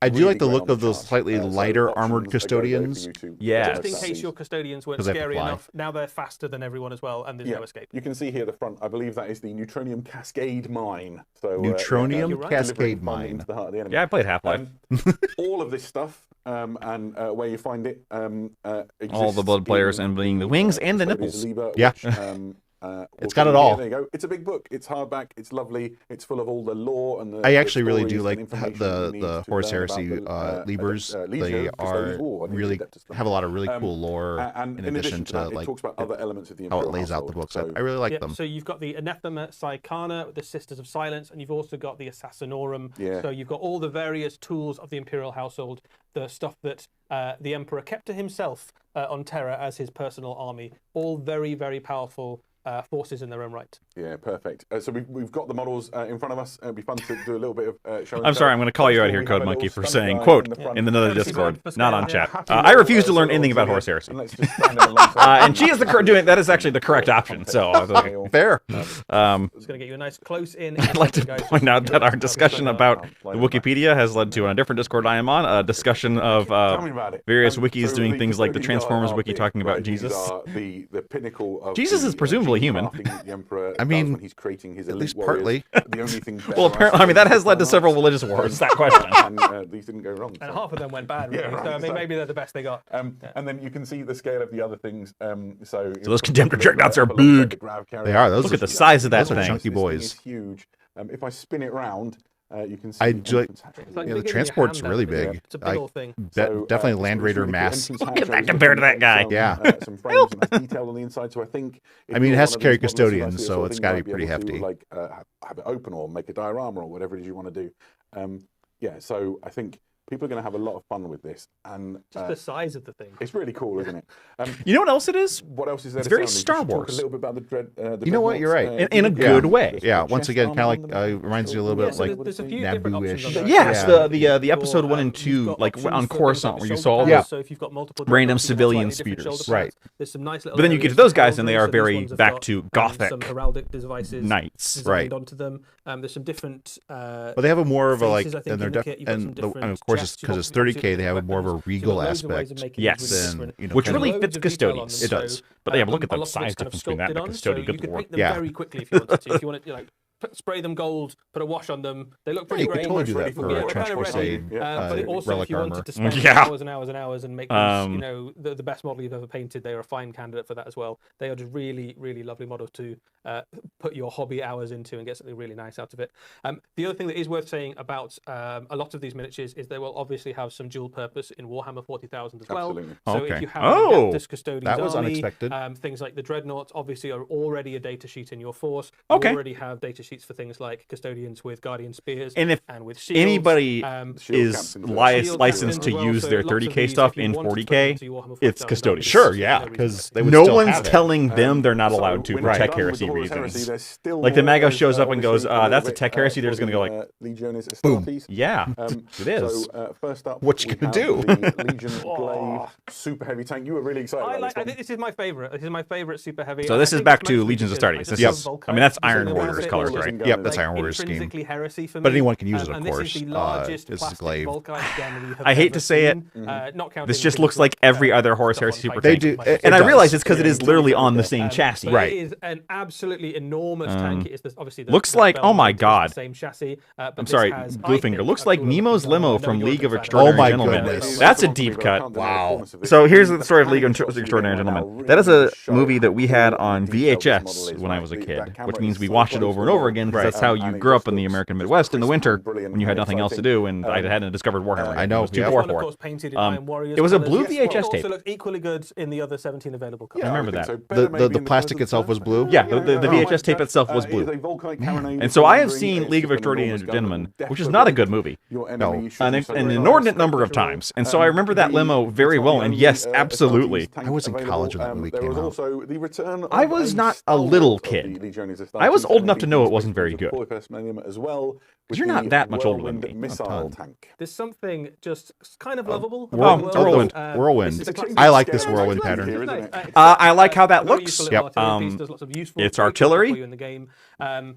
Speaker 2: I do
Speaker 3: really
Speaker 2: like the
Speaker 3: great
Speaker 2: look
Speaker 3: on
Speaker 2: of those
Speaker 3: charts.
Speaker 2: slightly
Speaker 3: So
Speaker 2: lighter
Speaker 3: options
Speaker 2: armored
Speaker 3: are go for
Speaker 2: custodians.
Speaker 3: you to
Speaker 1: Yeah.
Speaker 4: Just in
Speaker 3: that
Speaker 4: case
Speaker 3: these.
Speaker 4: your custodians weren't
Speaker 2: 'Cause they
Speaker 4: scary
Speaker 2: fly.
Speaker 4: enough, now they're faster than everyone as well, and there's no escape.
Speaker 3: You can see here the front. I believe that is the Neutronium Cascade Mine. So
Speaker 2: Neutronium
Speaker 4: you're right.
Speaker 2: Cascade
Speaker 3: delivering fun
Speaker 2: Mine.
Speaker 3: into the heart of the enemy.
Speaker 1: Yeah, I played Half-Life.
Speaker 3: All of this stuff and where you find it.
Speaker 1: All the blood players and being the wings and the nipples.
Speaker 2: Yeah. It's got it all.
Speaker 3: There you go. It's a big book. It's hardback. It's lovely. It's full of all the lore and the.
Speaker 2: I actually really
Speaker 3: stories
Speaker 2: do
Speaker 3: and
Speaker 2: like
Speaker 3: information
Speaker 2: the
Speaker 3: you need to
Speaker 2: Horus
Speaker 3: learn about
Speaker 2: Heresy
Speaker 3: the,
Speaker 2: Libers.
Speaker 3: Legio
Speaker 2: They
Speaker 3: Custodes
Speaker 2: are
Speaker 3: War. I need to
Speaker 2: really
Speaker 3: adapt to them.
Speaker 2: have a lot of really cool lore
Speaker 3: And
Speaker 2: in addition
Speaker 3: to
Speaker 2: to
Speaker 3: that, it
Speaker 2: like
Speaker 3: talks about other elements of the
Speaker 2: how it
Speaker 3: Imperial
Speaker 2: lays out the
Speaker 3: household.
Speaker 2: books.
Speaker 3: So
Speaker 2: I really like
Speaker 4: Yeah,
Speaker 2: them.
Speaker 4: so you've got the Anathema Psychana, the Sisters of Silence, and you've also got the Assassinorum.
Speaker 3: Yeah.
Speaker 4: So you've got all the various tools of the Imperial household, the stuff that the Emperor kept to himself on Terra as his personal army. All very, very powerful forces in their own right.
Speaker 3: Yeah, perfect. So we've got the models in front of us. It'd be fun to do a little bit of showing.
Speaker 1: I'm sorry, I'm going to call you out here, Code Monkey, for saying, quote, in another
Speaker 4: Courtesy
Speaker 1: Discord,
Speaker 4: for
Speaker 1: not on
Speaker 4: Skyrim.
Speaker 1: chat. I refuse to learn anything about Horus Heresy.
Speaker 3: And let's just stand them alongside
Speaker 1: And she is that is actually the correct option, so
Speaker 2: Fair.
Speaker 4: It's going to get you a nice close in.
Speaker 1: I'd like to point out that our discussion about the Wikipedia has led to, on a different Discord I am on, a discussion of
Speaker 3: Tell me about it.
Speaker 1: various
Speaker 3: So
Speaker 1: wikis doing things like the
Speaker 3: custodians
Speaker 1: Transformers
Speaker 3: are
Speaker 1: wiki
Speaker 3: big,
Speaker 1: talking about
Speaker 3: right? These
Speaker 1: Jesus.
Speaker 3: are the pinnacle of
Speaker 1: Jesus
Speaker 3: the,
Speaker 1: is presumably fully human.
Speaker 3: The Emperor
Speaker 2: I mean,
Speaker 3: does when he's creating his
Speaker 2: at
Speaker 3: elite
Speaker 2: least
Speaker 3: warriors.
Speaker 2: partly.
Speaker 3: The only thing
Speaker 1: Well, apparently, I mean, that has led to several religious wars. That question.
Speaker 3: And these didn't go wrong.
Speaker 4: And
Speaker 3: so.
Speaker 4: half of them went bad, really.
Speaker 3: Yeah, right,
Speaker 4: So, I mean,
Speaker 3: so-
Speaker 4: maybe they're the best they got.
Speaker 3: And then you can see the scale of the other things. So
Speaker 1: those condemned dreadnoughts are
Speaker 3: alongside
Speaker 1: big.
Speaker 3: the grav carrier.
Speaker 2: They are. Those
Speaker 1: Look
Speaker 2: are,
Speaker 1: at the size of that
Speaker 2: those are
Speaker 1: thing.
Speaker 2: chunky
Speaker 3: This thing
Speaker 2: boys.
Speaker 3: is huge. If I spin it round, you can see.
Speaker 2: I
Speaker 3: the
Speaker 2: do like-
Speaker 3: entrance hatch.
Speaker 4: It's like
Speaker 2: Yeah,
Speaker 4: bigger
Speaker 2: the
Speaker 4: than your
Speaker 2: transport's
Speaker 4: hand,
Speaker 2: really
Speaker 4: that thing.
Speaker 2: big.
Speaker 4: It's a big
Speaker 2: I-
Speaker 4: old thing.
Speaker 2: Definitely
Speaker 3: it's
Speaker 2: Land
Speaker 3: really
Speaker 2: Raider
Speaker 3: cool. The
Speaker 2: mass.
Speaker 3: entrance
Speaker 1: Look
Speaker 3: hatch
Speaker 1: at that
Speaker 3: shows
Speaker 1: compared to that guy.
Speaker 3: some,
Speaker 2: Yeah.
Speaker 3: some frames and nice detail on the inside. So I think. if
Speaker 2: I mean, it
Speaker 3: you're
Speaker 2: has
Speaker 3: one
Speaker 2: to carry
Speaker 3: of these models,
Speaker 2: custodians,
Speaker 3: that's the
Speaker 2: so
Speaker 3: sort of
Speaker 2: it's
Speaker 3: thing
Speaker 2: gotta
Speaker 3: you
Speaker 2: be
Speaker 3: might
Speaker 2: pretty
Speaker 3: able to,
Speaker 2: hefty.
Speaker 3: Like have it open or make a diorama or whatever it is you want to do. Yeah. So I think people are going to have a lot of fun with this, and
Speaker 4: Just the size of the thing.
Speaker 3: it's really cool, isn't it?
Speaker 1: You know what else it is?
Speaker 3: What else is there?
Speaker 1: It's
Speaker 3: to
Speaker 1: very
Speaker 3: say on these?
Speaker 1: Star
Speaker 3: You should talk
Speaker 1: Wars.
Speaker 3: A little bit about the dread. The
Speaker 2: You know what? You're
Speaker 3: dreadnoughts,
Speaker 2: right.
Speaker 1: In a good way.
Speaker 3: There's
Speaker 2: Yeah,
Speaker 3: sort of
Speaker 2: once
Speaker 3: chest
Speaker 2: again,
Speaker 3: armor
Speaker 2: kind
Speaker 3: on
Speaker 2: of
Speaker 3: them.
Speaker 2: like reminds you a little
Speaker 4: Yeah,
Speaker 2: bit
Speaker 4: so
Speaker 2: like
Speaker 4: there's a few different options on
Speaker 2: Naboo-ish.
Speaker 4: there.
Speaker 1: Yes,
Speaker 2: Yeah.
Speaker 1: the episode 1 and 2, like on Coruscant, where you saw all
Speaker 2: Yeah.
Speaker 1: the
Speaker 4: So if you've got multiple
Speaker 1: random
Speaker 4: dreadnoughts, you've got
Speaker 1: civilian
Speaker 4: slightly different
Speaker 1: speeders.
Speaker 4: shoulder
Speaker 2: Right.
Speaker 4: pads. There's some nice little
Speaker 1: But then you get
Speaker 4: areas
Speaker 1: to those
Speaker 4: for
Speaker 1: guys, and they
Speaker 4: heraldry,
Speaker 1: are
Speaker 4: so these
Speaker 1: very
Speaker 4: ones have
Speaker 1: back
Speaker 4: got,
Speaker 1: to
Speaker 4: some
Speaker 1: Gothic
Speaker 4: heraldic devices
Speaker 1: knights.
Speaker 4: designed
Speaker 2: Right.
Speaker 4: onto them. There's some different.
Speaker 2: But they have a more of a like,
Speaker 4: faces, I think,
Speaker 2: and they're
Speaker 4: in the
Speaker 2: def-
Speaker 4: kit. You've got some
Speaker 2: and the,
Speaker 4: different
Speaker 2: and of course,
Speaker 4: chests.
Speaker 2: because
Speaker 4: You've
Speaker 2: it's
Speaker 4: got
Speaker 2: 30K, they have a more of a
Speaker 4: weapons.
Speaker 2: regal
Speaker 4: You've got loads of ways
Speaker 2: aspect.
Speaker 4: of making
Speaker 1: Yes.
Speaker 4: these really
Speaker 2: Than,
Speaker 4: different.
Speaker 2: you know,
Speaker 1: Which
Speaker 2: kind of-
Speaker 1: really
Speaker 4: Loads
Speaker 1: fits
Speaker 4: of detail on
Speaker 1: custodians.
Speaker 4: them,
Speaker 2: It does.
Speaker 4: so,
Speaker 1: But yeah, but look
Speaker 4: a
Speaker 1: at the
Speaker 4: lot of
Speaker 1: size
Speaker 4: it's kind of
Speaker 1: difference between that and
Speaker 4: sculpted
Speaker 1: a
Speaker 4: on,
Speaker 1: custodian.
Speaker 4: so
Speaker 1: Good
Speaker 4: you could
Speaker 1: lord.
Speaker 4: paint them
Speaker 2: Yeah.
Speaker 4: very quickly if you wanted to. If you want to, spray them gold, put a wash on them. They look pretty
Speaker 2: You could
Speaker 4: great.
Speaker 2: totally do that
Speaker 3: ready
Speaker 2: for
Speaker 3: for
Speaker 2: a
Speaker 3: war.
Speaker 4: Yeah,
Speaker 2: trench
Speaker 4: they're kinda
Speaker 2: crusade
Speaker 4: ready. But also,
Speaker 2: relic
Speaker 4: if you
Speaker 2: armor.
Speaker 4: wanted to spend
Speaker 1: Yeah.
Speaker 4: hours and hours and hours and make these, you know, the best model you've ever painted, they are a fine candidate for that as well. They are just really, really lovely models to put your hobby hours into and get something really nice out of it. The other thing that is worth saying about a lot of these miniatures is they will obviously have some dual purpose in Warhammer 40,000 as well.
Speaker 3: Absolutely.
Speaker 4: So
Speaker 1: Okay.
Speaker 4: if you have
Speaker 1: Oh,
Speaker 4: an Adeptus Custodians
Speaker 2: that was
Speaker 4: army,
Speaker 2: unexpected.
Speaker 4: things like the Dreadnoughts obviously are already a data sheet in your force.
Speaker 1: Okay.
Speaker 4: You already have data sheets for things like Custodians with Guardian Spears
Speaker 1: And if
Speaker 4: with shields.
Speaker 1: anybody
Speaker 3: Shield
Speaker 1: is
Speaker 3: captains as well.
Speaker 4: Shield
Speaker 1: licensed
Speaker 4: captains
Speaker 1: to
Speaker 4: as well,
Speaker 1: use
Speaker 4: so
Speaker 1: their
Speaker 4: lots of
Speaker 1: 30K
Speaker 4: these,
Speaker 1: stuff
Speaker 4: if you
Speaker 1: in
Speaker 4: wanted to
Speaker 1: 40K,
Speaker 4: put them into Warhammer
Speaker 1: it's
Speaker 4: 40,000,
Speaker 1: custodian.
Speaker 2: Sure,
Speaker 4: there's
Speaker 2: yeah,
Speaker 4: no reason
Speaker 2: because
Speaker 4: to.
Speaker 2: they would
Speaker 1: no
Speaker 2: still
Speaker 1: one's
Speaker 2: have it.
Speaker 1: telling them they're not
Speaker 3: So
Speaker 1: allowed to
Speaker 3: when
Speaker 1: for
Speaker 3: I'm
Speaker 1: tech
Speaker 3: done with
Speaker 1: heresy
Speaker 3: the Horus
Speaker 1: reasons.
Speaker 3: Heresy, there's still
Speaker 1: Like the
Speaker 3: more
Speaker 1: Mago
Speaker 3: of those,
Speaker 1: shows up and goes,
Speaker 3: obviously, a
Speaker 1: that's a
Speaker 3: little
Speaker 1: tech
Speaker 3: bit,
Speaker 1: heresy. They're just
Speaker 3: for
Speaker 1: going to go
Speaker 3: the,
Speaker 1: like,
Speaker 3: Legionis
Speaker 2: Boom.
Speaker 3: Astartes.
Speaker 1: yeah, it is.
Speaker 3: So first up,
Speaker 2: What you
Speaker 3: we
Speaker 2: gonna
Speaker 3: have
Speaker 2: do?
Speaker 3: The Legion Glaive Super Heavy Tank. You were really excited
Speaker 4: I
Speaker 3: about this
Speaker 4: think this is my favorite. This is my favorite super heavy.
Speaker 1: So
Speaker 4: and
Speaker 1: this
Speaker 4: I
Speaker 1: is
Speaker 4: think
Speaker 1: back
Speaker 4: it's
Speaker 1: to
Speaker 4: mostly
Speaker 1: Legions
Speaker 4: because I
Speaker 1: Astartes.
Speaker 4: just
Speaker 1: This-
Speaker 4: love
Speaker 1: I mean, that's
Speaker 4: Volkite.
Speaker 1: Iron
Speaker 4: So
Speaker 1: Warriors
Speaker 4: they're
Speaker 1: colors,
Speaker 4: all
Speaker 1: right?
Speaker 2: Yep, that's
Speaker 4: like
Speaker 2: Iron Warriors scheme.
Speaker 4: intrinsically heresy for
Speaker 2: But
Speaker 4: me.
Speaker 2: anyone can use it, of
Speaker 4: And
Speaker 2: course.
Speaker 4: This is the largest
Speaker 2: This is
Speaker 4: plastic
Speaker 2: glaive.
Speaker 4: Volkite gun we have
Speaker 1: I hate
Speaker 4: ever
Speaker 1: to say it,
Speaker 4: seen, not counting
Speaker 1: this just
Speaker 4: the
Speaker 1: looks
Speaker 4: things
Speaker 1: like every other
Speaker 4: stuff
Speaker 1: Horus
Speaker 4: on
Speaker 1: Heresy
Speaker 4: Titan
Speaker 1: super
Speaker 2: They
Speaker 1: tank.
Speaker 2: do.
Speaker 4: Titan
Speaker 1: And I
Speaker 2: does.
Speaker 1: realize it's because it is
Speaker 3: Yeah,
Speaker 1: literally
Speaker 3: yeah,
Speaker 1: on the
Speaker 3: yeah.
Speaker 1: same chassis.
Speaker 4: But
Speaker 2: Right.
Speaker 4: It is an absolutely enormous tank. It is obviously the
Speaker 1: Looks
Speaker 4: the
Speaker 1: like-
Speaker 4: Bell
Speaker 1: oh my
Speaker 4: Knight is
Speaker 1: God.
Speaker 4: The same chassis. But
Speaker 1: I'm
Speaker 4: this
Speaker 1: sorry,
Speaker 4: has, I
Speaker 1: Bluefinger.
Speaker 4: think,
Speaker 1: Looks
Speaker 4: a
Speaker 1: like
Speaker 4: cool
Speaker 1: Nemo's
Speaker 4: looking
Speaker 1: limo
Speaker 4: gun. I know
Speaker 1: from
Speaker 4: you're a
Speaker 1: League
Speaker 4: big
Speaker 1: of
Speaker 4: fan
Speaker 1: Extraordinary
Speaker 2: Oh my
Speaker 1: Gentlemen.
Speaker 2: goodness.
Speaker 1: That's a deep cut.
Speaker 2: Wow.
Speaker 1: So here's the story of League of Extraordinary Gentlemen. That is a movie that we had on VHS when I was a kid, which means we watched it over and over again because that's how you grew up in the American Midwest in the winter when you had nothing else to do, and I hadn't discovered Warhammer.
Speaker 2: I know,
Speaker 1: It was too
Speaker 2: yeah.
Speaker 1: poor
Speaker 4: One, of
Speaker 1: for
Speaker 4: course,
Speaker 1: it.
Speaker 4: painted in Iron Warriors
Speaker 1: It was a
Speaker 4: colours.
Speaker 1: blue
Speaker 4: Yes,
Speaker 1: VHS
Speaker 4: but
Speaker 1: tape.
Speaker 4: also looks equally good in the other 17 available colours.
Speaker 1: I remember that.
Speaker 2: The plastic itself was blue?
Speaker 1: Yeah, the VHS tape itself was blue. And so I have seen League of Extraordinary Gentlemen, which is not a good movie, an inordinate number of times. And so I remember that limo very well, and yes, absolutely.
Speaker 2: I was in college when that movie came out.
Speaker 3: Also the return
Speaker 1: I was not a little kid. I was old enough to know it wasn't very good.
Speaker 3: As well,
Speaker 1: You're not that much older than me.
Speaker 3: Missile tank.
Speaker 4: There's something just kind of lovable.
Speaker 1: Whirlwind.
Speaker 4: about the
Speaker 1: Whirlwind.
Speaker 2: Whirlwind.
Speaker 4: this is a classic
Speaker 2: I like
Speaker 4: scale.
Speaker 2: this whirlwind
Speaker 4: It's
Speaker 2: pattern.
Speaker 4: nice,
Speaker 3: Isn't
Speaker 4: it's
Speaker 3: it?
Speaker 4: nice.
Speaker 1: I like how that
Speaker 4: Very
Speaker 1: looks.
Speaker 4: useful
Speaker 2: Yep.
Speaker 4: artillery piece, does lots of useful
Speaker 1: It's
Speaker 4: things
Speaker 1: artillery,
Speaker 4: for you in the game.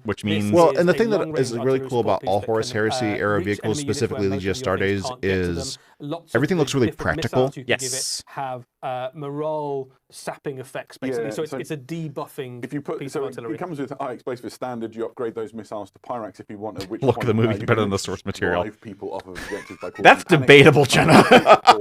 Speaker 1: which
Speaker 4: This
Speaker 1: means-
Speaker 2: Well,
Speaker 4: is
Speaker 2: and the
Speaker 4: a
Speaker 2: thing that
Speaker 4: long-range
Speaker 2: is really
Speaker 4: artillery
Speaker 2: cool about
Speaker 4: support
Speaker 2: all
Speaker 4: piece
Speaker 2: Horus
Speaker 4: that
Speaker 2: Heresy
Speaker 4: can,
Speaker 2: era
Speaker 4: reach
Speaker 2: vehicles,
Speaker 4: enemy units
Speaker 2: specifically
Speaker 4: where most
Speaker 2: Legion
Speaker 4: of your things
Speaker 2: Astartes,
Speaker 4: can't get to them.
Speaker 2: is
Speaker 4: Lots of
Speaker 2: everything looks really
Speaker 4: different
Speaker 2: practical.
Speaker 4: missiles you can give
Speaker 1: Yes.
Speaker 4: it have morale sapping effects, basically.
Speaker 3: Yeah,
Speaker 4: so
Speaker 3: so
Speaker 4: it's a debuffing
Speaker 3: If you put
Speaker 4: piece
Speaker 3: so
Speaker 4: of
Speaker 3: it
Speaker 4: artillery.
Speaker 3: comes with explosive standard, you upgrade those missiles to Pyrax if you want. At which
Speaker 1: Look,
Speaker 3: point,
Speaker 1: the movie's
Speaker 3: you
Speaker 1: better
Speaker 3: can
Speaker 1: than the source material.
Speaker 3: drive people off of objectives by causing
Speaker 1: That's
Speaker 3: panic
Speaker 1: debatable, Jenna.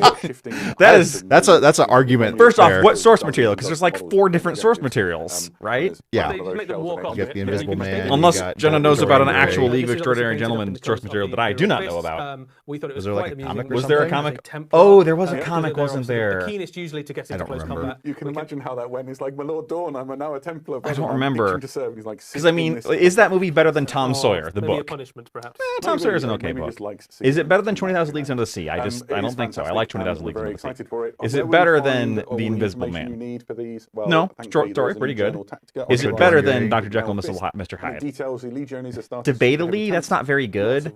Speaker 3: or shifting
Speaker 1: That is-
Speaker 3: heights and
Speaker 2: that's an argument.
Speaker 1: First off,
Speaker 2: there.
Speaker 1: what source material? Because there's like 4 different source materials, right?
Speaker 2: Yeah.
Speaker 4: They just make them walk off
Speaker 2: You got
Speaker 4: it.
Speaker 2: the
Speaker 4: Yeah,
Speaker 2: Invisible
Speaker 4: you can
Speaker 2: Man.
Speaker 4: take
Speaker 2: you
Speaker 1: Unless
Speaker 2: got
Speaker 1: Jenna
Speaker 2: Dorian
Speaker 1: knows about an
Speaker 2: Gray.
Speaker 1: actual League of
Speaker 4: This is obviously
Speaker 1: Extraordinary
Speaker 4: painted up in
Speaker 1: Gentlemen
Speaker 4: the
Speaker 1: source
Speaker 4: colours of
Speaker 1: material
Speaker 4: the
Speaker 1: that I do not
Speaker 4: Imperial
Speaker 1: know
Speaker 4: Fists.
Speaker 1: about.
Speaker 4: We thought it was
Speaker 2: Was there like
Speaker 4: quite
Speaker 2: a
Speaker 4: amusing.
Speaker 2: comic or
Speaker 1: Was there a
Speaker 2: something?
Speaker 1: comic?
Speaker 4: Templar.
Speaker 1: Oh, there was a
Speaker 4: Because
Speaker 1: comic,
Speaker 4: they're
Speaker 1: wasn't
Speaker 4: obviously
Speaker 1: there?
Speaker 4: The keenest usually to get into
Speaker 2: don't
Speaker 4: close
Speaker 2: remember.
Speaker 4: combat.
Speaker 3: You can imagine how that went. It's like, my Lord Dawn, I'm now a Templar.
Speaker 1: I don't
Speaker 3: I'm
Speaker 1: remember.
Speaker 3: itching to serve. And he's like,
Speaker 1: Because I mean, is that movie better than Tom Sawyer, the
Speaker 4: Maybe a
Speaker 1: book?
Speaker 4: punishment, perhaps.
Speaker 1: Tom Sawyer's an okay book. Is it better than 20,000 Leagues Under the Sea? I don't think so. I like 20,000 Leagues Under the Sea. Is it better than The Invisible Man? No, short story, pretty good. Is it better than Dr. Jekyll and Mr. Hyde? Debatably, that's not very good.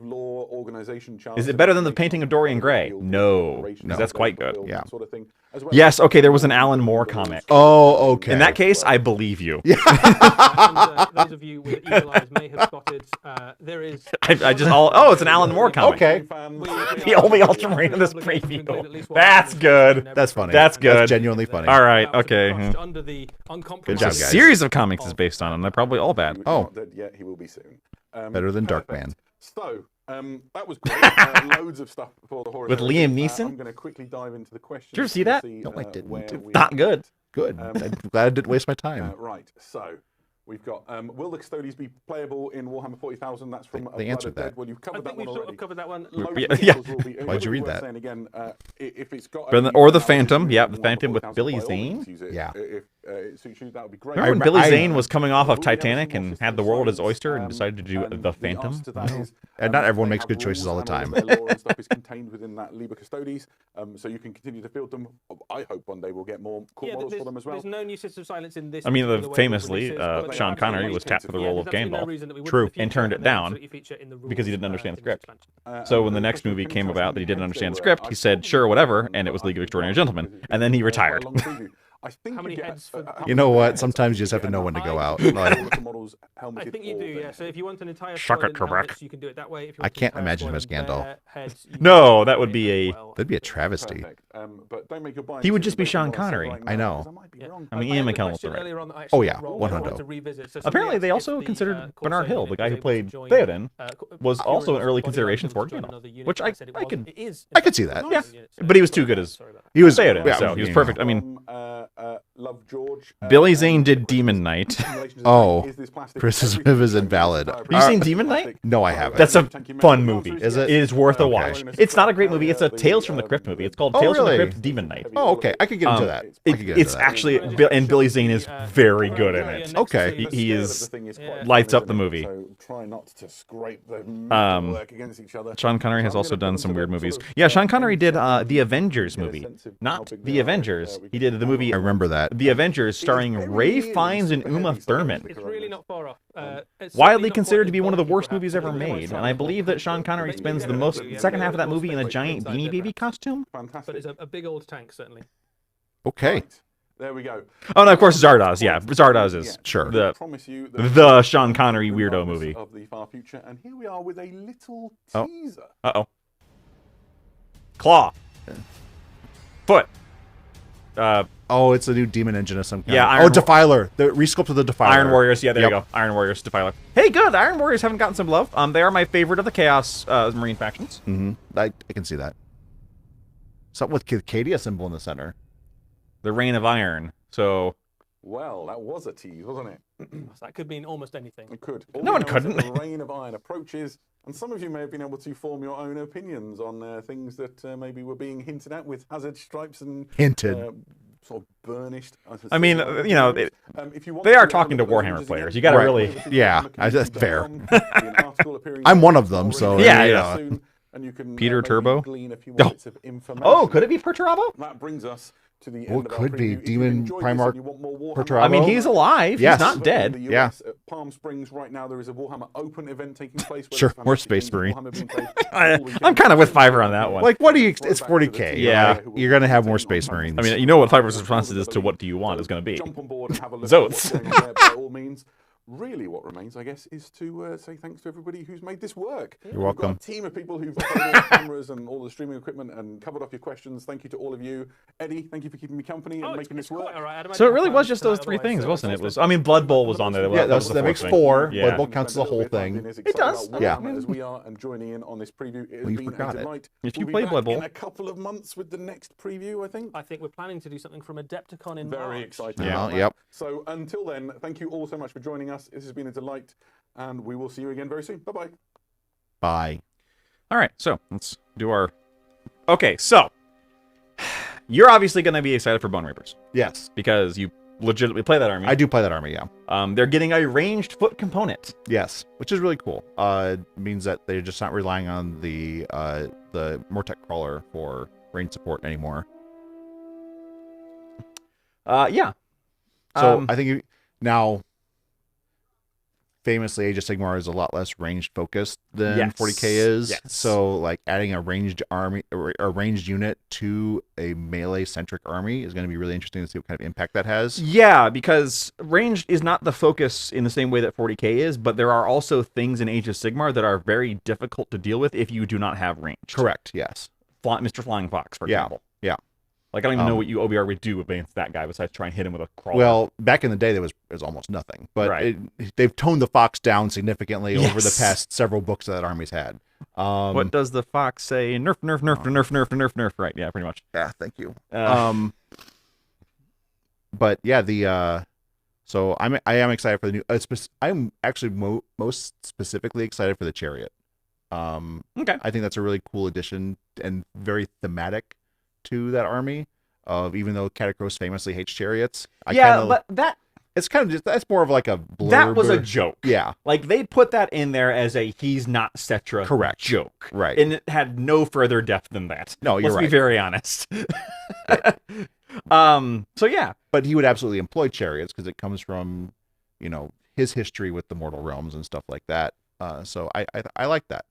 Speaker 1: Is it better than the painting of Dorian Gray? No, because that's quite good.
Speaker 2: Yeah.
Speaker 3: Sort of thing. as well.
Speaker 1: Yes, okay, there was an Alan Moore comic.
Speaker 2: Oh, okay.
Speaker 1: In that case, I believe you.
Speaker 4: And, those of you with eagle eyes may have spotted there is.
Speaker 1: Oh, it's an Alan Moore comic.
Speaker 2: Okay.
Speaker 1: The only Ultramarine in this preview. That's good.
Speaker 2: That's funny.
Speaker 1: That's good.
Speaker 2: That's genuinely funny.
Speaker 1: All right, okay.
Speaker 4: Under the
Speaker 2: Good
Speaker 1: A
Speaker 2: job, guys.
Speaker 1: series of comics is based on, and they're probably all bad.
Speaker 2: Oh.
Speaker 3: Yeah, he will be soon.
Speaker 2: Better than
Speaker 3: Perfect.
Speaker 2: Darkman.
Speaker 3: So, that was great. Loads of stuff for the horror.
Speaker 1: With
Speaker 3: show.
Speaker 1: Liam Neeson?
Speaker 3: I'm going to quickly dive into the questions.
Speaker 1: Did you ever see that?
Speaker 2: No, I didn't.
Speaker 3: where we
Speaker 1: Not
Speaker 3: are
Speaker 1: good.
Speaker 3: at.
Speaker 2: Good. I'm glad I didn't waste my time.
Speaker 3: Right, so we've got will the custodians be playable in Warhammer 40,000? That's from
Speaker 2: They answered that.
Speaker 3: Well, you've
Speaker 4: I
Speaker 3: could
Speaker 4: think
Speaker 3: that
Speaker 4: we've
Speaker 3: one
Speaker 4: sort
Speaker 3: already.
Speaker 4: of covered that one.
Speaker 3: Loads
Speaker 1: Yeah,
Speaker 3: of
Speaker 1: yeah.
Speaker 3: vehicles will be-
Speaker 2: Why'd you read that?
Speaker 3: Saying again, if it's got
Speaker 1: Or the Phantom. Yeah, the Phantom with Billy Zane.
Speaker 2: Yeah.
Speaker 3: If it suits you, that would be great.
Speaker 1: Remember when Billy
Speaker 2: I-
Speaker 1: Zane was coming off of
Speaker 3: Will we have a
Speaker 1: Titanic
Speaker 3: small
Speaker 1: and
Speaker 3: system
Speaker 1: had the
Speaker 3: of
Speaker 1: world as
Speaker 3: silence?
Speaker 1: oyster and decided to do
Speaker 3: And
Speaker 1: the Phantom?
Speaker 3: answer to that is,
Speaker 2: And not everyone
Speaker 3: they
Speaker 2: makes
Speaker 3: have
Speaker 2: good choices all the
Speaker 3: rules and
Speaker 2: time.
Speaker 3: all their lore and stuff is contained within that Liber Custodes, so you can continue to field them. I hope one day we'll get more cool models for them as well.
Speaker 4: There's no new system of silence in this.
Speaker 1: I mean,
Speaker 4: particular wave of
Speaker 1: famously,
Speaker 4: releases, but they
Speaker 1: Sean
Speaker 4: have
Speaker 1: Connery
Speaker 4: absolutely
Speaker 1: was tapped for the
Speaker 4: yeah,
Speaker 1: role
Speaker 4: there's
Speaker 1: of
Speaker 4: absolutely no
Speaker 1: Gameball.
Speaker 4: reason that we wouldn't
Speaker 2: True.
Speaker 4: in the future,
Speaker 1: And turned it
Speaker 4: and they
Speaker 1: down
Speaker 4: absolutely feature in the
Speaker 1: because he
Speaker 4: rules,
Speaker 1: didn't understand the
Speaker 4: in this
Speaker 1: script.
Speaker 4: expansion.
Speaker 1: So when the next movie came about that he didn't understand the script, he said, sure, whatever, and it was League of Extraordinary Gentlemen. And then he retired.
Speaker 3: I think
Speaker 4: How many
Speaker 3: you get
Speaker 4: heads for-
Speaker 2: You know what? Sometimes you just have to know when to go out. Like,
Speaker 4: I think you do, yeah. So if you want an entire
Speaker 1: Suck it,
Speaker 4: squad in
Speaker 1: Trebek.
Speaker 4: helmets, you can do it that way. If you
Speaker 2: I
Speaker 4: want an
Speaker 2: can't
Speaker 4: entire
Speaker 2: imagine him as
Speaker 4: squad in
Speaker 2: Gandalf.
Speaker 4: bare heads, you
Speaker 1: No,
Speaker 4: can
Speaker 1: that
Speaker 4: do
Speaker 1: would
Speaker 4: it
Speaker 1: be
Speaker 4: as
Speaker 1: a-
Speaker 4: well.
Speaker 2: that'd be a travesty.
Speaker 3: But don't make your buying
Speaker 1: He would just be
Speaker 3: decision
Speaker 1: Sean
Speaker 3: based on what I say
Speaker 1: Connery.
Speaker 3: right
Speaker 2: I
Speaker 3: now,
Speaker 2: know.
Speaker 3: 'cause I might be
Speaker 4: Yeah.
Speaker 3: wrong.
Speaker 1: I mean,
Speaker 4: had
Speaker 1: Ian
Speaker 4: a
Speaker 1: McKellen was
Speaker 4: question
Speaker 1: right.
Speaker 4: earlier on that I
Speaker 2: Oh,
Speaker 4: actually
Speaker 2: yeah,
Speaker 4: wrote,
Speaker 2: 100.
Speaker 4: I wanted to revisit. So
Speaker 1: Apparently, they
Speaker 4: somebody
Speaker 1: also
Speaker 4: asked if
Speaker 1: considered
Speaker 4: the,
Speaker 1: Bernard Hill,
Speaker 4: Corsair
Speaker 1: the guy who
Speaker 4: unit was
Speaker 1: played
Speaker 4: able to join,
Speaker 1: Theoden,
Speaker 4: co-
Speaker 1: was
Speaker 4: Heroes
Speaker 1: also
Speaker 4: of
Speaker 1: an early
Speaker 4: Body
Speaker 1: consideration
Speaker 4: Armor
Speaker 1: for
Speaker 4: to join
Speaker 1: Gandalf,
Speaker 4: another unit.
Speaker 1: which I
Speaker 4: said it
Speaker 1: I
Speaker 4: wasn't.
Speaker 1: can.
Speaker 4: It is,
Speaker 2: I could see that.
Speaker 1: Yeah,
Speaker 4: so
Speaker 1: but he was too good as
Speaker 4: sorry about that.
Speaker 2: He was.
Speaker 1: Theoden,
Speaker 2: yeah,
Speaker 1: so he was
Speaker 2: you
Speaker 1: perfect.
Speaker 2: know.
Speaker 1: I mean,
Speaker 3: Love George.
Speaker 1: Billy Zane did Demon Knight.
Speaker 2: Oh, criticism is invalid.
Speaker 1: Have you seen Demon Knight?
Speaker 2: No, I haven't.
Speaker 1: That's a fun movie.
Speaker 2: Is it?
Speaker 1: It is worth a
Speaker 2: Okay.
Speaker 1: watch. It's not a great movie. It's a Tales from the Crypt movie. It's called
Speaker 2: Oh,
Speaker 1: Tales from the
Speaker 2: really?
Speaker 1: Crypt Demon Knight.
Speaker 2: Oh, okay. I could get into that. I could get into
Speaker 1: It's
Speaker 2: that.
Speaker 1: actually, and Billy Zane is very good in it.
Speaker 2: Okay.
Speaker 1: He is
Speaker 4: Yeah.
Speaker 1: lights up the movie.
Speaker 3: So try not to scrape the work against each other.
Speaker 1: Sean Connery has also done some weird movies. Yeah, Sean Connery did the Avengers movie, not the Avengers. He did the movie
Speaker 2: I remember that.
Speaker 1: The Avengers, starring Ray Fiennes and Uma Thurman.
Speaker 4: It's really not far off. It's
Speaker 1: Widely
Speaker 4: certainly not
Speaker 1: considered
Speaker 4: quite
Speaker 1: to be
Speaker 4: as
Speaker 1: one of the
Speaker 4: bulky,
Speaker 1: worst
Speaker 4: perhaps,
Speaker 1: movies
Speaker 4: as
Speaker 1: ever
Speaker 4: the
Speaker 1: made,
Speaker 4: ones
Speaker 1: and I believe that Sean Connery spends the most second half of that movie in a giant Beanie Baby costume.
Speaker 3: Fantastic.
Speaker 4: But it's a big old tank, certainly.
Speaker 2: Okay.
Speaker 3: Right. There we go.
Speaker 1: Oh, no, of course, Zardoz. Yeah, Zardoz is
Speaker 2: Sure.
Speaker 1: the
Speaker 3: Promise you
Speaker 1: the Sean Connery weirdo movie.
Speaker 3: of the far future, and here we are with a little
Speaker 2: Oh.
Speaker 3: teaser.
Speaker 1: Uh-oh. Claw. Foot.
Speaker 2: Oh, it's a new demon engine of some kind.
Speaker 1: Yeah,
Speaker 2: Oh,
Speaker 1: Iron Wa-
Speaker 2: Defiler. The resculpt of the Defiler.
Speaker 1: Iron Warriors. Yeah, there
Speaker 2: Yep.
Speaker 1: you go. Iron Warriors, Defiler. Hey, good. The Iron Warriors haven't gotten some love. They are my favorite of the Chaos Marine factions.
Speaker 2: Mm-hmm. I can see that. Something with Cadia symbol in the center.
Speaker 1: The Reign of Iron. So
Speaker 3: Well, that was a tease, wasn't it?
Speaker 4: So that could mean almost anything.
Speaker 3: It could.
Speaker 1: No one
Speaker 3: All we know is that
Speaker 1: couldn't.
Speaker 3: The reign of iron approaches, and some of you may have been able to form your own opinions on things that maybe were being hinted at with hazard stripes and
Speaker 2: Hinted.
Speaker 3: sort of burnished.
Speaker 1: I mean, you know,
Speaker 3: if you want
Speaker 1: they are
Speaker 3: to
Speaker 1: talking to
Speaker 3: have a look at
Speaker 1: Warhammer
Speaker 3: those
Speaker 1: players.
Speaker 3: images
Speaker 1: You gotta
Speaker 3: again,
Speaker 1: really-
Speaker 3: go over to
Speaker 2: Yeah,
Speaker 3: warhammercommunity.com,
Speaker 2: that's fair.
Speaker 3: there'll be an article appearing
Speaker 2: I'm
Speaker 3: soon,
Speaker 2: one of them, so,
Speaker 3: already
Speaker 1: yeah,
Speaker 2: you
Speaker 1: yeah.
Speaker 2: know.
Speaker 3: soon, and you can
Speaker 1: Peter
Speaker 3: maybe
Speaker 1: Turbo?
Speaker 3: glean a few more bits of information.
Speaker 1: Oh, could it be Perturabo?
Speaker 3: That brings us to the
Speaker 2: Oh,
Speaker 3: end
Speaker 2: it
Speaker 3: of our
Speaker 2: could be.
Speaker 3: preview. If you've
Speaker 2: Demon
Speaker 3: enjoyed this and
Speaker 2: Primarch
Speaker 3: you want more Warhammer
Speaker 2: Perturabo?
Speaker 1: I mean, he's alive.
Speaker 2: Yes.
Speaker 1: He's not
Speaker 3: in
Speaker 1: dead.
Speaker 3: the
Speaker 2: Yeah.
Speaker 3: US at Palm Springs right now, there is a Warhammer Open event taking place. where
Speaker 2: Sure,
Speaker 3: there's
Speaker 2: more
Speaker 3: fantastic
Speaker 2: Space
Speaker 3: games of
Speaker 2: Marine.
Speaker 3: Warhammer being played
Speaker 1: I,
Speaker 3: all weekend.
Speaker 1: I'm kind of with Fiverr on that one.
Speaker 2: Like, what do you... It's 40K.
Speaker 1: Yeah.
Speaker 2: Like, you're going to have more Space Marines.
Speaker 1: I mean, you know what Fiverr's response is to what do you want is going to be.
Speaker 3: Jump on board and have a look
Speaker 1: Zotes.
Speaker 3: at what's going on there by all means. Really, what remains, I guess, is to say thanks to everybody who's made this work.
Speaker 2: You're welcome.
Speaker 3: We've got a team of people who've got all the cameras and all the streaming equipment and covered off your questions. Thank you to all of you. Eddie, thank you for keeping me company and making this work.
Speaker 4: All right. I'd
Speaker 1: So it
Speaker 4: imagine
Speaker 1: really
Speaker 4: our
Speaker 1: was
Speaker 4: plans
Speaker 1: just
Speaker 4: tonight
Speaker 1: those three
Speaker 4: otherwise,
Speaker 1: things,
Speaker 4: so
Speaker 1: wasn't it?
Speaker 4: thanks
Speaker 1: Was I mean, Blood Bowl was on there.
Speaker 2: Yeah,
Speaker 1: was
Speaker 2: that
Speaker 1: the
Speaker 2: makes
Speaker 1: fourth
Speaker 2: 4.
Speaker 1: thing.
Speaker 2: Blood
Speaker 1: Yeah.
Speaker 2: Bowl counts as a whole thing.
Speaker 1: It does.
Speaker 2: Yeah.
Speaker 3: As we are and joining in on this preview. It has
Speaker 2: Well, you
Speaker 3: been
Speaker 2: forgot
Speaker 3: a
Speaker 2: it.
Speaker 3: delight.
Speaker 1: If you
Speaker 3: We'll be
Speaker 1: play
Speaker 3: back
Speaker 1: Blood Bowl-
Speaker 3: in a couple of months with the next preview, I think.
Speaker 4: I think we're planning to do something from Adepticon in
Speaker 3: Very
Speaker 4: March.
Speaker 3: exciting.
Speaker 2: Yeah,
Speaker 3: about that.
Speaker 2: yep.
Speaker 3: So until then, thank you all so much for joining us. This has been a delight, and we will see you again very soon. Bye-bye.
Speaker 2: Bye.
Speaker 1: All right, so let's do our. Okay, so you're obviously going to be excited for Bone Reapers
Speaker 2: Yes.
Speaker 1: because you legitimately play that army.
Speaker 2: I do play that army, yeah.
Speaker 1: They're getting a ranged foot component.
Speaker 2: Yes, which is really cool. It means that they're just not relying on the Mortec crawler for range support anymore.
Speaker 1: Yeah.
Speaker 2: So I think now famously, Age of Sigmar is a lot less ranged focused than
Speaker 1: Yes.
Speaker 2: 40k is.
Speaker 1: Yes.
Speaker 2: So, like adding a ranged army or a ranged unit to a melee centric army is going to be really interesting to see what kind of impact that has.
Speaker 1: Yeah, because ranged is not the focus in the same way that 40k is, but there are also things in Age of Sigmar that are very difficult to deal with if you do not have range.
Speaker 2: Correct. Yes.
Speaker 1: Mr. Flying Fox, for
Speaker 2: Yeah.
Speaker 1: example.
Speaker 2: Yeah.
Speaker 1: Like, I don't even know what you OBR would do against that guy besides try and hit him with a crawler.
Speaker 2: Well, back in the day, there was almost nothing, but
Speaker 1: Right.
Speaker 2: they've toned the fox down significantly over the
Speaker 1: Yes.
Speaker 2: past several books that army's had.
Speaker 1: What does the fox say? Nerf, nerf, nerf, nerf, nerf, nerf, nerf. Right, yeah, pretty much.
Speaker 2: Yeah, thank you. But yeah, so I am excited for the new. I'm actually most specifically excited for the chariot.
Speaker 1: Okay.
Speaker 2: I think that's a really cool addition and very thematic to that army. Even though Catacross famously hates chariots,
Speaker 1: But that
Speaker 2: it's kind of just that's more of like a blurb.
Speaker 1: that was a joke.
Speaker 2: Yeah,
Speaker 1: Like, they put that in there as a he's not Cetra
Speaker 2: Correct.
Speaker 1: joke.
Speaker 2: Right.
Speaker 1: And it had no further depth than that.
Speaker 2: No, you're
Speaker 1: Let's be
Speaker 2: right.
Speaker 1: very honest. So yeah.
Speaker 2: but he would absolutely employ chariots because it comes from, his history with the mortal realms and stuff like that. So I like that.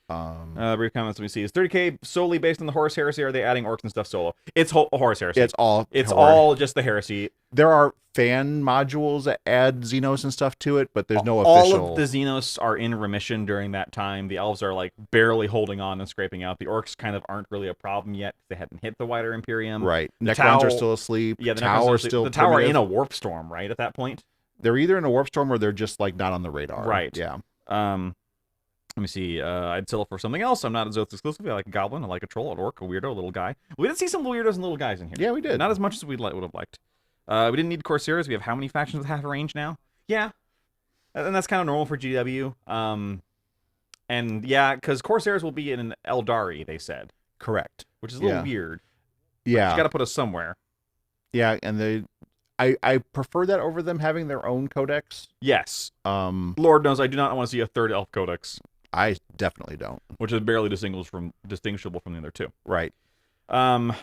Speaker 1: Brief comments we see is 30k solely based on the Horus Heresy. Or are they adding orcs and stuff solo? It's Horus Heresy.
Speaker 2: It's all
Speaker 1: all just the heresy.
Speaker 2: There are fan modules that add Xenos and stuff to it, but there's no
Speaker 1: All
Speaker 2: official.
Speaker 1: of the Xenos are in remission during that time. The elves are like barely holding on and scraping out. The orcs kind of aren't really a problem yet. They hadn't hit the wider Imperium.
Speaker 2: Right.
Speaker 1: The
Speaker 2: Necrons are
Speaker 1: Tau-
Speaker 2: still asleep.
Speaker 1: Yeah, the
Speaker 2: Tau
Speaker 1: Necrons
Speaker 2: are still
Speaker 1: the Tau are in
Speaker 2: primitive.
Speaker 1: a warp storm, right? At that point.
Speaker 2: They're either in a warp storm or they're just like not on the radar.
Speaker 1: Right.
Speaker 2: Yeah.
Speaker 1: Let me see. I'd settle for something else. I'm not a Zoth exclusive. I like a goblin. I like a troll, an orc, a weirdo, a little guy. We did see some weirdos and little guys in here.
Speaker 2: Yeah, we did.
Speaker 1: Not as much as we would have liked. We didn't need Corsairs. We have how many factions with half a range now? Yeah. And that's kind of normal for GW. And yeah, because Corsairs will be in an Eldari, they said,
Speaker 2: Correct.
Speaker 1: which is a little
Speaker 2: Yeah.
Speaker 1: weird.
Speaker 2: Yeah.
Speaker 1: You got to put us somewhere.
Speaker 2: Yeah, and I prefer that over them having their own codex.
Speaker 1: Yes.
Speaker 2: Um,
Speaker 1: Lord knows I do not want to see a third elf codex,
Speaker 2: I definitely don't.
Speaker 1: which is barely distinguishable from the other two.
Speaker 2: Right.
Speaker 1: And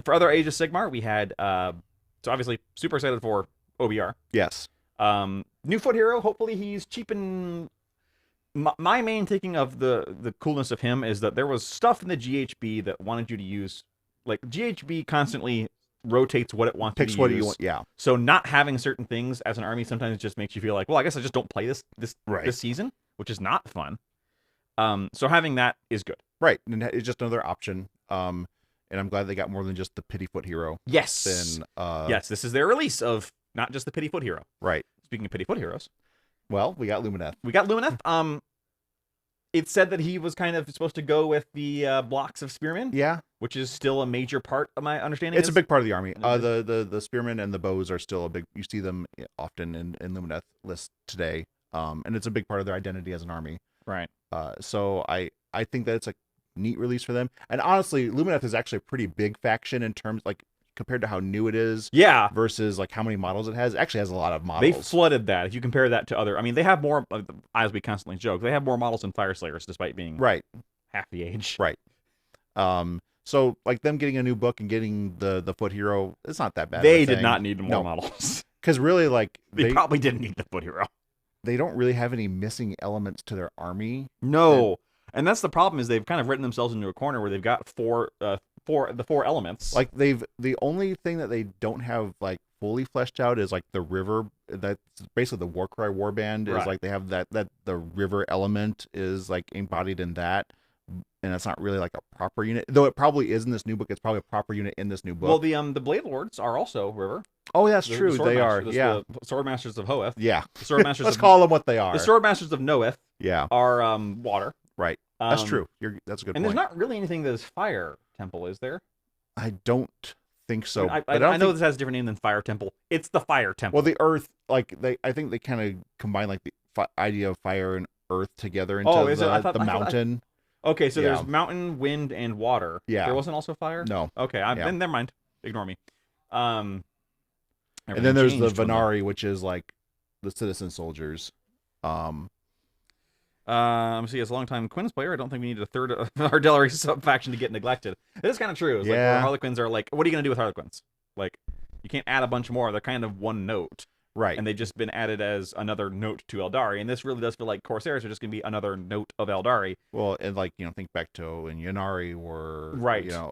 Speaker 1: for other Age of Sigmar, we had so obviously super excited for OBR.
Speaker 2: Yes.
Speaker 1: New foot hero. Hopefully he's cheap and. My main thinking of the coolness of him is that there was stuff in the GHB that wanted you to use, like GHB constantly rotates what it wants
Speaker 2: Picks
Speaker 1: you to
Speaker 2: what
Speaker 1: use.
Speaker 2: you want. Yeah.
Speaker 1: So not having certain things as an army sometimes just makes you feel like, well, I guess I just don't play this season, which is not fun. So having that is good.
Speaker 2: Right. And it's just another option. And I'm glad they got more than just the pity foot hero.
Speaker 1: Yes.
Speaker 2: Then
Speaker 1: Yes, this is their release of not just the pity foot hero.
Speaker 2: Right.
Speaker 1: Speaking of pity foot heroes,
Speaker 2: Well, we got Lumineth.
Speaker 1: we got Lumineth. It said that he was kind of supposed to go with the blocks of spearmen,
Speaker 2: Yeah.
Speaker 1: which is still a major part of my understanding.
Speaker 2: It's a big part of the army.
Speaker 1: It is.
Speaker 2: The spearmen and the bows are still a big. You see them often in Lumineth lists today. And it's a big part of their identity as an army.
Speaker 1: Right.
Speaker 2: So I think that it's a neat release for them. And honestly, Lumineth is actually a pretty big faction in terms like compared to how new it is
Speaker 1: Yeah.
Speaker 2: versus like how many models it has. It actually has a lot of
Speaker 1: They
Speaker 2: models.
Speaker 1: flooded that. If you compare that to other, I mean, they have more, as we constantly joke, they have more models than Fire Slayers, despite being
Speaker 2: Right.
Speaker 1: half the age.
Speaker 2: Right. So like them getting a new book and getting the foot hero, it's not that bad.
Speaker 1: They did not need more
Speaker 2: No.
Speaker 1: models.
Speaker 2: Because really, like
Speaker 1: They probably didn't need the foot hero.
Speaker 2: they don't really have any missing elements to their army.
Speaker 1: No. And that's the problem is they've kind of written themselves into a corner where they've got four elements.
Speaker 2: Like the only thing that they don't have like fully fleshed out is like the river. That's basically the Warcry warband is
Speaker 1: Right.
Speaker 2: like they have that the river element is like embodied in that, and it's not really like a proper unit. Though it probably is in this new book. It's probably a proper unit in this new book.
Speaker 1: Well, the Blade Lords are also River.
Speaker 2: oh, that's
Speaker 1: The
Speaker 2: true.
Speaker 1: Sword
Speaker 2: They are.
Speaker 1: Masters-
Speaker 2: Yeah.
Speaker 1: The Sword Masters of Hoeth.
Speaker 2: Yeah.
Speaker 1: The Sword Masters
Speaker 2: Let's
Speaker 1: of,
Speaker 2: call them what they are.
Speaker 1: The Sword Masters of Noeth
Speaker 2: Yeah.
Speaker 1: are water.
Speaker 2: Right. That's
Speaker 1: Um,
Speaker 2: true. That's a good
Speaker 1: And
Speaker 2: point.
Speaker 1: there's not really anything that is Fire Temple, is there?
Speaker 2: I don't think so.
Speaker 1: I, mean,
Speaker 2: but
Speaker 1: I
Speaker 2: don't
Speaker 1: know
Speaker 2: think-
Speaker 1: this has a different name than Fire Temple. It's the Fire Temple.
Speaker 2: Well, the Earth, like I think they kind of combine like the idea of fire and Earth together into
Speaker 1: Oh, is it? I thought-
Speaker 2: the
Speaker 1: I thought-
Speaker 2: mountain.
Speaker 1: Okay, so
Speaker 2: Yeah.
Speaker 1: there's mountain, wind, and water.
Speaker 2: Yeah.
Speaker 1: There wasn't also fire?
Speaker 2: No.
Speaker 1: Okay,
Speaker 2: Yeah.
Speaker 1: then never mind. Ignore me.
Speaker 2: And
Speaker 1: Everything
Speaker 2: then there's the
Speaker 1: changed when
Speaker 2: Venari, which is like the citizen soldiers.
Speaker 1: See, as a longtime Quins player, I don't think we need a third artillery sub faction to get neglected. It is kind of true. It's
Speaker 2: Yeah.
Speaker 1: like Harlequins are like, what are you going to do with Harlequins? Like, you can't add a bunch more. They're kind of one note.
Speaker 2: Right.
Speaker 1: And they've just been added as another note to Eldari. And this really does feel like Corsairs are just going to be another note of Eldari.
Speaker 2: Well, and like, think back to when Yannari were,
Speaker 1: Right.
Speaker 2: a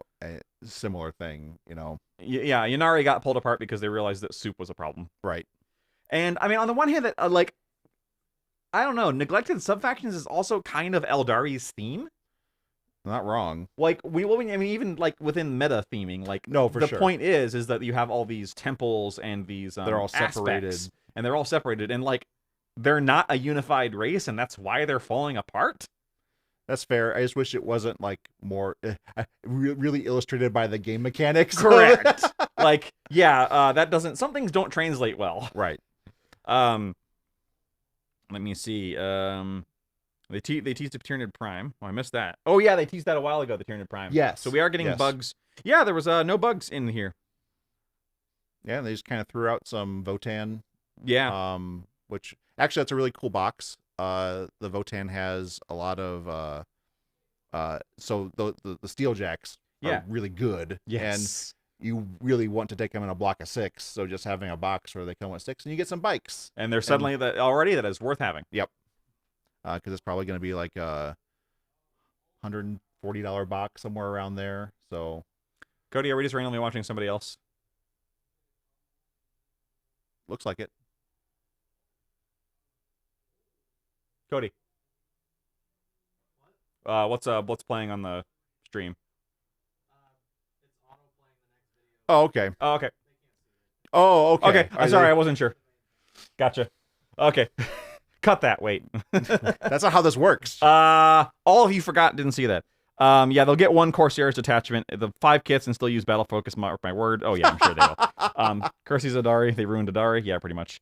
Speaker 2: similar thing,
Speaker 1: Yeah, Yannari got pulled apart because they realized that soup was a problem.
Speaker 2: Right.
Speaker 1: And I mean, on the one hand, that I don't know, neglected subfactions is also kind of Eldari's theme.
Speaker 2: Not wrong.
Speaker 1: Like even like within meta theming, like
Speaker 2: No, for
Speaker 1: the
Speaker 2: sure.
Speaker 1: point is that you have all these temples and these
Speaker 2: They're all separated.
Speaker 1: aspects, and they're all separated, and like they're not a unified race, and that's why they're falling apart.
Speaker 2: That's fair. I just wish it wasn't like more really illustrated by the game mechanics.
Speaker 1: Correct. Like, yeah, that doesn't. Some things don't translate well.
Speaker 2: Right.
Speaker 1: Let me see. They teased a Tyranid Prime. Oh, I missed that. Oh yeah, they teased that a while ago. The Tyranid Prime.
Speaker 2: Yes.
Speaker 1: So we are getting
Speaker 2: Yes.
Speaker 1: bugs. Yeah, there was no bugs in here.
Speaker 2: Yeah, they just kind of threw out some Votan.
Speaker 1: Yeah.
Speaker 2: Which actually that's a really cool box. The Votan has a lot of so the Steeljacks are
Speaker 1: Yeah.
Speaker 2: really good.
Speaker 1: Yes.
Speaker 2: And you really want to take them in a block of 6, so just having a box where they come with 6 and you get some bikes.
Speaker 1: And they're suddenly that is worth having.
Speaker 2: Yep. Because it's probably going to be like a $140 box somewhere around there. So,
Speaker 1: Cody, are we just randomly watching somebody else?
Speaker 2: looks like it.
Speaker 1: Cody. What's playing on the stream?
Speaker 2: Oh, okay.
Speaker 1: Oh, okay.
Speaker 2: Oh, okay.
Speaker 1: Okay. I'm sorry, I wasn't sure. Gotcha. Okay. Cut that. Wait.
Speaker 2: That's not how this works.
Speaker 1: All of you didn't see that. Yeah, they'll get one Corsairs detachment, the 5 kits, and still use battle focus. Mark my word. Oh yeah, I'm sure they will. Curses Adari. They ruined Adari. Yeah, pretty much.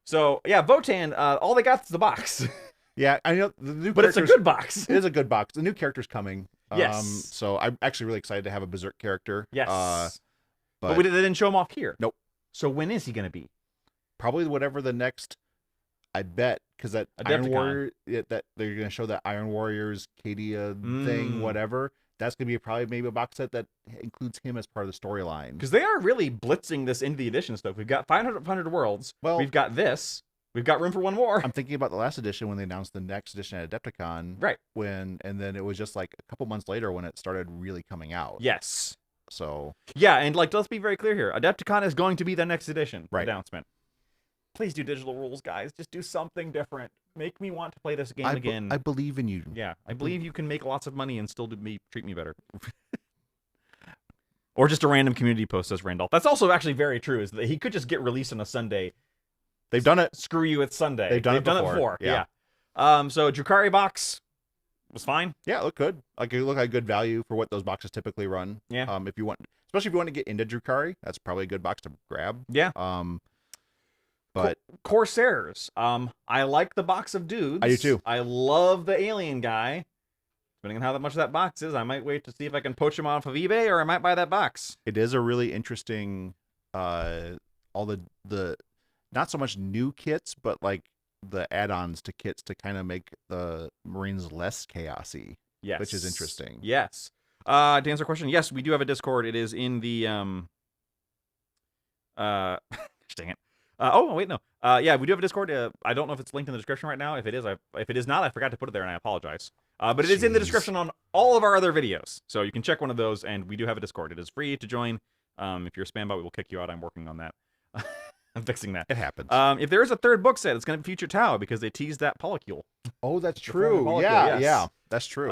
Speaker 1: So yeah, Votan. All they got is the box,
Speaker 2: Yeah, I know the new
Speaker 1: but it's a
Speaker 2: characters-
Speaker 1: good box.
Speaker 2: It is a good box. The new character's coming.
Speaker 1: Yes.
Speaker 2: So I'm actually really excited to have a Berserk character.
Speaker 1: Yes.
Speaker 2: But
Speaker 1: But they didn't show him off here.
Speaker 2: Nope.
Speaker 1: So when is he gonna be?
Speaker 2: probably whatever the next. I bet because that Iron
Speaker 1: Adepticon.
Speaker 2: Warrior that they're gonna show that Iron Warriors Cadia thing, whatever. That's gonna be maybe a box set that includes him as part of the storyline.
Speaker 1: Because they are really blitzing this into the edition stuff. We've got 500 worlds.
Speaker 2: Well-
Speaker 1: we've got this. We've got room for one more.
Speaker 2: I'm thinking about the last edition when they announced the next edition at Adepticon.
Speaker 1: Right.
Speaker 2: And then it was just like a couple months later when it started really coming out.
Speaker 1: Yes.
Speaker 2: So
Speaker 1: Yeah, and like let's be very clear here. Adepticon is going to be the next edition
Speaker 2: Right.
Speaker 1: announcement. Please do digital rules, guys. Just do something different. Make me want to play this game
Speaker 2: I
Speaker 1: again.
Speaker 2: I believe in you.
Speaker 1: Yeah, I believe you can make lots of money and still treat me better. Or just a random community post, says Randolph. That's also actually very true, is that he could just get released on a Sunday.
Speaker 2: They've done it.
Speaker 1: Screw you, it's Sunday.
Speaker 2: They've done it
Speaker 1: before.
Speaker 2: before.
Speaker 1: Yeah.
Speaker 2: Yeah.
Speaker 1: So Drukari box was fine.
Speaker 2: Yeah, it looked good. Like it looked like good value for what those boxes typically run.
Speaker 1: Yeah.
Speaker 2: If you want, especially if you want to get into Drukari, that's probably a good box to grab.
Speaker 1: Yeah.
Speaker 2: But
Speaker 1: Corsairs. I like the box of dudes.
Speaker 2: I do too.
Speaker 1: I love the alien guy. Depending on how much that box is, I might wait to see if I can poach him off of eBay, or I might buy that box.
Speaker 2: it is a really interesting, all the not so much new kits, but like the add-ons to kits to kind of make the Marines less chaosy.
Speaker 1: Yes.
Speaker 2: Which is interesting.
Speaker 1: Yes. To answer your question, yes, we do have a Discord. It is in the dang it. Oh wait, no. Yeah, we do have a Discord. I don't know if it's linked in the description right now. If it is not, I forgot to put it there, and I apologize. But it is in the
Speaker 2: Jeez.
Speaker 1: description on all of our other videos, so you can check one of those. And we do have a Discord. It is free to join. If you're a spam bot, we will kick you out. I'm working on that. I'm fixing that.
Speaker 2: It happens.
Speaker 1: If there is a third book set, it's going to feature Tau because they teased that polycule.
Speaker 2: oh, that's
Speaker 1: the former
Speaker 2: true.
Speaker 1: molecule,
Speaker 2: Yeah,
Speaker 1: yes.
Speaker 2: yeah, that's true.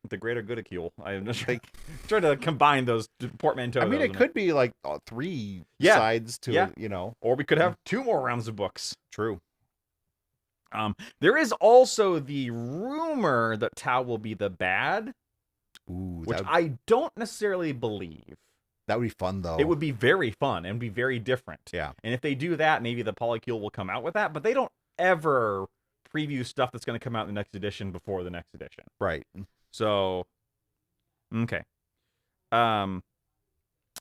Speaker 1: The greater goodicule. I'm just trying to combine those portmanteaus.
Speaker 2: I mean, it could be like 3
Speaker 1: Yeah.
Speaker 2: sides to
Speaker 1: Yeah.
Speaker 2: it,
Speaker 1: Or we could have 2 more rounds of books.
Speaker 2: True.
Speaker 1: There is also the rumor that Tau will be the bad,
Speaker 2: Ooh,
Speaker 1: which I don't necessarily believe.
Speaker 2: that would be fun though.
Speaker 1: It would be very fun and be very different.
Speaker 2: Yeah.
Speaker 1: And if they do that, maybe the polycule will come out with that, but they don't ever preview stuff that's going to come out in the next edition before the next edition.
Speaker 2: Right.
Speaker 1: So, okay. Let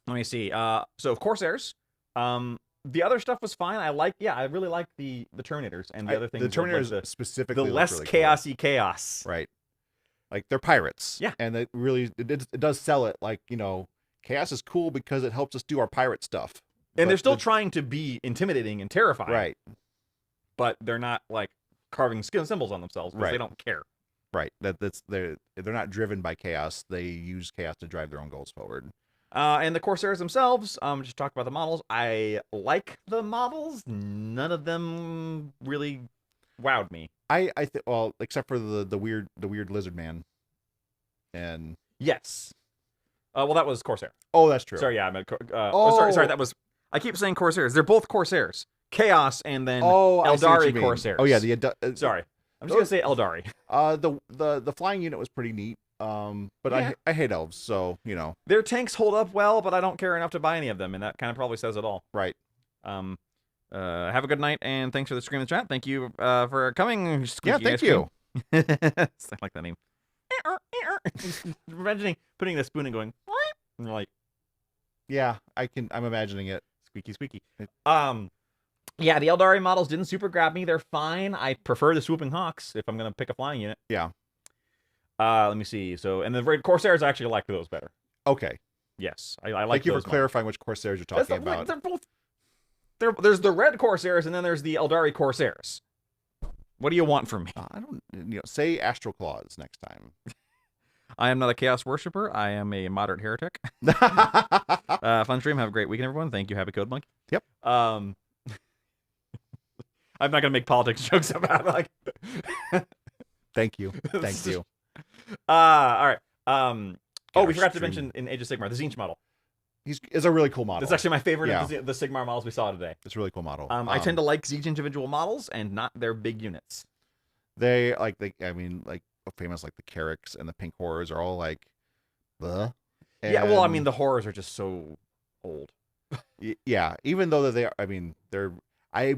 Speaker 1: me see. So of Corsairs, the other stuff was fine. I really like the Terminators and the other things.
Speaker 2: The
Speaker 1: like
Speaker 2: Terminators specifically
Speaker 1: the
Speaker 2: look
Speaker 1: less
Speaker 2: really cool.
Speaker 1: chaosy chaos.
Speaker 2: Right. Like they're pirates.
Speaker 1: Yeah.
Speaker 2: And it does sell it like, chaos is cool because it helps us do our pirate stuff.
Speaker 1: And they're still trying to be intimidating and terrifying.
Speaker 2: right,
Speaker 1: But they're not like carving symbols on themselves because
Speaker 2: Right.
Speaker 1: they don't care.
Speaker 2: right. They're not driven by chaos. They use chaos to drive their own goals forward.
Speaker 1: And the Corsairs themselves, just talk about the models. I like the models. None of them really wowed me.
Speaker 2: I think well, except for the weird lizard man, and
Speaker 1: Yes. Well, that was Corsair.
Speaker 2: oh, that's true.
Speaker 1: Sorry, yeah, I meant. Sorry.
Speaker 2: Oh.
Speaker 1: That was. I keep saying Corsairs. They're both Corsairs. Chaos and then
Speaker 2: Oh, I see what you
Speaker 1: Eldari
Speaker 2: mean.
Speaker 1: Corsairs.
Speaker 2: Oh yeah,
Speaker 1: Sorry, I'm just gonna say Eldari.
Speaker 2: the flying unit was pretty neat. But
Speaker 1: Yeah.
Speaker 2: I hate elves, so you know.
Speaker 1: Their tanks hold up well, but I don't care enough to buy any of them, and that kind of probably says it all.
Speaker 2: Right.
Speaker 1: Have a good night, and thanks for the stream in the chat. Thank you for coming.
Speaker 2: Yeah,
Speaker 1: Squeaky
Speaker 2: thank
Speaker 1: ice cream.
Speaker 2: you.
Speaker 1: I like that name. Imagining putting the spoon and going, and you're like,
Speaker 2: Yeah, I'm imagining it.
Speaker 1: squeaky, squeaky. Yeah, the Eldari models didn't super grab me. They're fine. I prefer the Swooping Hawks if I'm gonna pick a flying unit.
Speaker 2: Yeah.
Speaker 1: Let me see. So, and the Red Corsairs, I actually like those better.
Speaker 2: Okay.
Speaker 1: Yes, I like.
Speaker 2: Thank you for
Speaker 1: those models.
Speaker 2: clarifying which Corsairs you're talking about.
Speaker 1: They're both. There's the Red Corsairs, and then there's the Eldari Corsairs. What do you want from me?
Speaker 2: I don't, say Astral Claws next time.
Speaker 1: I am not a Chaos Worshipper. I am a moderate heretic. Fun stream. Have a great weekend, everyone. Thank you. Happy Code Monkey.
Speaker 2: Yep.
Speaker 1: I'm not gonna make politics jokes about it, like.
Speaker 2: Thank you. Thank you.
Speaker 1: All right. Oh, we
Speaker 2: Gosh,
Speaker 1: forgot to
Speaker 2: stream.
Speaker 1: mention in Age of Sigmar, the Zinch model.
Speaker 2: It's a really cool model.
Speaker 1: That's actually my favorite
Speaker 2: Yeah.
Speaker 1: of the Sigmar models we saw today.
Speaker 2: It's a really cool model.
Speaker 1: I tend to like Siege individual models and not their big units.
Speaker 2: They famous like the Carracks and the Pink Horrors are all like, the.
Speaker 1: Yeah, well, I mean, the horrors are just so old.
Speaker 2: Yeah, even though I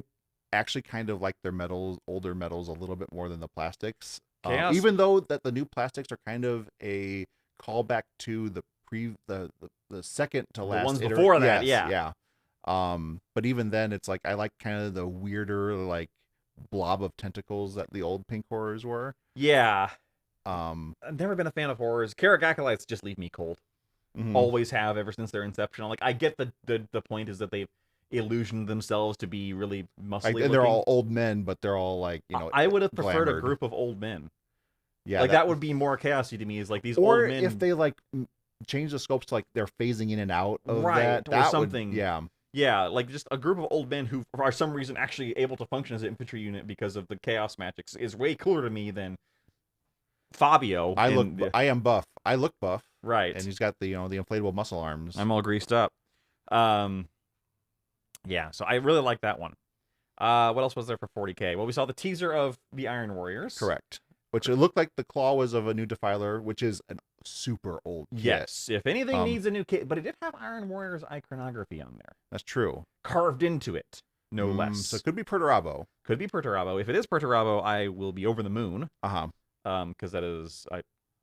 Speaker 2: actually kind of like their older metals a little bit more than the plastics.
Speaker 1: Chaos?
Speaker 2: Even though that the new plastics are kind of a callback to the second to last
Speaker 1: ones before that,
Speaker 2: yes, yeah. But even then, it's like I like kind of the weirder like blob of tentacles that the old Pink Horrors were.
Speaker 1: Yeah.
Speaker 2: Um,
Speaker 1: I've never been a fan of horrors. Carrack Acolytes just leave me cold.
Speaker 2: mhm.
Speaker 1: Always have ever since their inception. Like, I get the point is that they've illusioned themselves to be really muscly.
Speaker 2: And they're all old men, but they're all like,
Speaker 1: I would have preferred a
Speaker 2: glamored.
Speaker 1: group of old men.
Speaker 2: Yeah,
Speaker 1: Like that would be more chaosy to me. Is like these
Speaker 2: or
Speaker 1: old men.
Speaker 2: if they like change the scopes to like they're phasing in and out of
Speaker 1: Right, or
Speaker 2: that would-
Speaker 1: something.
Speaker 2: yeah.
Speaker 1: Yeah, like just a group of old men who, for some reason, actually able to function as an infantry unit because of the chaos magics is way cooler to me than Fabio.
Speaker 2: I
Speaker 1: in-
Speaker 2: am buff. I look buff.
Speaker 1: right,
Speaker 2: And he's got the the inflatable muscle arms.
Speaker 1: I'm all greased up. Yeah, so I really like that one. What else was there for 40K? Well, we saw the teaser of the Iron Warriors.
Speaker 2: Correct. Which it looked like the claw was of a new Defiler, which is a super old kit.
Speaker 1: Yes, if anything
Speaker 2: Um,
Speaker 1: needs a new kit, but it did have Iron Warriors iconography on there,
Speaker 2: That's true.
Speaker 1: carved into it, no less.
Speaker 2: So it could be Perturabo.
Speaker 1: Could be Perturabo. If it is Perturabo, I will be over the moon.
Speaker 2: Uh-huh.
Speaker 1: Because that is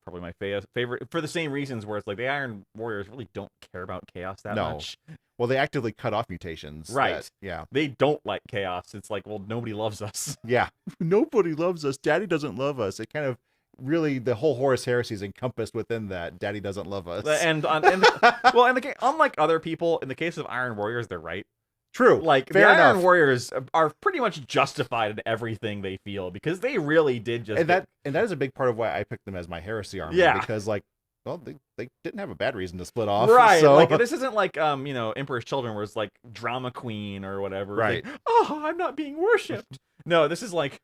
Speaker 1: probably my favorite for the same reasons where it's like the Iron Warriors really don't care about chaos that
Speaker 2: No.
Speaker 1: much.
Speaker 2: Well, they actively cut off mutations.
Speaker 1: Right.
Speaker 2: Yeah.
Speaker 1: They don't like chaos. It's like, well, nobody loves us.
Speaker 2: Yeah. Nobody loves us. Daddy doesn't love us. It kind of really, the whole Horus Heresy is encompassed within that. Daddy doesn't love us.
Speaker 1: Unlike other people, in the case of Iron Warriors, they're right.
Speaker 2: True.
Speaker 1: Like
Speaker 2: Fair
Speaker 1: the
Speaker 2: enough.
Speaker 1: Iron Warriors are pretty much justified in everything they feel because they really did just.
Speaker 2: And that is a big part of why I picked them as my heresy army.
Speaker 1: Yeah.
Speaker 2: Because like, well, they didn't have a bad reason to split off.
Speaker 1: Right,
Speaker 2: So
Speaker 1: like this isn't like Emperor's Children, where it's like drama queen or whatever. It's
Speaker 2: Right.
Speaker 1: like, oh, I'm not being worshipped. No, this is like.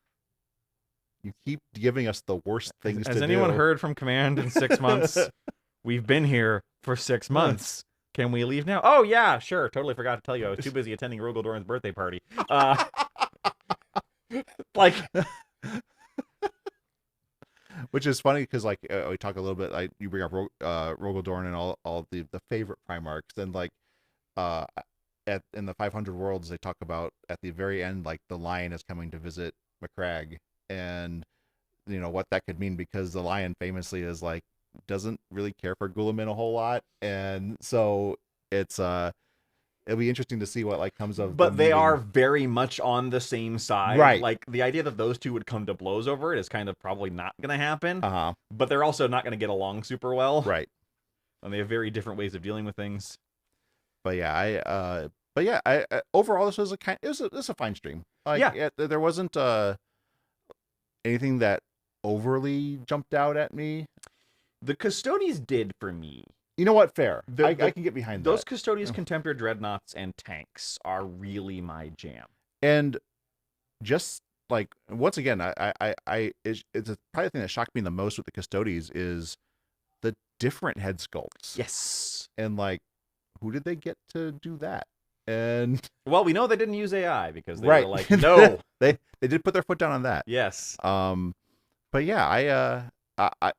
Speaker 2: you keep giving us the worst things
Speaker 1: Has
Speaker 2: to
Speaker 1: anyone
Speaker 2: do.
Speaker 1: heard from Command in 6 months? We've been here for 6 months. Can we leave now? Oh yeah, sure. Totally forgot to tell you. I was too busy attending Rogel Doran's birthday party. Like.
Speaker 2: Which is funny because like we talk a little bit, like you bring up Rogel Doran and all the favorite Primarchs, and like in the 500 Worlds they talk about at the very end like the Lion is coming to visit McCrag, and what that could mean, because the Lion famously is like doesn't really care for Guilliman a whole lot, and so it's it'll be interesting to see what like comes of.
Speaker 1: But
Speaker 2: them
Speaker 1: they
Speaker 2: meeting.
Speaker 1: are very much on the same side.
Speaker 2: Right.
Speaker 1: Like the idea that those two would come to blows over it is kind of probably not going to happen.
Speaker 2: Uh-huh.
Speaker 1: But they're also not going to get along super well.
Speaker 2: Right.
Speaker 1: And they have very different ways of dealing with things.
Speaker 2: But yeah, but yeah, I overall this was it was a fine stream. Like,
Speaker 1: Yeah.
Speaker 2: there wasn't anything that overly jumped out at me.
Speaker 1: The Custodies did for me.
Speaker 2: You know what? Fair.
Speaker 1: The-
Speaker 2: I
Speaker 1: the-
Speaker 2: can get behind
Speaker 1: Those
Speaker 2: that.
Speaker 1: Custodies, Contemporary Dreadnoughts, and tanks are really my jam.
Speaker 2: And just like once again, it's probably the thing that shocked me the most with the Custodies is the different head sculpts.
Speaker 1: Yes.
Speaker 2: And like, who did they get to do that? And
Speaker 1: Well, we know they didn't use AI because they
Speaker 2: right,
Speaker 1: were like, no.
Speaker 2: they did put their foot down on that.
Speaker 1: Yes.
Speaker 2: But yeah,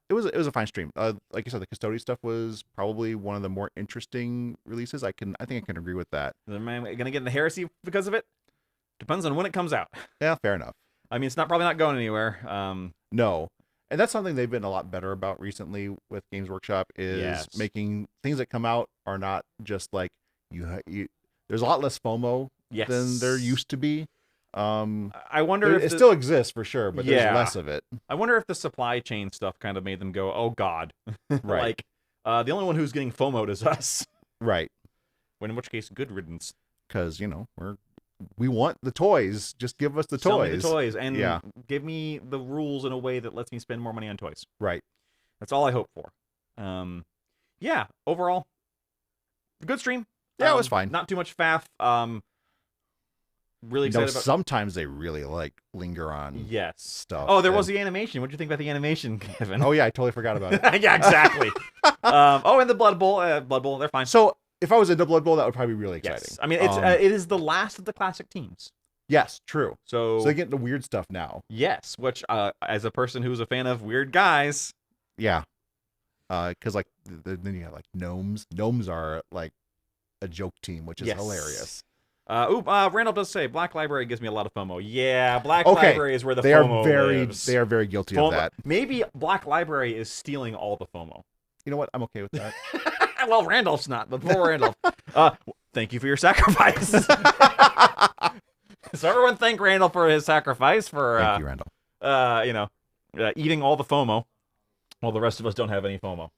Speaker 2: it was a fine stream. Like you said, the Custodian stuff was probably one of the more interesting releases. I think I can agree with that.
Speaker 1: Am I going to get into heresy because of it? Depends on when it comes out.
Speaker 2: Yeah, fair enough.
Speaker 1: I mean, it's probably not going anywhere.
Speaker 2: No, and that's something they've been a lot better about recently with Games Workshop is making things that come out are not just like you. There's a lot less FOMO than there used to be.
Speaker 1: I wonder if
Speaker 2: it still exists for sure, but there's
Speaker 1: Yeah.
Speaker 2: less of it.
Speaker 1: I wonder if the supply chain stuff kind of made them go, "Oh God!"
Speaker 2: Right.
Speaker 1: Like the only one who's getting FOMO'd is us.
Speaker 2: Right.
Speaker 1: When in which case, good riddance.
Speaker 2: Because we want the toys. Just give us the
Speaker 1: Sell
Speaker 2: toys.
Speaker 1: me the toys and
Speaker 2: Yeah.
Speaker 1: give me the rules in a way that lets me spend more money on toys.
Speaker 2: Right.
Speaker 1: That's all I hope for. Yeah. Overall, good stream.
Speaker 2: Yeah, it was fine.
Speaker 1: Not too much faff. Really excited about.
Speaker 2: Sometimes they really linger on
Speaker 1: Yes.
Speaker 2: stuff.
Speaker 1: Oh, there was the animation. What do you think about the animation, Kevin?
Speaker 2: Oh yeah, I totally forgot about it.
Speaker 1: Yeah, exactly. And the Blood Bowl. They're fine.
Speaker 2: So if I was into Blood Bowl, that would probably be really exciting.
Speaker 1: Yes. I mean, it is the last of the classic teams.
Speaker 2: Yes, true.
Speaker 1: So
Speaker 2: they get into weird stuff now.
Speaker 1: Yes, which as a person who's a fan of weird guys.
Speaker 2: Yeah. Because like then you have like gnomes. Gnomes are like a joke team, which is hilarious.
Speaker 1: Randall does say Black Library gives me a lot of FOMO. Yeah, Black Library is where the FOMO lives.
Speaker 2: They are very guilty of that.
Speaker 1: Maybe Black Library is stealing all the FOMO.
Speaker 2: You know what? I'm okay with that.
Speaker 1: Well, Randolph's not, but poor Randolph. Thank you for your sacrifice. So everyone thank Randall for his sacrifice for
Speaker 2: Thank you, Randall.
Speaker 1: Eating all the FOMO while the rest of us don't have any FOMO.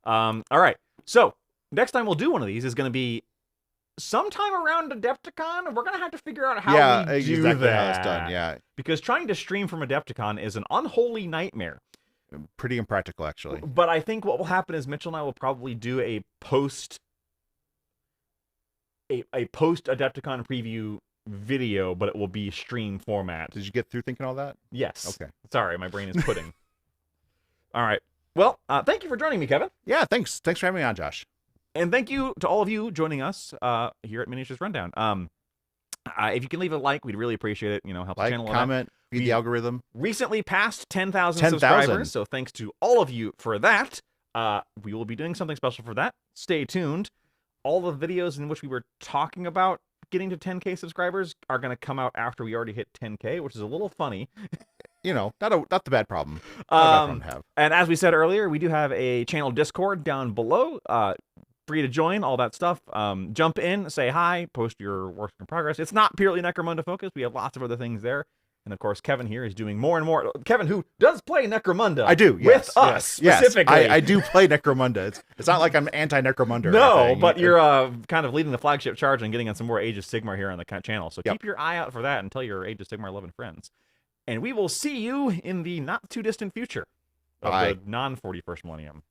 Speaker 1: All right. So next time we'll do one of these is going to be sometime around Adepticon. We're going to have to figure out how we do
Speaker 2: exactly
Speaker 1: that.
Speaker 2: how it's done. Yeah.
Speaker 1: Because trying to stream from Adepticon is an unholy nightmare.
Speaker 2: Pretty impractical, actually.
Speaker 1: But I think what will happen is Mitchell and I will probably do a post Adepticon preview video, but it will be stream format.
Speaker 2: Did you get through thinking all that?
Speaker 1: Yes.
Speaker 2: Okay.
Speaker 1: Sorry, my brain is pudding. All right. Well, thank you for joining me, Kevin.
Speaker 2: Yeah, thanks. Thanks for having me on, Josh.
Speaker 1: And thank you to all of you joining us here at Miniatures Rundown. If you can leave a like, we'd really appreciate it. Help the channel.
Speaker 2: Comment, feed the algorithm.
Speaker 1: Recently passed 10,000 subscribers, so thanks to all of you for that. We will be doing something special for that. Stay tuned. All the videos in which we were talking about getting to 10K subscribers are going to come out after we already hit 10K, which is a little funny.
Speaker 2: Not the bad problem. Not a bad problem to have.
Speaker 1: And as we said earlier, we do have a channel Discord down below. Free to join, all that stuff. Jump in, say hi, post your work in progress. It's not purely Necromunda focused. We have lots of other things there. And of course, Kevin here is doing more and more. Kevin, who does play Necromunda.
Speaker 2: I do, yes,
Speaker 1: with us specifically.
Speaker 2: Yes, I do play Necromunda. It's not like I'm anti-Necromunda.
Speaker 1: No, but you're kind of leading the flagship charge and getting on some more Age of Sigmar here on the channel. So keep your eye out for that and tell your Age of Sigmar loving friends. And we will see you in the not too distant future of the non-41st millennium.